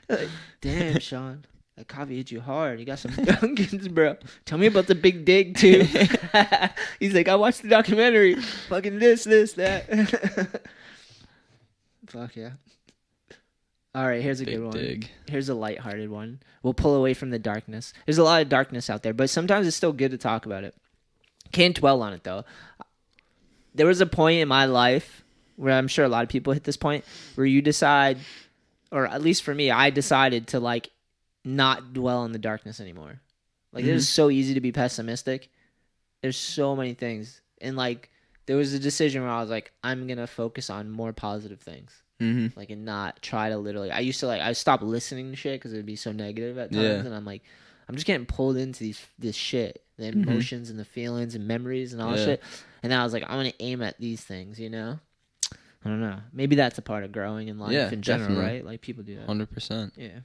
Like, damn, Sean. That coffee hit you hard. You got some Dunkins, bro. Tell me about the Big Dig, too. He's like, I watched the documentary. Fucking this, that. Fuck yeah. All right, here's a Big good one. dig. Here's a lighthearted one. We'll pull away from the darkness. There's a lot of darkness out there, but sometimes it's still good to talk about it. Can't dwell on it, though. There was a point in my life where I'm sure a lot of people hit this point where you decide, or at least for me, I decided to, like, not dwell in the darkness anymore. Like, it was so easy to be pessimistic. There's so many things. And, like, there was a decision where I was like, I'm going to focus on more positive things. Mm-hmm. Like, and not try to literally, I used to, like, I stopped listening to shit because it would be so negative at times. Yeah. And I'm like, I'm just getting pulled into this shit, the emotions and the feelings and memories and all that shit. And then I was like, I'm going to aim at these things, you know? I don't know. Maybe that's a part of growing in life in general, definitely. right? Like, people do that. 100%. Yeah.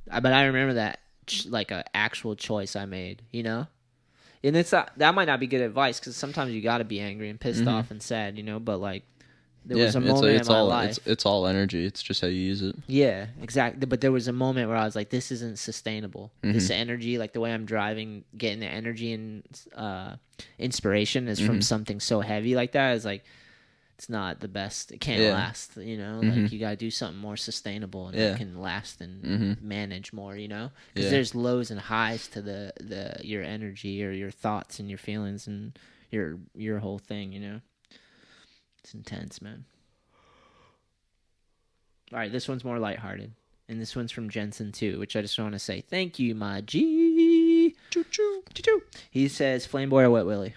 But I remember that, like, an actual choice I made, you know? And it's not, that might not be good advice because sometimes you got to be angry and pissed off and sad, you know? But, like, there was a moment in my life. It's all energy. It's just how you use it. Yeah, exactly. But there was a moment where I was like, this isn't sustainable. This energy, like the way I'm driving, getting the energy and inspiration is from something so heavy like that. Is like, it's not the best. It can't last, you know? Like, you got to do something more sustainable and that can last and manage more, you know? Because there's lows and highs to your energy or your thoughts and your feelings and your whole thing, you know? It's intense, man. All right, this one's more lighthearted. And this one's from Jensen, too, which I just want to say thank you, my G. Choo-choo. Choo-choo. He says, Flameboy or Wet Willy?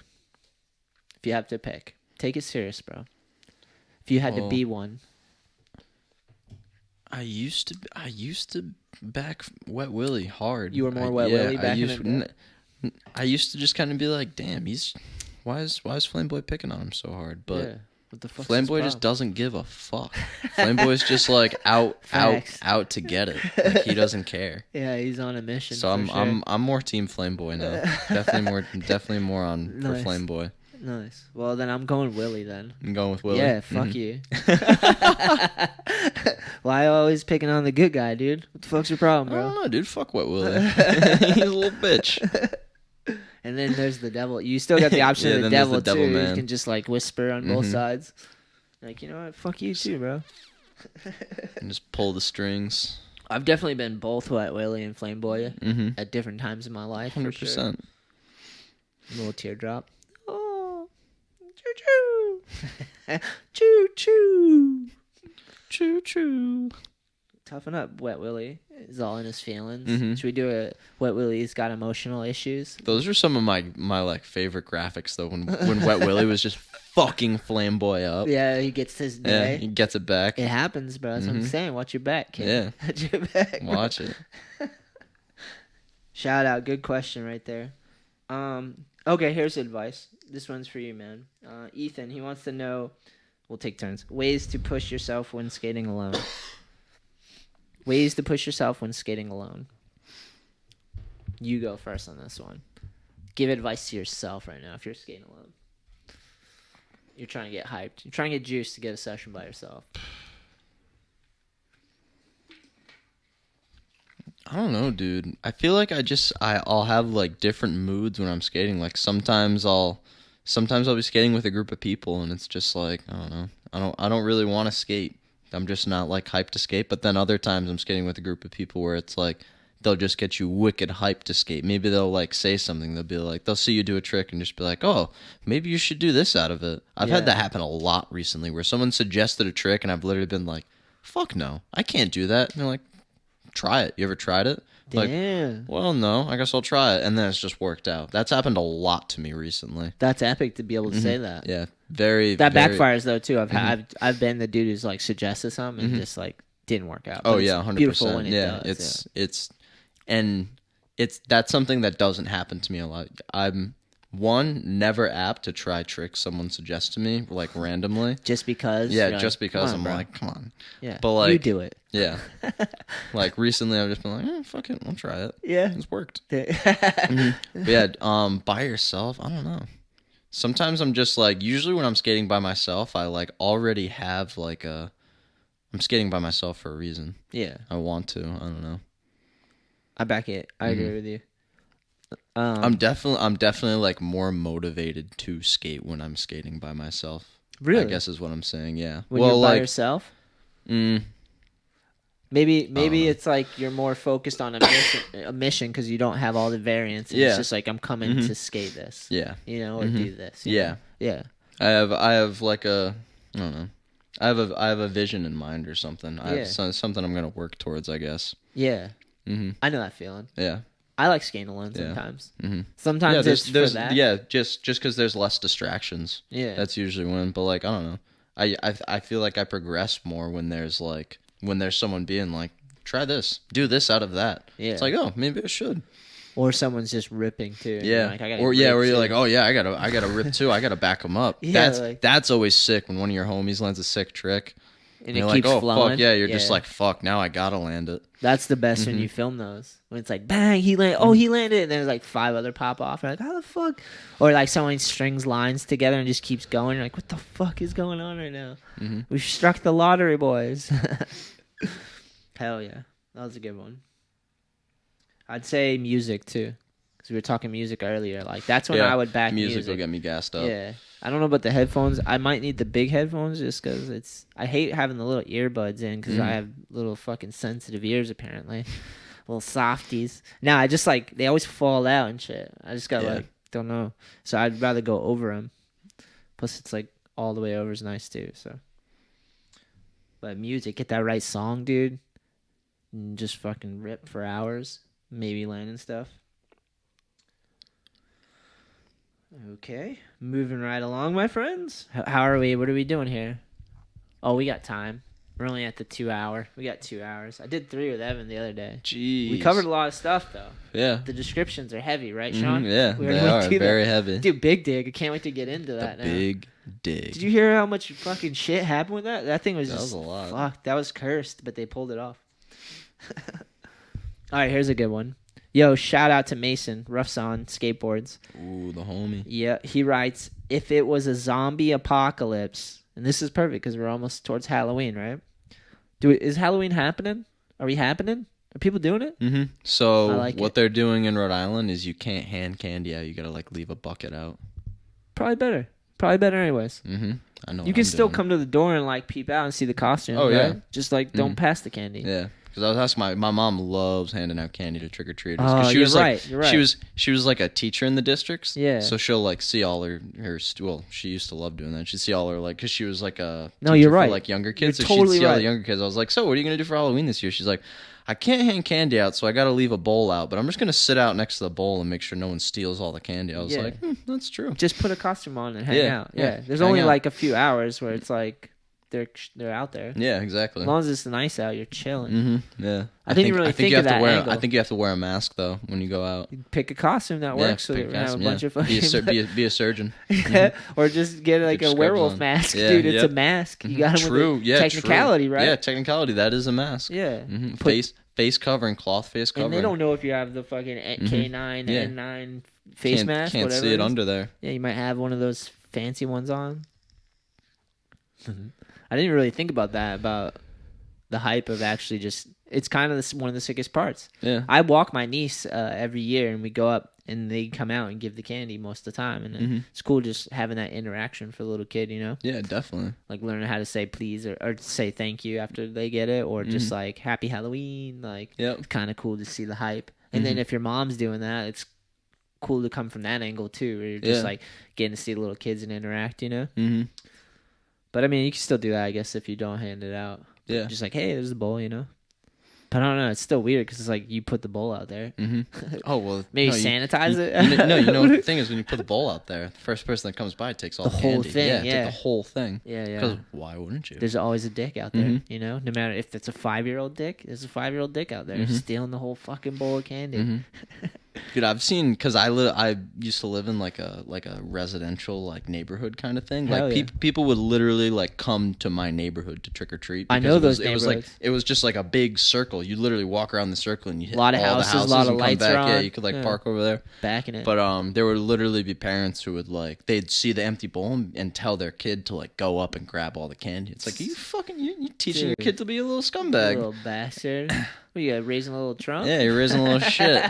If you have to pick. Take it serious, bro. If you had to be one. I used to back Wet Willy hard. You were more Wet Willy back in the day? I used to just kind of be like, damn, why is Flameboy picking on him so hard? But Yeah. What the fuck's Flameboy just doesn't give a fuck. Flameboy's just like out to get it. Like, he doesn't care. Yeah, he's on a mission. So I'm more team Flameboy now. definitely more on Nice. for Flameboy. Nice. Well, then I'm going Willy then. I'm going with Willy. Yeah, fuck you. Why always picking on the good guy, dude? What the fuck's your problem, I bro? don't know, dude. Fuck Wet Willy. He's a little bitch. And then there's the devil. You still got the option of the then there's devil, the devil too. man. You can just, like, whisper on both sides. Like, you know what? Fuck you, too, bro. And just pull the strings. I've definitely been both Wet Willy and Flameboy at different times in my life. 100%. For sure. Little teardrop. Oh, choo-choo. Choo-choo. Choo-choo. Toughen up, Wet Willy. Is all in his feelings. Should we do a Wet Willy's got emotional issues? Those are some of my like favorite graphics though. When Wet Willy was just fucking Flameboy up. Yeah, he gets his Yeah, day. he gets it back. It happens, bro. That's what I'm saying. Watch your back, kid. Yeah. Watch your back. Bro. Watch it. Shout out. Good question right there. Okay, here's advice. This one's for you, man. Ethan, he wants to know, we'll take turns, ways to push yourself when skating alone. Ways to push yourself when skating alone. You go first on this one. Give advice to yourself right now if you're skating alone. You're trying to get hyped. You're trying to get juiced to get a session by yourself. I don't know, dude. I feel like I'll have like different moods when I'm skating. Like sometimes I'll be skating with a group of people and it's just like, I don't know. I don't really want to skate. I'm just not like hyped to skate. But then other times I'm skating with a group of people where it's like they'll just get you wicked hyped to skate. Maybe they'll like say something. They'll be like, they'll see you do a trick and just be like, oh, maybe you should do this out of it. I've had that happen a lot recently where someone suggested a trick and I've literally been like, fuck no, I can't do that. And they're like, try it. You ever tried it? Damn. Like, well, no, I guess I'll try it. And then it's just worked out. That's happened a lot to me recently. That's epic to be able to say that. Yeah. That backfires though too. I've been the dude who's like suggested something and just like didn't work out. Oh But yeah, it's 100%. beautiful when it Yeah, does. That's something that doesn't happen to me a lot. I'm never apt to try tricks someone suggests to me like randomly. Just because. Yeah, you're just like, because come on, I'm bro. like, come on. Yeah. But like, you do it. Yeah. Like recently I've just been like, fuck it, I'll try it. Yeah. It's worked. But yeah, by yourself, I don't know. Sometimes I'm just like, usually when I'm skating by myself, I like already have like I'm skating by myself for a reason. Yeah. I want to. I don't know. I back it. I agree with you. I'm definitely like more motivated to skate when I'm skating by myself. Really? I guess is what I'm saying. Yeah. When you're by yourself. Maybe it's like you're more focused on a mission because you don't have all the variants. And It's just like I'm coming to skate this. Yeah. You know, or do this. Yeah. Know? Yeah. I have like I don't know. I have a vision in mind or something. I have something I'm gonna work towards, I guess. Yeah. I know that feeling. Yeah. I like skating alone sometimes. Mm-hmm. Sometimes it's for that. Yeah, just because there's less distractions. Yeah. That's usually when. But like I don't know. I feel like I progress more when there's someone being like, try this, do this out of that. Yeah. It's like, oh, maybe I should. Or someone's just ripping too. Yeah. Like, or you're like, oh yeah, I gotta rip too. I gotta back them up. Yeah, that's always sick when one of your homies lands a sick trick. And it keeps like, flowing. Fuck yeah, you're just like, fuck, now I gotta land it. That's the best when you film those. When it's like, bang, he landed. Oh, he landed. And then there's like 5 other pop off. You're like, how the fuck? Or like someone strings lines together and just keeps going. You're like, what the fuck is going on right now? We've struck the lottery, boys. Hell yeah. That was a good one. I'd say music too. Because we were talking music earlier. Like, that's when I would back music. Music will get me gassed up. Yeah. I don't know about the headphones. I might need the big headphones just because I hate having the little earbuds in because I have little fucking sensitive ears apparently. Little softies. Now I just like, they always fall out and shit. I just got like, don't know. So I'd rather go over them. Plus it's like all the way over is nice too. So, but music, get that right song, dude. And just fucking rip for hours. Maybe land and stuff. Okay, moving right along, my friends. How are we? What are we doing here? Oh, we got time. We're only at the 2 hour. We got 2 hours. I did 3 with Evan the other day. Jeez. We covered a lot of stuff, though. Yeah. The descriptions are heavy, right, Sean? Yeah, they are very heavy. Dude, Big Dig. I can't wait to get into that now. Big Dig. Did you hear how much fucking shit happened with that? That thing was That was a lot. Fuck, that was cursed, but they pulled it off. All right, here's a good one. Yo, shout out to Mason, Roughs On Skateboards. Ooh, the homie. Yeah, he writes, if it was a zombie apocalypse, and this is perfect because we're almost towards Halloween, right? Is Halloween happening? Are we happening? Are people doing it? Mm-hmm. So what they're doing in Rhode Island is you can't hand candy out. You gotta like leave a bucket out. Probably better anyways. Mm-hmm. I know. You can still come to the door and like peep out and see the costume. Oh, yeah. Right? Just like don't pass the candy. Yeah. Because I was asking my mom loves handing out candy to trick or treaters. Oh, she was you're like, right. You're right. She was like a teacher in the districts. Yeah. So she'll like see all her well, she used to love doing that. She'd see all her like because she was like a no, you're right. For, like younger kids. You're so totally she'd see all right. the younger kids. I was like, so what are you gonna do for Halloween this year? She's like, I can't hand candy out, so I got to leave a bowl out. But I'm just gonna sit out next to the bowl and make sure no one steals all the candy. I was like, that's true. Just put a costume on and hang out. Yeah. There's only like a few hours where it's like they're out there. Yeah, exactly. As long as it's nice out, you're chilling. Mm-hmm. Yeah. I didn't really think of that angle. I think you have to wear a mask though when you go out. Pick a costume that works, so you have a bunch of fucking. Be a surgeon. Or just get like a werewolf mask, dude. It's a mask. You got him with technicality, right? Yeah, technicality. That is a mask. Yeah. Face covering, cloth face covering. And they don't know if you have the fucking K9, N9 face mask. Can't see it under there. Yeah, you might have one of those fancy ones on. I didn't really think about that, about the hype of actually just, it's kind of one of the sickest parts. Yeah. I walk my niece every year and we go up and they come out and give the candy most of the time. And it's cool just having that interaction for the little kid, you know? Yeah, definitely. Like learning how to say please or say thank you after they get it or just like happy Halloween. Like it's kind of cool to see the hype. And then if your mom's doing that, it's cool to come from that angle too, where you're just like getting to see the little kids and interact, you know? Mm-hmm. But I mean, you can still do that, I guess, if you don't hand it out. Yeah. Just like, hey, there's the bowl, you know? But I don't know. It's still weird because it's like you put the bowl out there. Mm-hmm. Oh, well. Maybe sanitize it? You know, the thing is when you put the bowl out there, the first person that comes by takes all the whole candy. thing. Yeah, take the whole thing. Yeah. Because why wouldn't you? There's always a dick out there, you know? No matter if it's a 5-year-old dick, there's a 5-year-old dick out there stealing the whole fucking bowl of candy. Dude, I've seen, because I used to live in like a residential like neighborhood kind of thing. Hell like people would literally like come to my neighborhood to trick or treat. I know those neighborhoods. It was just like a big circle. You literally walk around the circle and you hit a lot of all houses, the houses, a lot of and lights come back. are on. Yeah, you could like park over there. Back in it. But there would literally be parents who would like, they'd see the empty bowl and tell their kid to like go up and grab all the candy. It's like, you teaching your kid to be a little scumbag. You little bastard. What, you got raising a little trunk? Yeah, you're raising a little shit.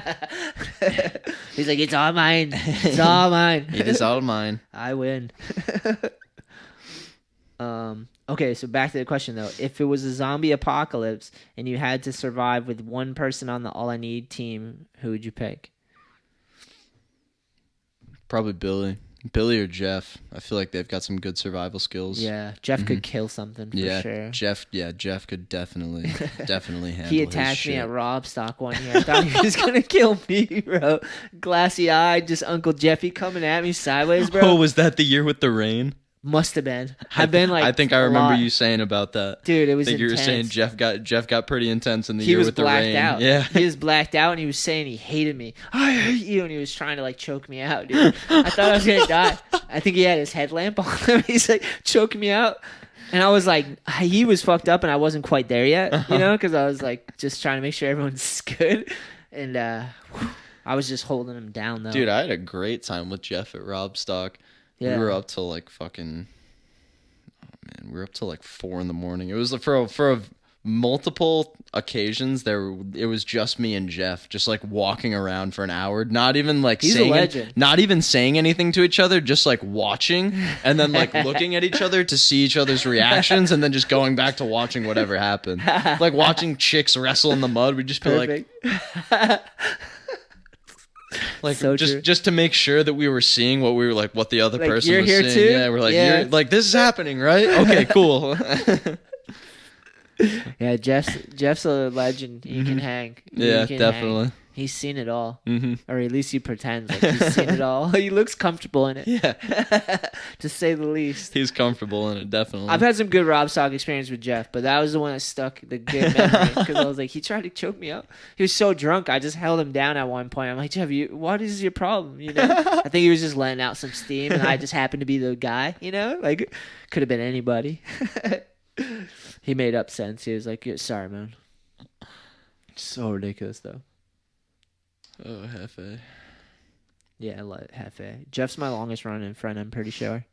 He's like, it's all mine. It's all mine. It is all mine. I win. Okay, so back to the question though. If it was a zombie apocalypse and you had to survive with one person on the All I Need team, who would you pick? Probably Billy or Jeff. I feel like they've got some good survival skills. Yeah, Jeff could kill something for sure. Jeff could definitely handle He attacked me at Rob Stock one year. I thought he was gonna kill me, bro. Glassy eyed, just Uncle Jeffy coming at me sideways, bro. Oh, was that the year with the rain? Must have been. I've been like, I think I remember you saying about that, dude. It was. I think intense. you were saying Jeff got pretty intense in the year with the rain. He was blacked out. Yeah, he was blacked out, and he was saying he hated me. I hate you, and he was trying to like choke me out, dude. I thought I was gonna die. I think he had his headlamp on him. He's like choking me out, and I was like, he was fucked up, and I wasn't quite there yet, you know, because I was like just trying to make sure everyone's good, and I was just holding him down though. dude, I had a great time with Jeff at Rob Stock. Yeah. We were up till like fucking. Man, we were up till like 4 a.m. It was for multiple occasions. It was just me and Jeff, just like walking around for an hour, not even like He's saying, a legend. not even saying anything to each other, just like watching and then like looking at each other to see each other's reactions, and then just going back to watching whatever happened. Like watching chicks wrestle in the mud. We'd just be like So just to make sure that we were seeing what the other Like, person you're was here seeing. too? Yeah, we're like, Yeah. you're like, this is happening, right? Okay, cool. Yeah, Jeff's a legend. He can hang. Yeah, He can definitely. hang. He's seen it all, Mm-hmm. or at least he pretends like he's seen it all. He looks comfortable in it, Yeah, to say the least. he's comfortable in it, definitely. I've had some good Rob Stock experience with Jeff, but that was the one that stuck the good memory because I was like, he tried to choke me up. He was so drunk, I just held him down at one point. I'm like, Jeff, what is your problem? You know, I think he was just letting out some steam, and I just happened to be the guy. You know, like could have been anybody. He made up sense. He was like, yeah, sorry, man. So ridiculous, though. Oh, Hefe. Yeah, Hefe. Jeff's my longest running friend, I'm pretty sure.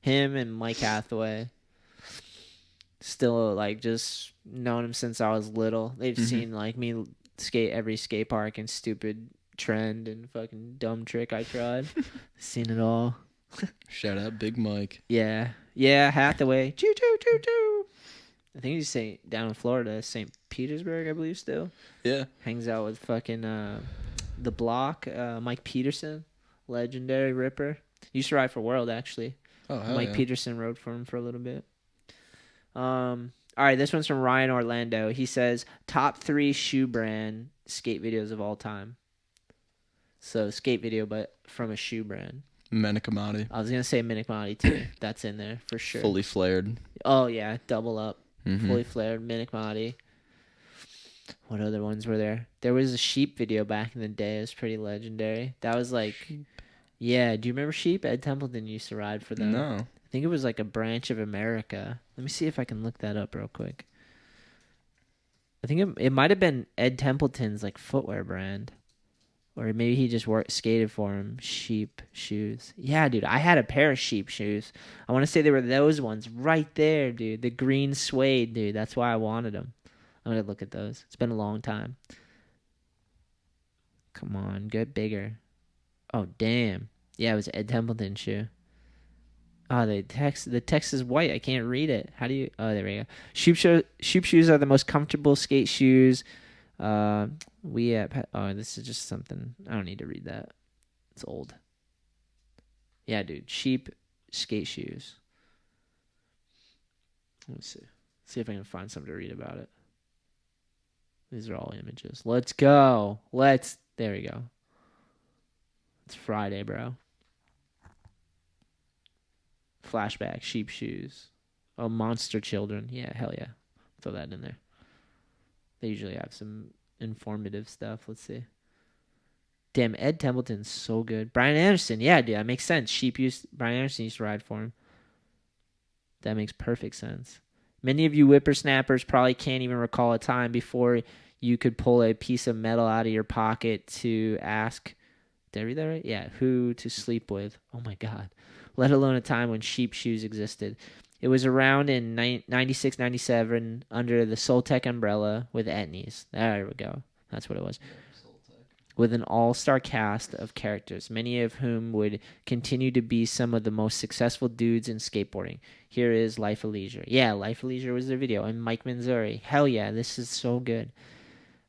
Him and Mike Hathaway. Still, like, just known him since I was little. They've seen, like, me skate every skate park and stupid trend and fucking dumb trick I tried. Seen it all. Shout out Big Mike. Yeah. Yeah, Hathaway. Choo, choo, choo, choo. I think he's down in Florida, St. Petersburg, I believe, still. Yeah. Hangs out with fucking the Block, Mike Peterson, legendary ripper. Used to ride for World, actually. Oh, hell Mike yeah. Peterson rode for him for a little bit. All right, this one's from Ryan Orlando. He says, top 3 shoe brand skate videos of all time. So, skate video, but from a shoe brand. Menikamati. I was going to say Minikmati, too. That's in there, for sure. Fully flared. Oh, yeah, double up. Mhm. Fully flared, Minikmati. What other ones were there? There was a Sheep video back in the day. It was pretty legendary. That was like, yeah. Do you remember Sheep? Ed Templeton used to ride for them. No. I think it was like a branch of America. Let me see if I can look that up real quick. I think it might have been Ed Templeton's like footwear brand, or maybe he just skated for him. Sheep shoes. Yeah, dude. I had a pair of Sheep shoes. I want to say they were those ones right there, dude. The green suede, dude. That's why I wanted them. I'm going to look at those. It's been a long time. Come on, get bigger. Oh, damn. Yeah, it was Ed Templeton shoe. Oh, the text is white. I can't read it. How do you... Oh, there we go. Sheep shoes are the most comfortable skate shoes. Oh, this is just something... I don't need to read that. It's old. Yeah, dude. Sheep skate shoes. Let me see. See if I can find something to read about it. These are all images. Let's go. There we go. It's Friday, bro. Flashback, Sheep shoes. Oh, Monster Children. Yeah, hell yeah. Throw that in there. They usually have some informative stuff. Let's see. Damn, Ed Templeton's so good. Brian Anderson. Yeah, dude, that makes sense. Brian Anderson used to ride for him. That makes perfect sense. Many of you whippersnappers probably can't even recall a time before you could pull a piece of metal out of your pocket to ask, did I read that right? Yeah, who to sleep with. Oh my God. Let alone a time when Sheep shoes existed. It was around in 96, 97 under the Soltec umbrella with Etnies. There we go. That's what it was. With an all-star cast of characters, many of whom would continue to be some of the most successful dudes in skateboarding. Here is Life of Leisure. Yeah, Life of Leisure was their video. And Mike Manzuri. Hell yeah, this is so good.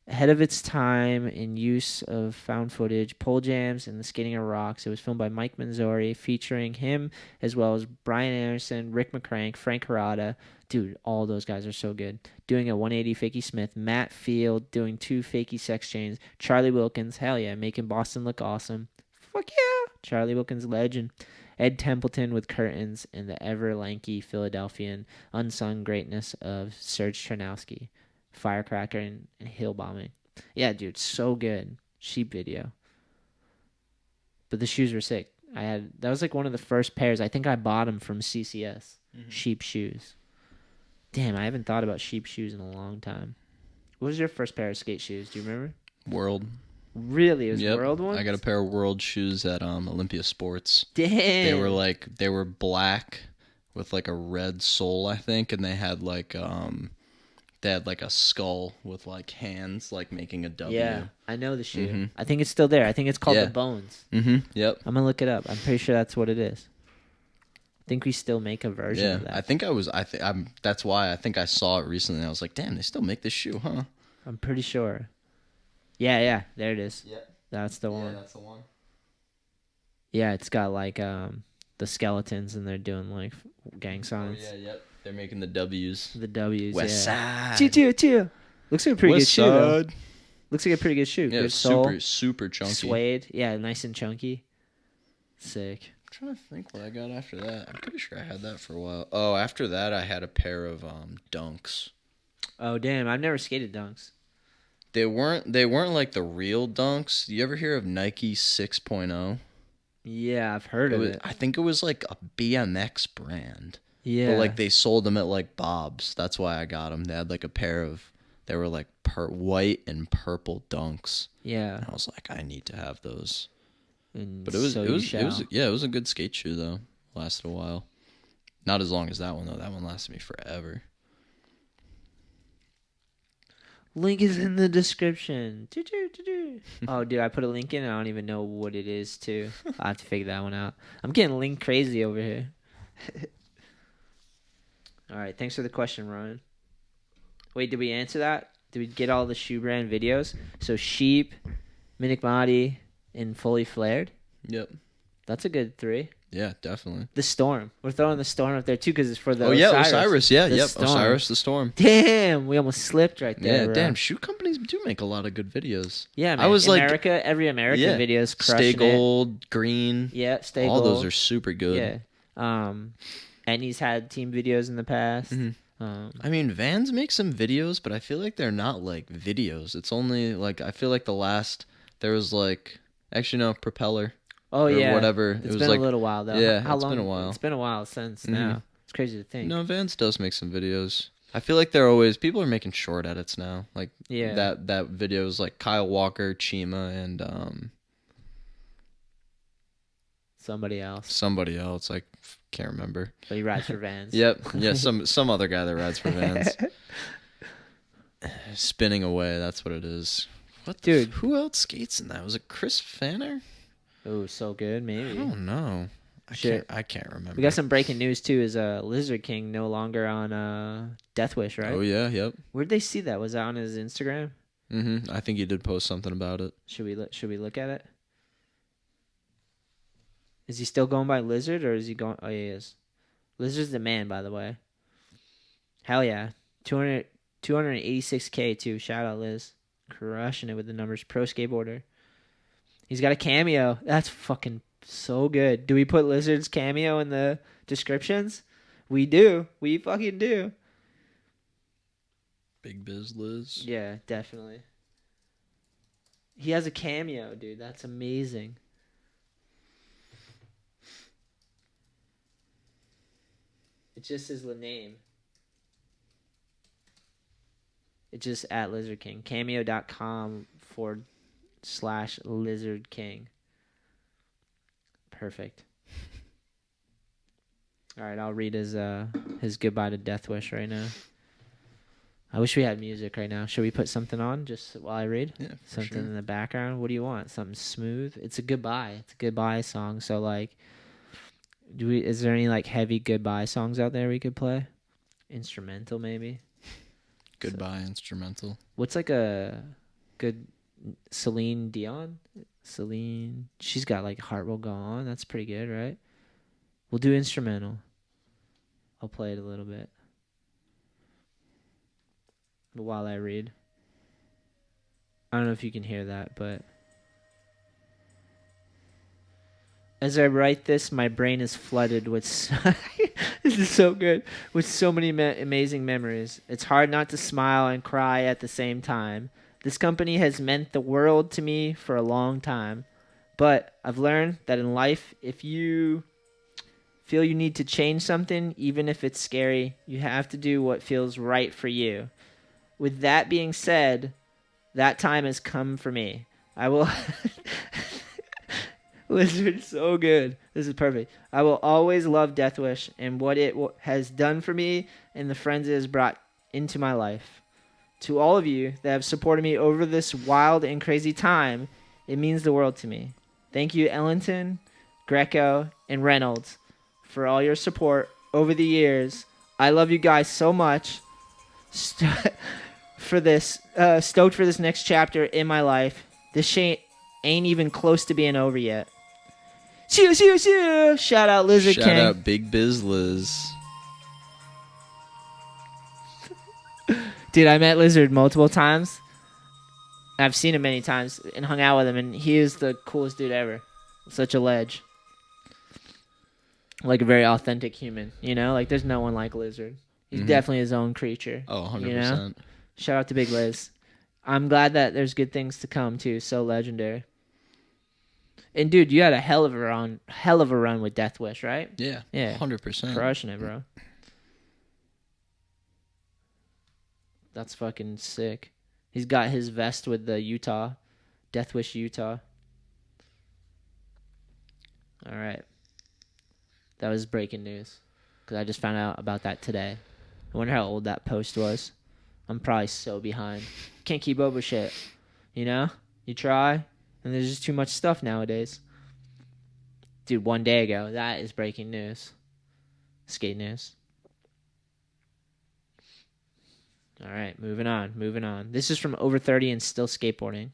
Ahead of its time in use of found footage, pole jams, and the skating of rocks, it was filmed by Mike Manzuri, featuring him as well as Brian Anderson, Rick McCrank, Frank Harada. Dude, all those guys are so good. Doing a 180 Fakey Smith, Matt Field doing 2 Fakey Sex Chains, Charlie Wilkins, hell yeah, making Boston look awesome. Fuck yeah, Charlie Wilkins legend. Ed Templeton with curtains, and the ever-lanky Philadelphian unsung greatness of Serge Chernowski. Firecracker and hill bombing. Yeah, dude, so good. Sheep video. But the shoes were sick. That was like one of the first pairs. I think I bought them from CCS. Sheep shoes. Damn, I haven't thought about sheep shoes in a long time. What was your first pair of skate shoes? Do you remember? World. Really? It was Yep. World ones? I got a pair of World shoes at Olympia Sports. Damn. They were black with like a red sole, I think, and they had like a skull with like hands like making a W. Yeah, I know the shoe. I think it's still there. I think it's called the Bones. Yep. I'm gonna look it up. I'm pretty sure that's what it is. I think we still make a version of that. That's why I think I saw it recently. I was like, damn, they still make this shoe, huh? I'm pretty sure. Yeah, there it is. Yeah. That's the one. Yeah, that's the one. Yeah, it's got like the skeletons and they're doing like gang signs. Oh, yeah, yep. They're making the W's. The W's. West yeah. Side. Choo. Looks like a pretty West good shoe. Though. Side. Looks like a pretty good shoe. Yeah, good sole. super chunky. Suede. Yeah, nice and chunky. Sick. I'm trying to think what I got after that. I'm pretty sure I had that for a while. Oh, after that I had a pair of Dunks. Oh damn, I've never skated Dunks. They weren't like the real Dunks. You ever hear of Nike 6.0? Yeah, I've heard of it. I think it was like a BMX brand. Yeah. But like they sold them at like Bob's. That's why I got them. They had like a pair of, they were like white and purple Dunks. Yeah. And I was like, I need to have those. And But it was so it was a good skate shoe though. Lasted a while. Not as long as that one though. That one lasted me forever. Link is in the description. Oh, dude, I put a link in and I don't even know what it is, too. I have to figure that one out. I'm getting link crazy over here. All right, thanks for the question, Ryan. Wait, did we answer that? Did we get all the shoe brand videos? So Sheep, Minik Mahdi, and Fully Flared? Yep. That's a good 3. Yeah, definitely. The Storm. We're throwing the Storm up there, too, because it's for the Osiris. Yeah, the yep. Storm. Osiris the Storm. Damn, we almost slipped right there. Yeah, bro. damn. Shoe companies do make a lot of good videos. Yeah, man. I was every American video is crushing Stay Gold, Green. Yeah, Stay All Gold. those are super good. Yeah. And he's had team videos in the past. I mean, Vans make some videos, but I feel like they're not like videos. It's only like, I feel like there was like, actually no, Propeller. Oh or yeah, whatever. It's it was been like a little while though. Yeah, How it's long? been a while. It's been a while since now. It's crazy to think. No, Vans does make some videos. I feel like people are making short edits now. Like that video is like Kyle Walker, Chima, and somebody else. I can't remember. But he rides for Vans. Yep. Yeah. Some other guy that rides for Vans. Spinning away. That's what it is. What, dude? Who else skates in that? Was it Chris Fanner? Oh, so good. Maybe. I don't know. I can't remember. We got some breaking news too. Is Lizard King no longer on Deathwish, right? Oh yeah. Yep. Where'd they see that? Was that on his Instagram? I think he did post something about it. Should we look at it? Is he still going by Lizard or is he going? Oh, yeah, he is. Lizard's the man, by the way. Hell yeah, 286K too. Shout out Liz, crushing it with the numbers. Pro skateboarder. He's got a cameo. That's fucking so good. Do we put Lizard's cameo in the descriptions? We do. We fucking do. Big Biz Liz. Yeah, definitely. He has a cameo, dude. That's amazing. It's just his name. It's just at Lizard King. Cameo.com/Lizard King. Perfect. All right, I'll read his goodbye to Deathwish right now. I wish we had music right now. Should we put something on just while I read? Yeah, for Something sure. in the background. What do you want? Something smooth? It's a goodbye. It's a goodbye song. So like, is there any like heavy goodbye songs out there we could play? Instrumental maybe. Goodbye instrumental. What's like a good Celine Dion? Celine, she's got like Heart Will Go On. That's pretty good, right? We'll do instrumental. I'll play it a little bit while I read. I don't know if you can hear that, but as I write this, my brain is flooded with this is so good, with so many amazing memories. It's hard not to smile and cry at the same time. This company has meant the world to me for a long time, but I've learned that in life, if you feel you need to change something, even if it's scary, you have to do what feels right for you. With that being said, that time has come for me. I will... Lizard, so good. This is perfect. I will always love Deathwish and what it has done for me and the friends it has brought into my life. To all of you that have supported me over this wild and crazy time, it means the world to me. Thank you, Ellington, Greco, and Reynolds, for all your support over the years. I love you guys so much. Stoked for this next chapter in my life. This shit ain't even close to being over yet. Shoo, shoo, shoo. Shout out Lizard King. Shout out Big Biz Liz. Dude, I met Lizard multiple times. I've seen him many times and hung out with him, and he is the coolest dude ever. Such a ledge. Like a very authentic human, you know? Like, there's no one like Lizard. He's definitely his own creature. Oh, 100%. You know? Shout out to Big Liz. I'm glad that there's good things to come, too. So legendary. And, dude, you had a hell of a run with Deathwish, right? Yeah. Yeah. 100%. Crushing it, bro. That's fucking sick. He's got his vest with the Utah. Deathwish, Utah. All right. That was breaking news. Because I just found out about that today. I wonder how old that post was. I'm probably so behind. Can't keep up with shit. You know? You try, and there's just too much stuff nowadays. Dude, 1 day ago, that is breaking news. Skate news. All right, moving on. This is from Over 30 and Still Skateboarding.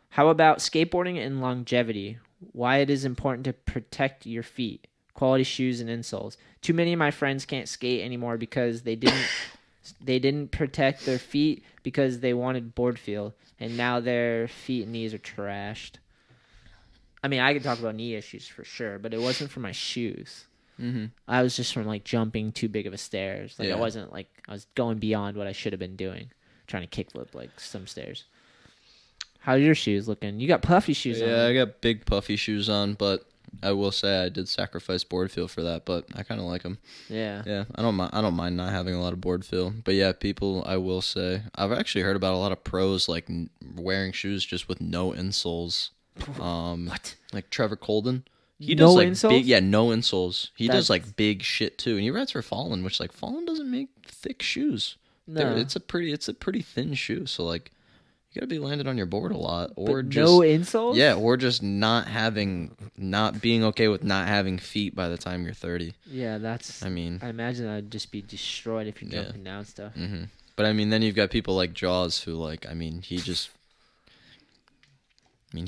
How about skateboarding and longevity? Why it is important to protect your feet. Quality shoes and insoles. Too many of my friends can't skate anymore because they didn't protect their feet because they wanted board feel, and now their feet and knees are trashed. I mean, I could talk about knee issues for sure, but it wasn't for my shoes. Mm-hmm. I was just from like jumping too big of a stairs. Like Yeah. I wasn't like I was going beyond what I should have been doing, trying to kickflip like some stairs. How's your shoes looking? You got puffy shoes on. Yeah, I got big puffy shoes on, but I will say I did sacrifice board feel for that, but I kind of like them. Yeah. Yeah, I don't mind not having a lot of board feel, but yeah, people, I will say, I've actually heard about a lot of pros like wearing shoes just with no insoles. What? Like Trevor Colden, he No does like insoles? big, yeah, no insoles. He That's- does like big shit too, and he rides for Fallen, which like Fallen doesn't make thick shoes. No. It's a pretty thin shoe, so like you gotta be landed on your board a lot, or But just no insoles? yeah, or just not being okay with not having feet by the time you're 30. Yeah, that's. I mean, I imagine I'd just be destroyed if you're Yeah. jumping down stuff. hmm but I mean, then you've got people like Jaws who like, I mean, he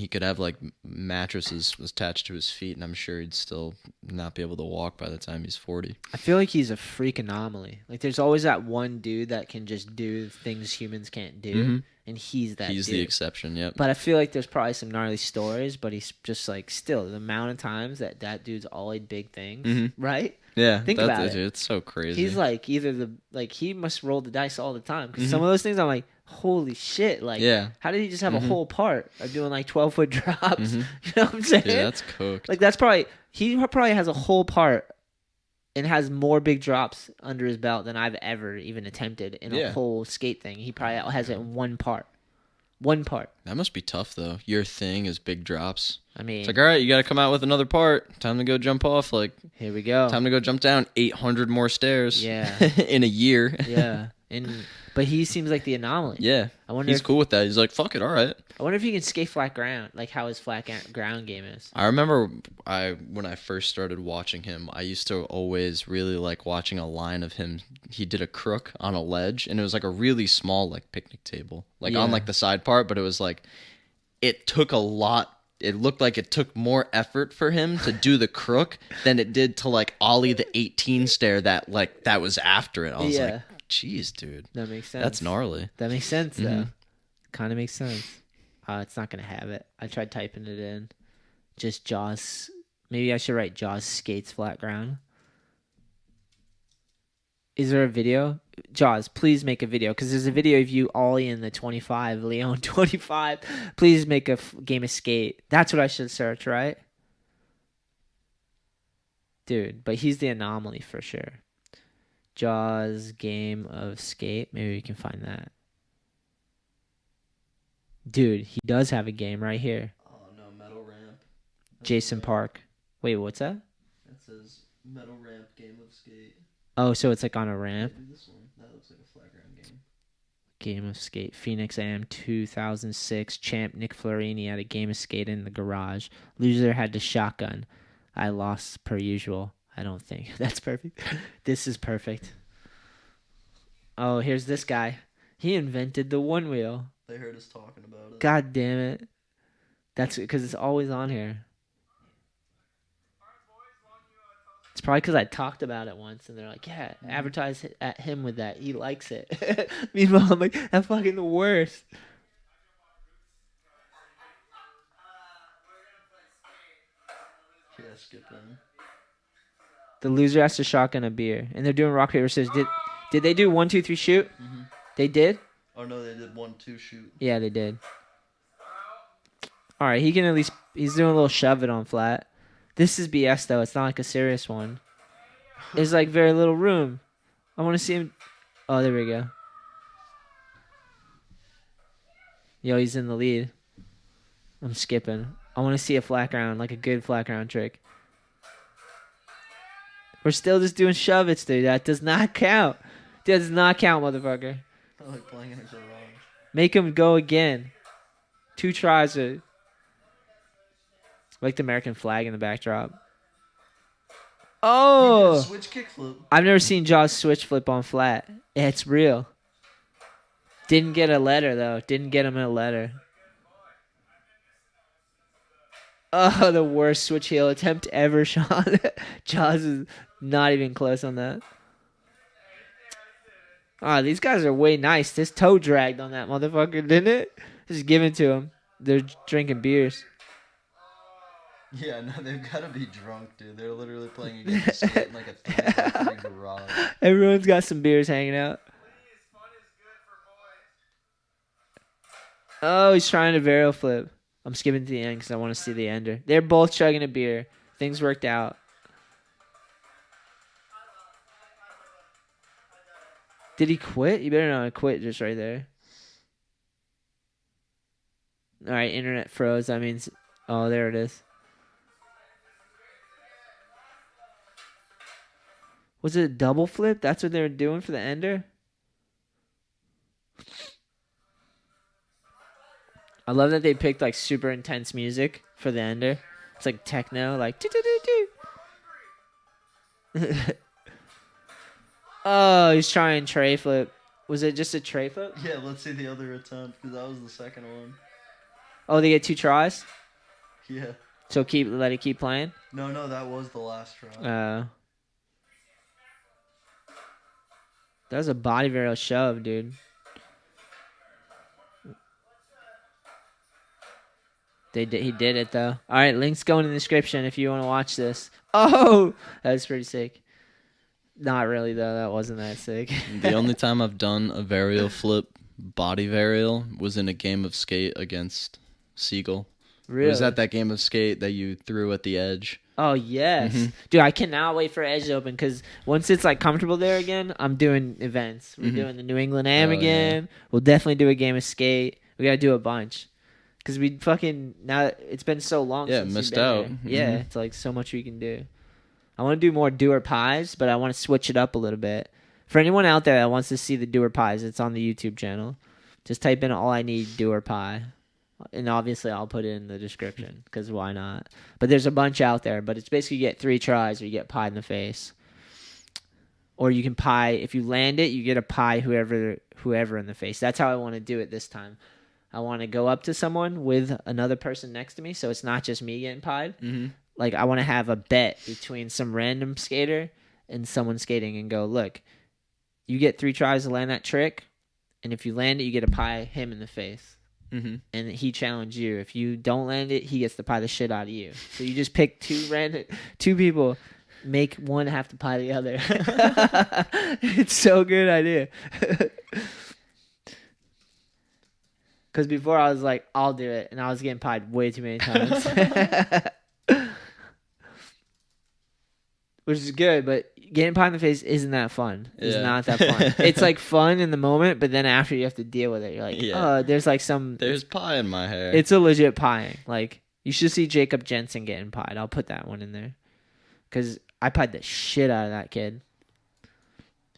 could have like mattresses attached to his feet, and I'm sure he'd still not be able to walk by the time he's 40. I feel like he's a freak anomaly. Like there's always that one dude that can just do things humans can't do, Mhm. and he's that. He's dude. the exception. Yep. But I feel like there's probably some gnarly stories, but he's just like still the amount of times that dude's ollied big things, Mhm. right? Yeah. Think about it. It's so crazy. He's like either he must roll the dice all the time because some of those things I'm like, holy shit! Like, Yeah. how did he just have a Mhm. whole part of doing like 12-foot drops? Mhm. You know what I'm saying? Yeah, that's cooked. Like he probably has a whole part and has more big drops under his belt than I've ever even attempted in a Yeah. whole skate thing. He probably has it in one part. One part. That must be tough though. Your thing is big drops. I mean, It's like, all right, you got to come out with another part. Time to go jump off. Like, here we go. time to go jump down 800 more stairs. Yeah. In a year. Yeah. But he seems like the anomaly. Yeah. I wonder He's if, cool with that. He's like, fuck it, all right. I wonder if he can skate flat ground, like how his ground game is. I remember when I first started watching him, I used to always really like watching a line of him. He did a crook on a ledge, and it was like a really small like picnic table, like on like the side part, but it was like it took a lot. It looked like it took more effort for him to do the crook than it did to like ollie the 18 stair that was after it. I was like, jeez, dude. That makes sense. That's gnarly. That makes sense, though. Kind of makes sense. It's not going to have it. I tried typing it in. Just Jaws. Maybe I should write Jaws skates flat ground. Is there a video? Jaws, please make a video. Because there's a video of you ollie in the 25, Leon 25. Please make a game of skate. That's what I should search, right? Dude, but he's the anomaly for sure. Jaws game of skate. Maybe we can find that. Dude, he does have a game right here. Oh no, metal ramp. Jason Park. Wait, what's that? That says metal ramp game of skate. Oh, so it's like on a ramp. Maybe this one. That looks like a flat ground game. Game of skate. Phoenix AM 2006. Champ Nick Florini had a game of skate in the garage. Loser had to shotgun. I lost per usual. I don't think. That's perfect. This is perfect. Oh, here's this guy. He invented the one wheel. They heard us talking about it. God damn it. That's because it's always on here. It's probably because I talked about it once and they're like, yeah, advertise at him with that. He likes it. Meanwhile, I'm like, that's fucking the worst. Yeah, skip in. The loser has to shotgun a beer. And they're doing rock, paper, scissors. Did they do 1, 2, 3, shoot? Mm-hmm. They did? Oh no, they did 1, 2 shoot. Yeah, they did. All right, he can at least... He's doing a little shove it on flat. This is BS, though. It's not like a serious one. There's, like, very little room. I want to see him... Oh, there we go. Yo, he's in the lead. I'm skipping. I want to see a flat ground, like a good flat ground trick. We're still just doing shove-its, dude. That does not count. That does not count, motherfucker. I like playing in a garage. Make him go again. 2 tries. Like the American flag in the backdrop. Oh! Switch kickflip. I've never seen Jaws switch flip on flat. Yeah, it's real. Didn't get a letter, though. Didn't get him a letter. Oh, the worst switch heel attempt ever, Sean. Jaws is not even close on that. Oh, these guys are way nice. This toe dragged on that motherfucker, didn't it? Just give it to him. They're drinking beers. Yeah, no, they've got to be drunk, dude. They're literally playing a game of skate in like a 3x3 garage. Everyone's got some beers hanging out. Oh, he's trying to barrel flip. I'm skipping to the end because I want to see the ender. They're both chugging a beer. Things worked out. Did he quit? You better not quit just right there. All right, internet froze. That means... Oh, there it is. Was it a double flip? That's what they were doing for the ender? I love that they picked like super intense music for the ender. It's like techno, like do. Oh, he's trying tray flip. Was it just a tray flip? Yeah, let's see the other attempt because that was the second one. Oh, they get 2 tries? Yeah. So let it keep playing? No, that was the last try. That was a body varial shove, dude. He did it, though. All right, links go in the description if you want to watch this. Oh, that was pretty sick. Not really, though. That wasn't that sick. The only time I've done a varial flip, body varial, was in a game of skate against Siegel. Really? It was at that game of skate that you threw at the edge. Oh, yes. Mm-hmm. Dude, I cannot wait for Edge to open because once it's like comfortable there again, I'm doing events. We're doing the New England Am again. Yeah. We'll definitely do a game of skate. We gotta do a bunch. Cause we fucking now it's been so long. Yeah, since missed we've been out. there. Yeah, it's like so much we can do. I want to do more doer pies, but I want to switch it up a little bit. For anyone out there that wants to see the doer pies, it's on the YouTube channel. Just type in all I need doer pie. And obviously I'll put it in the description because why not? But there's a bunch out there. But it's basically you get 3 tries or you get pie in the face. Or you can pie, if you land it, you get a pie whoever in the face. That's how I want to do it this time. I want to go up to someone with another person next to me, so it's not just me getting pied. Mm-hmm. Like, I want to have a bet between some random skater and someone skating and go, look, you get 3 tries to land that trick, and if you land it, you get to pie him in the face. Mm-hmm. And he challenged you. If you don't land it, he gets to pie the shit out of you. So you just pick 2 people, make one have to pie the other. It's so good idea. Because before I was like, I'll do it, and I was getting pied way too many times. Which is good, but getting pied in the face isn't that fun. It's not that fun. It's like fun in the moment, but then after you have to deal with it. You're like, oh, there's like there's pie in my hair. It's a legit pieing. Like, you should see Jacob Jensen getting pied. I'll put that one in there. Because I pied the shit out of that kid.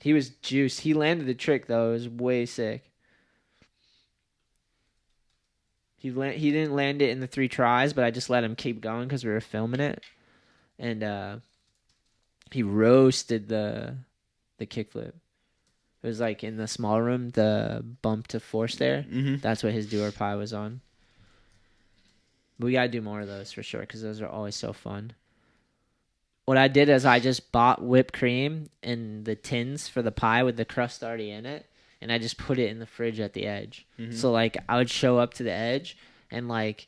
He was juiced. He landed the trick, though. It was way sick. He didn't land it in the 3 tries, but I just let him keep going because we were filming it. And he roasted the kickflip. It was like in the small room, the bump to force there. Mm-hmm. That's what his doer pie was on. But we got to do more of those for sure because those are always so fun. What I did is I just bought whipped cream in the tins for the pie with the crust already in it. And I just put it in the fridge at the edge. Mm-hmm. So, like, I would show up to the edge, and, like,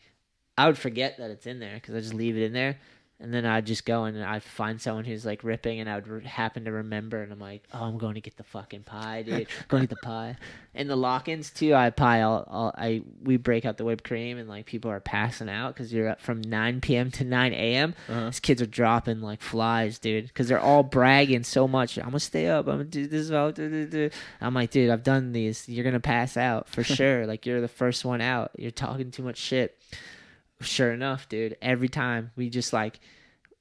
I would forget that it's in there because I just leave it in there. And then I'd just go and I'd find someone who's, like, ripping, and I would happen to remember. And I'm like, oh, I'm going to get the fucking pie, dude. Going to get the pie. And the lock-ins, too, I pie. We break out the whipped cream, and, like, people are passing out because you're up from 9 p.m. to 9 a.m. Uh-huh. These kids are dropping like flies, dude, because they're all bragging so much. I'm going to stay up. I'm going to do this. I'm like, dude, I've done these. You're going to pass out for sure. Like, you're the first one out. You're talking too much shit. Sure enough, dude, every time we just like,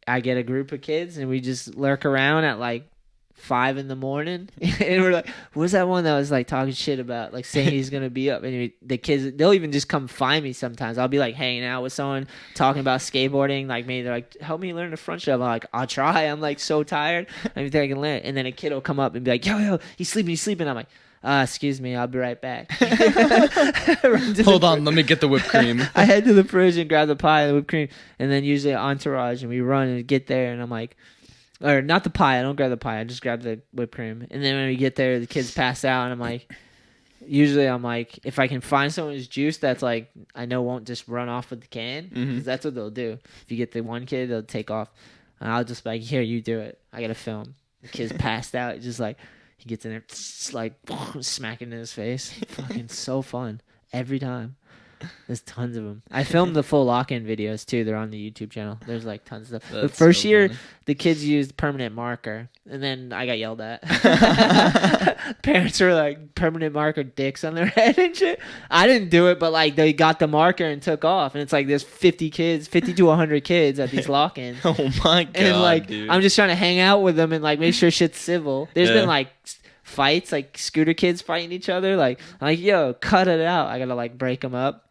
I get a group of kids and we just lurk around at like 5 a.m. and we're like, what's that one that was like talking shit about like saying he's gonna be up? And the kids, they'll even just come find me sometimes. I'll be like hanging out with someone talking about skateboarding, like maybe they're like, help me learn the front shove. I'm like, I'll try. I'm like so tired. I think I can learn. And then a kid will come up and be like, yo, he's sleeping. I'm like, excuse me, I'll be right back. Hold on, let me get the whipped cream. I head to the fridge and grab the pie and the whipped cream, and then usually entourage, and we run and get there, and I'm like, or not the pie, I don't grab the pie, I just grab the whipped cream. And then when we get there, the kids pass out, and I'm like, if I can find someone who's juiced that's like, I know won't just run off with the can, because that's what they'll do. If you get the one kid, they'll take off, and I'll just be like, here, you do it. I gotta film. The kid's passed out, just like, he gets in there, like, smacking in his face. Fucking so fun. Every time. There's tons of them. I filmed the full lock-in videos, too. They're on the YouTube channel. There's, like, tons of stuff. The first year, funny. The kids used permanent marker. And then I got yelled at. Parents were, like, permanent marker dicks on their head and shit. I didn't do it, but, like, they got the marker and took off. And it's like there's 50 to 100 kids at these lock-ins. Oh, my God, and, like, dude. I'm just trying to hang out with them and, like, make sure shit's civil. There's been, like, fights, like, scooter kids fighting each other. Like, I'm like, yo, cut it out. I gotta, like, break them up.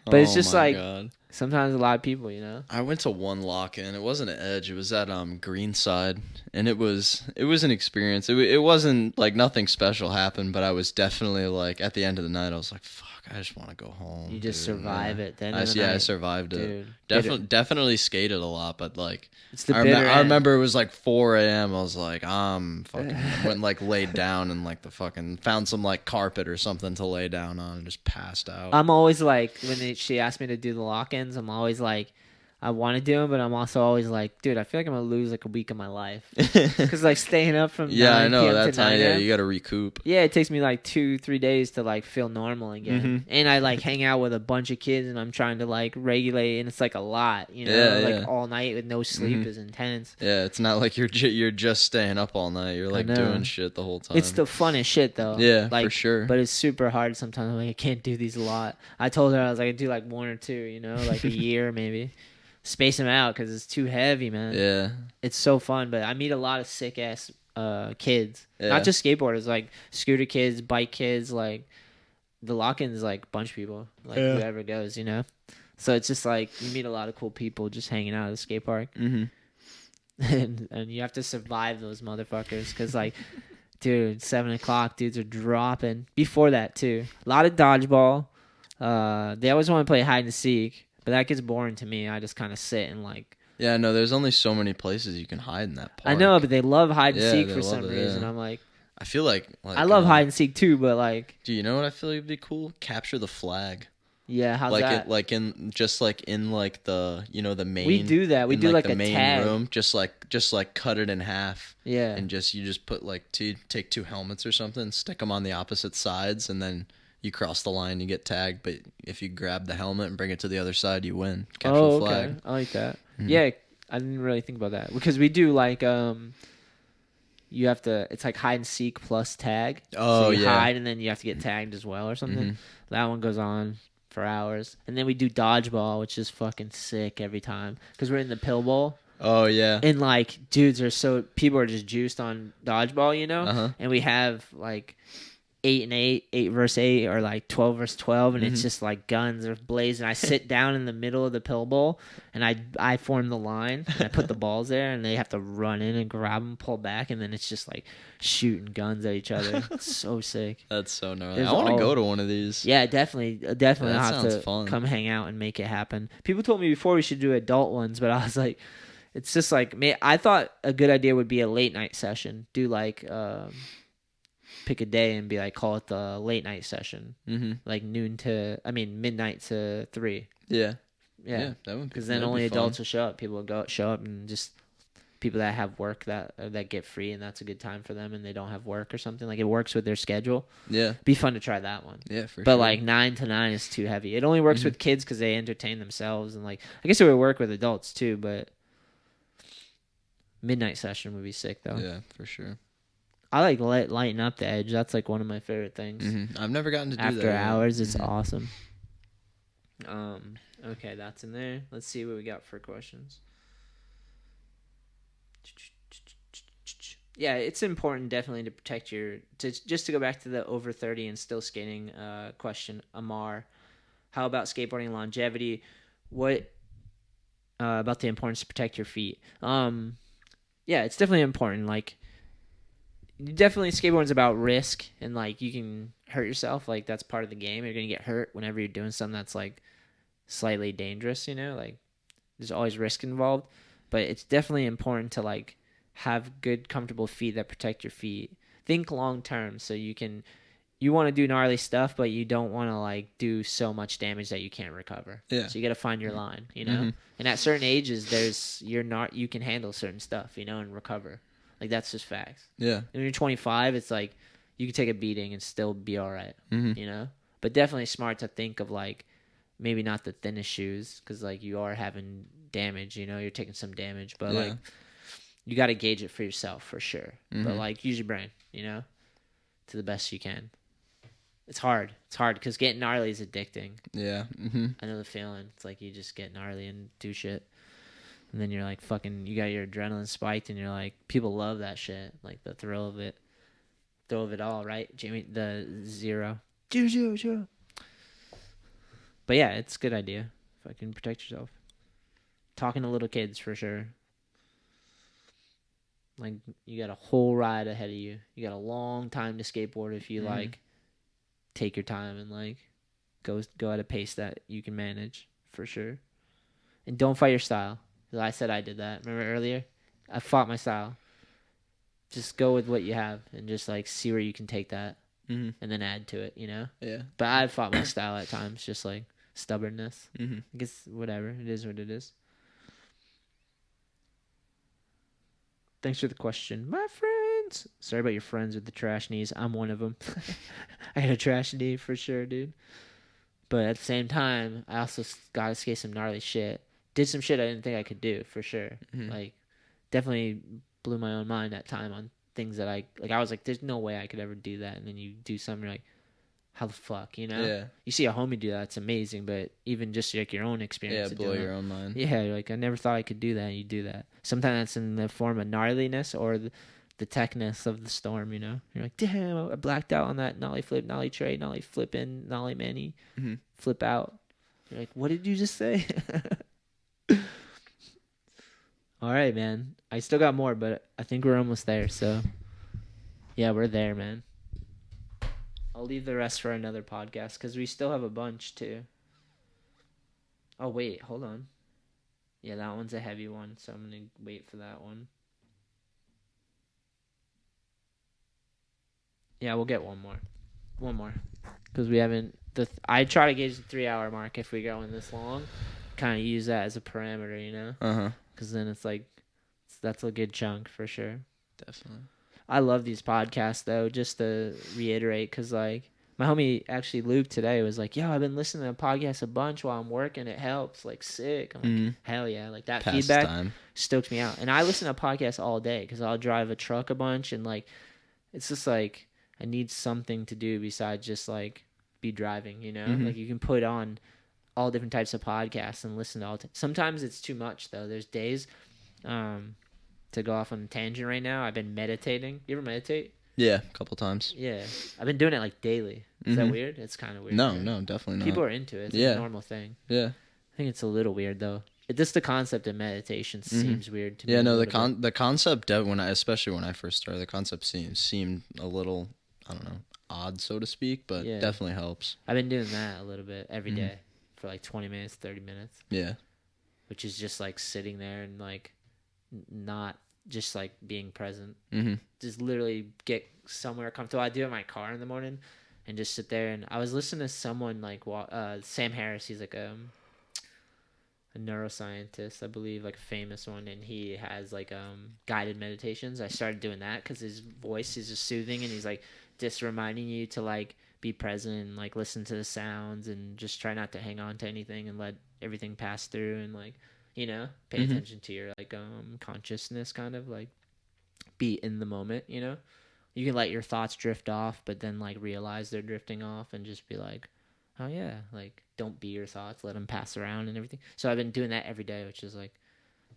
But it's just like, God. Sometimes a lot of people, you know. I went to one lock-in. It wasn't an edge. It was at Greenside, and it was an experience. It wasn't like nothing special happened, but I was definitely like at the end of the night, I was like, fuck, I just want to go home. You just survive it. Then I survived it. Dude, definitely skated a lot, but like it's the I remember it was like 4 a.m. I was like, fucking went like laid down and like found some like carpet or something to lay down on and just passed out. I'm always like, when she asked me to do the lock-ins, I'm always like, I want to do them, but I'm also always like, dude, I feel like I'm gonna lose like a week of my life because like staying up from 9 I know p.m. that to time. 9 Yeah, a.m. you got to recoup. Yeah, it takes me like 2-3 days to like feel normal again. And I like hang out with a bunch of kids and I'm trying to like regulate, and it's like a lot, you know, like all night with no sleep is intense. Yeah, it's not like you're just staying up all night. You're like doing shit the whole time. It's the funnest shit though. Yeah, like, for sure. But it's super hard sometimes. I'm like, I can't do these a lot. I told her I was like, I do like 1 or 2, you know, like a year maybe. Space them out because it's too heavy, man. Yeah. It's so fun, but I meet a lot of sick ass kids. Yeah. Not just skateboarders, like scooter kids, bike kids, like the lock-in's like a bunch of people, like whoever goes, you know. So it's just like you meet a lot of cool people just hanging out at the skate park, and you have to survive those motherfuckers because like, dude, 7 o'clock, dudes are dropping. Before that too, a lot of dodgeball. They always want to play hide and seek. But that gets boring to me. I just kind of sit and like. Yeah, no, there's only so many places you can hide in that park. I know, but they love hide and seek they for love some it, reason. yeah. I'm like. I feel like I love hide and seek too, but like. Do you know what I feel like would be cool? Capture the flag. Yeah, how's like that? In like the the main. We do that. We do like the a main tag. room. Just like cut it in half. Yeah. And you just put like take 2 helmets or something, stick them on the opposite sides, and then. You cross the line, you get tagged, but if you grab the helmet and bring it to the other side, you win. Capture the flag. Okay. I like that. Yeah, I didn't really think about that because we do like you have to. It's like hide and seek plus tag. Oh, so you yeah. hide and then you have to get tagged as well or something. That one goes on for hours, and then we do dodgeball, which is fucking sick every time because we're in the pill bowl. Oh yeah. And like people are just juiced on dodgeball, you know, and we have like. 8 and 8, 8 versus 8, or like 12 versus 12, and it's just like guns are blazing. I sit down in the middle of the pill bowl, and I form the line, and I put the balls there, and they have to run in and grab them, pull back, and then it's just like shooting guns at each other. It's so sick. That's so gnarly. I want to go to one of these. Yeah, definitely. That I'll have sounds to fun. come hang out and make it happen. People told me before we should do adult ones, but I was like, it's just like, I thought a good idea would be a late night session. Do like. Pick a day and be like, call it the late night session, like midnight to 3. Yeah, that would because then only adults will show up. People will show up, and just people that have work that get free, and that's a good time for them, and they don't have work or something. Like it works with their schedule. Yeah, be fun to try that one. Yeah, for sure. But like 9 to 9 is too heavy. It only works with kids because they entertain themselves, and like I guess it would work with adults too. But midnight session would be sick though. Yeah, for sure. I like lighten up the edge. That's like one of my favorite things. I've never gotten to do that. After hours, it's awesome. Okay, that's in there. Let's see what we got for questions. Yeah, it's important definitely to protect just to go back to the over 30 and still skating question, Amar. How about skateboarding longevity? What about the importance to protect your feet? Yeah, it's definitely important. Like, definitely skateboarding's about risk, and like you can hurt yourself. Like that's part of the game. You're gonna get hurt whenever you're doing something that's like slightly dangerous, you know, like there's always risk involved. But it's definitely important to like have good, comfortable feet that protect your feet. Think long term, so you want to do gnarly stuff, but you don't want to like do so much damage that you can't recover. Yeah. So you got to find your line, you know. And at certain ages, you can handle certain stuff, you know, and recover. Like, that's just facts. Yeah. When you're 25, it's like you can take a beating and still be all right, you know? But definitely smart to think of, like, maybe not the thinnest shoes because, like, you are having damage, you know? You're taking some damage. But, like, you got to gauge it for yourself for sure. But, like, use your brain, you know, to the best you can. It's hard. It's hard because getting gnarly is addicting. Yeah. I know the feeling. It's like you just get gnarly and do shit. And then you're like fucking, you got your adrenaline spiked and you're like, people love that shit. Like the thrill of it. Thrill of it all, right? Jamie, the zero. Zero. But yeah, it's a good idea. Fucking protect yourself. Talking to little kids for sure. Like, you got a whole ride ahead of you. You got a long time to skateboard if you like take your time and like go at a pace that you can manage for sure. And don't fight your style. I said I did that. Remember earlier? I fought my style. Just go with what you have and just like see where you can take that and then add to it, you know? Yeah. But I fought my style at times, just like stubbornness. Mm-hmm. I guess whatever. It is what it is. Thanks for the question. My friends. Sorry about your friends with the trash knees. I'm one of them. I got a trash knee for sure, dude. But at the same time, I also got to skate some gnarly shit. Did some shit I didn't think I could do, for sure. Like, definitely blew my own mind at time on things that I was like, there's no way I could ever do that. And then you do something, you're like, how the fuck, you know? Yeah. You see a homie do that, it's amazing. But even just like your own experience. Yeah, blow your own mind. Yeah, you're like, I never thought I could do that. And you do that. Sometimes that's in the form of gnarliness or the techness of the storm, you know? You're like, damn, I blacked out on that nollie flip, nollie tray, nollie flip in, nollie manny, flip out. You're like, what did you just say? All right, man. I still got more, but I think we're almost there. So, yeah, we're there, man. I'll leave the rest for another podcast because we still have a bunch, too. Oh, wait. Hold on. Yeah, that one's a heavy one, so I'm going to wait for that one. Yeah, we'll get one more. One more. Because we haven't... I try to gauge the 3-hour mark if we go in this long. Kind of use that as a parameter, you know? Uh-huh. Because then it's like... That's a good chunk, for sure. Definitely. I love these podcasts, though, just to reiterate, because, like, my homie, actually, Luke, today was like, yo, I've been listening to podcasts a bunch while I'm working. It helps. Like, sick. I'm like, hell yeah. Like, that feedback stokes me out. And I listen to podcasts all day because I'll drive a truck a bunch, and, like, it's just, like, I need something to do besides just, like, be driving, you know? Like, you can put on all different types of podcasts and listen to all. Sometimes it's too much, though. There's days... to go off on a tangent right now, I've been meditating. You ever meditate? Yeah, a couple times. Yeah. I've been doing it like daily. Is that weird? It's kind of weird. No, right? no, definitely not. People are into it. It's a normal thing. Yeah. I think it's a little weird though. Just the concept of meditation seems weird to me. Yeah, no, the concept especially when I first started, the concept seemed a little, I don't know, odd so to speak, but definitely helps. I've been doing that a little bit every day for like 20 minutes, 30 minutes. Yeah. Which is just like sitting there and like not just like being present. Just literally get somewhere comfortable. I do it in my car in the morning and just sit there. And I was listening to someone like Sam Harris. He's like a neuroscientist, I believe, like a famous one, and he has like guided meditations. I started doing that because his voice is just soothing, and he's like just reminding you to like be present and like listen to the sounds and just try not to hang on to anything and let everything pass through and like, you know, pay attention to your like consciousness, kind of like be in the moment, you know. You can let your thoughts drift off, but then like realize they're drifting off and just be like, oh yeah, like don't be your thoughts, let them pass around and everything. So I've been doing that every day, which is like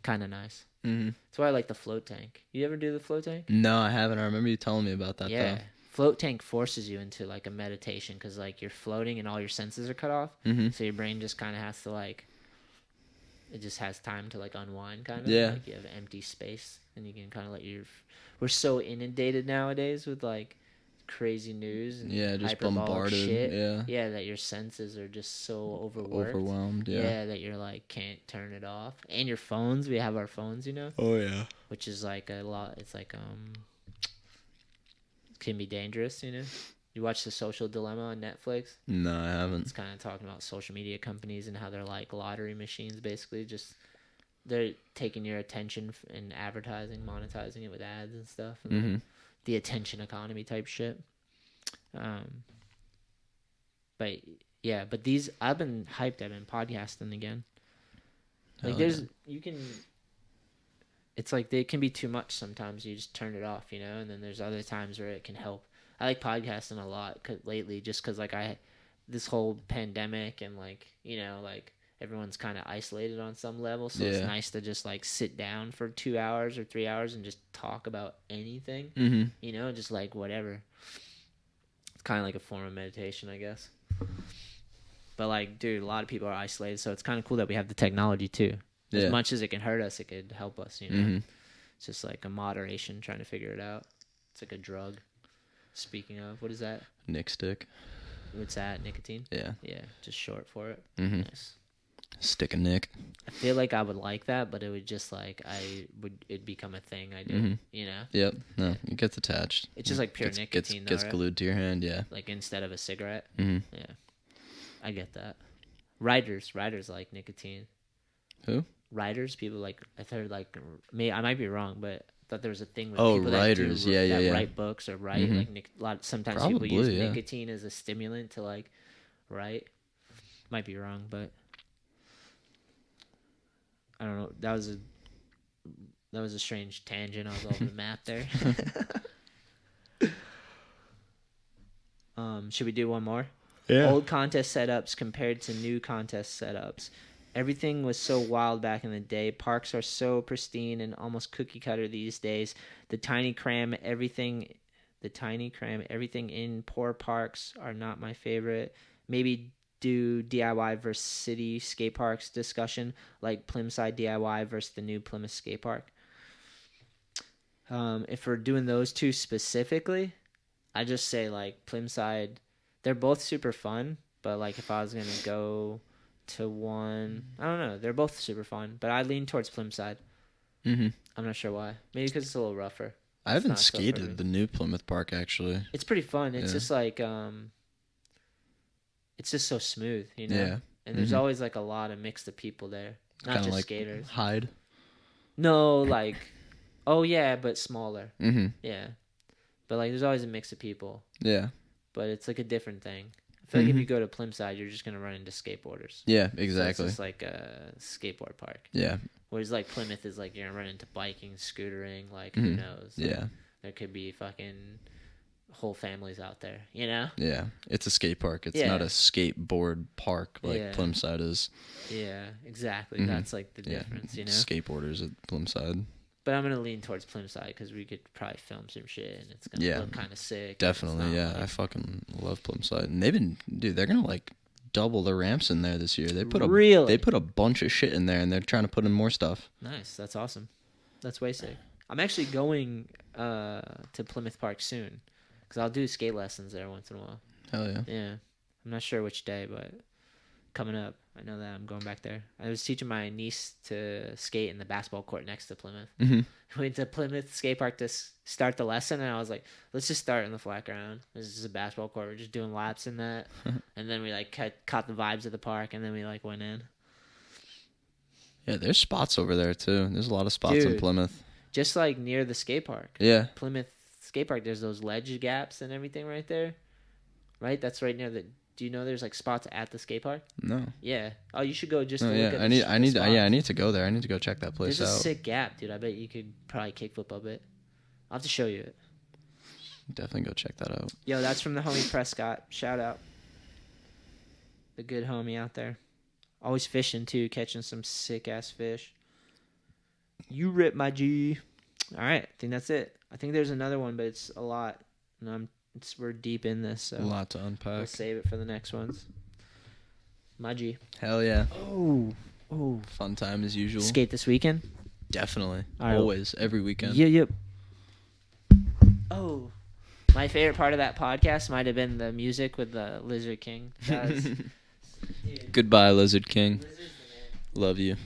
kind of nice. That's why I like the float tank. You ever do the float tank? No, I haven't. I remember you telling me about that. Yeah. Though. Float tank forces you into like a meditation because like you're floating and all your senses are cut off. So your brain just kind of has to like, it just has time to like unwind, kind of. Yeah. Like you have empty space and you can kind of let we're so inundated nowadays with like crazy news and just hyperbolic bombarded. shit. Yeah, that your senses are just so overwhelmed. Yeah, that you're like can't turn it off. And your phones, we have our phones, you know. Oh yeah. Which is like a lot. It's like can be dangerous, you know. You watch The Social Dilemma on Netflix? No, I haven't. It's kind of talking about social media companies and how they're like lottery machines, basically. Just they're taking your attention and advertising, monetizing it with ads and stuff. And the attention economy type shit. But yeah, but these I've been hyped. I've been podcasting again. Like it's like they can be too much sometimes. You just turn it off, you know. And then there's other times where it can help. I like podcasting a lot lately, just because like this whole pandemic and like, you know, like everyone's kind of isolated on some level, so it's nice to just like sit down for 2 hours or 3 hours and just talk about anything, you know, just like whatever. It's kind of like a form of meditation, I guess. But like, dude, a lot of people are isolated, so it's kind of cool that we have the technology too. As much as it can hurt us, it could help us, you know. It's just like a moderation, trying to figure it out. It's like a drug. Speaking of, what is that? Nick stick. What's that? Nicotine? Yeah. Yeah, just short for it. Nice. Stick a Nick. I feel like I would like that, but it would just like it'd become a thing I do. You know? Yep. No, it gets attached. It's just like pure nicotine. Gets right? glued to your hand. Yeah. Like instead of a cigarette. Yeah. I get that. Riders like nicotine. Who? Riders, people like, I've heard like, I might be wrong, but thought there was a thing with Oh, people writers. that Yeah, yeah. write books or write Mhm. like sometimes Probably, people use yeah. nicotine as a stimulant to like write. Might be wrong, but I don't know. That was a strange tangent. I was all over the map there. Should we do one more? Yeah. Old contest setups compared to new contest setups. Everything was so wild back in the day. Parks are so pristine and almost cookie cutter these days. The tiny cram everything in poor parks are not my favorite. Maybe do DIY versus city skate parks discussion, like Plymside DIY versus the new Plymouth skate park. If we're doing those two specifically, I just say like Plymside. They're both super fun, but like if I was gonna go to one, I don't know. They're both super fun, but I lean towards Plymside. Mm-hmm. I'm not sure why. Maybe because it's a little rougher. I haven't not so skated perfect. the new Plymouth Park actually. It's pretty fun. It's Yeah. just like it's just so smooth, you know. Yeah. And there's Mhm. always like a lot of mix of people there, not Kinda just like skaters. Hyde. No, like, oh yeah, but smaller. Mm-hmm. Yeah, but like there's always a mix of people, Yeah. but it's like a different thing. I feel like if Mhm. you go to Plymside, you're just gonna run into skateboarders. Yeah. So Exactly. it's just like a skateboard park. Yeah. Whereas like Plymouth is like you're gonna run into biking, scootering, like who Mhm. knows? Like, Yeah. there could be fucking whole families out there, you know? Yeah. It's a skate park. It's Yeah. not a skateboard park like Yeah. Plymside is. Yeah, exactly. Mhm. That's like the Yeah. difference, you know? Skateboarders at Plymside. But I'm gonna lean towards Plymside because we could probably film some shit and it's gonna Yeah. look kind of sick. It's Definitely. not Yeah. like- I fucking love Plymside. And they're gonna like double the ramps in there this year. They put a bunch of shit in there and they're trying to put in more stuff. Nice. That's awesome. That's way sick. I'm actually going to Plymouth Park soon because I'll do skate lessons there once in a while. Hell yeah. Yeah. I'm not sure which day, but coming up. I know that I'm going back there. I was teaching my niece to skate in the basketball court next to Plymouth. Mm-hmm. We went to Plymouth skate park to start the lesson, and I was like, let's just start in the flat ground. This is a basketball court. We're just doing laps in that. And then we like caught the vibes of the park, and then we like went in. Yeah, there's spots over there too. There's a lot of spots in Dude. Plymouth. Just like near the skate park. Yeah. Plymouth skate park, there's those ledge gaps and everything right there. Right? That's right near the... Do you know there's like spots at the skate park? No. Yeah. Oh, you should go just to No, look yeah. at I need to go there. I need to go check that place There's a out. sick gap, dude. I bet you could probably kickflip up it. I'll have to show you it. Definitely go check that out. Yo, that's from the homie Prescott. Shout out. The good homie out there. Always fishing too, catching some sick ass fish. You rip my G. All right, I think that's it. I think there's another one, but it's a lot. And we're deep in this, so A lot to we'll unpack. save it for the next ones. My G. Hell yeah. Oh. Fun time as usual. Skate this weekend? Definitely. All right. Always. Every weekend. Yep. Oh. My favorite part of that podcast might have been the music with the Lizard King. That was, dude, Goodbye, Lizard King. Lizard's the man. Love you.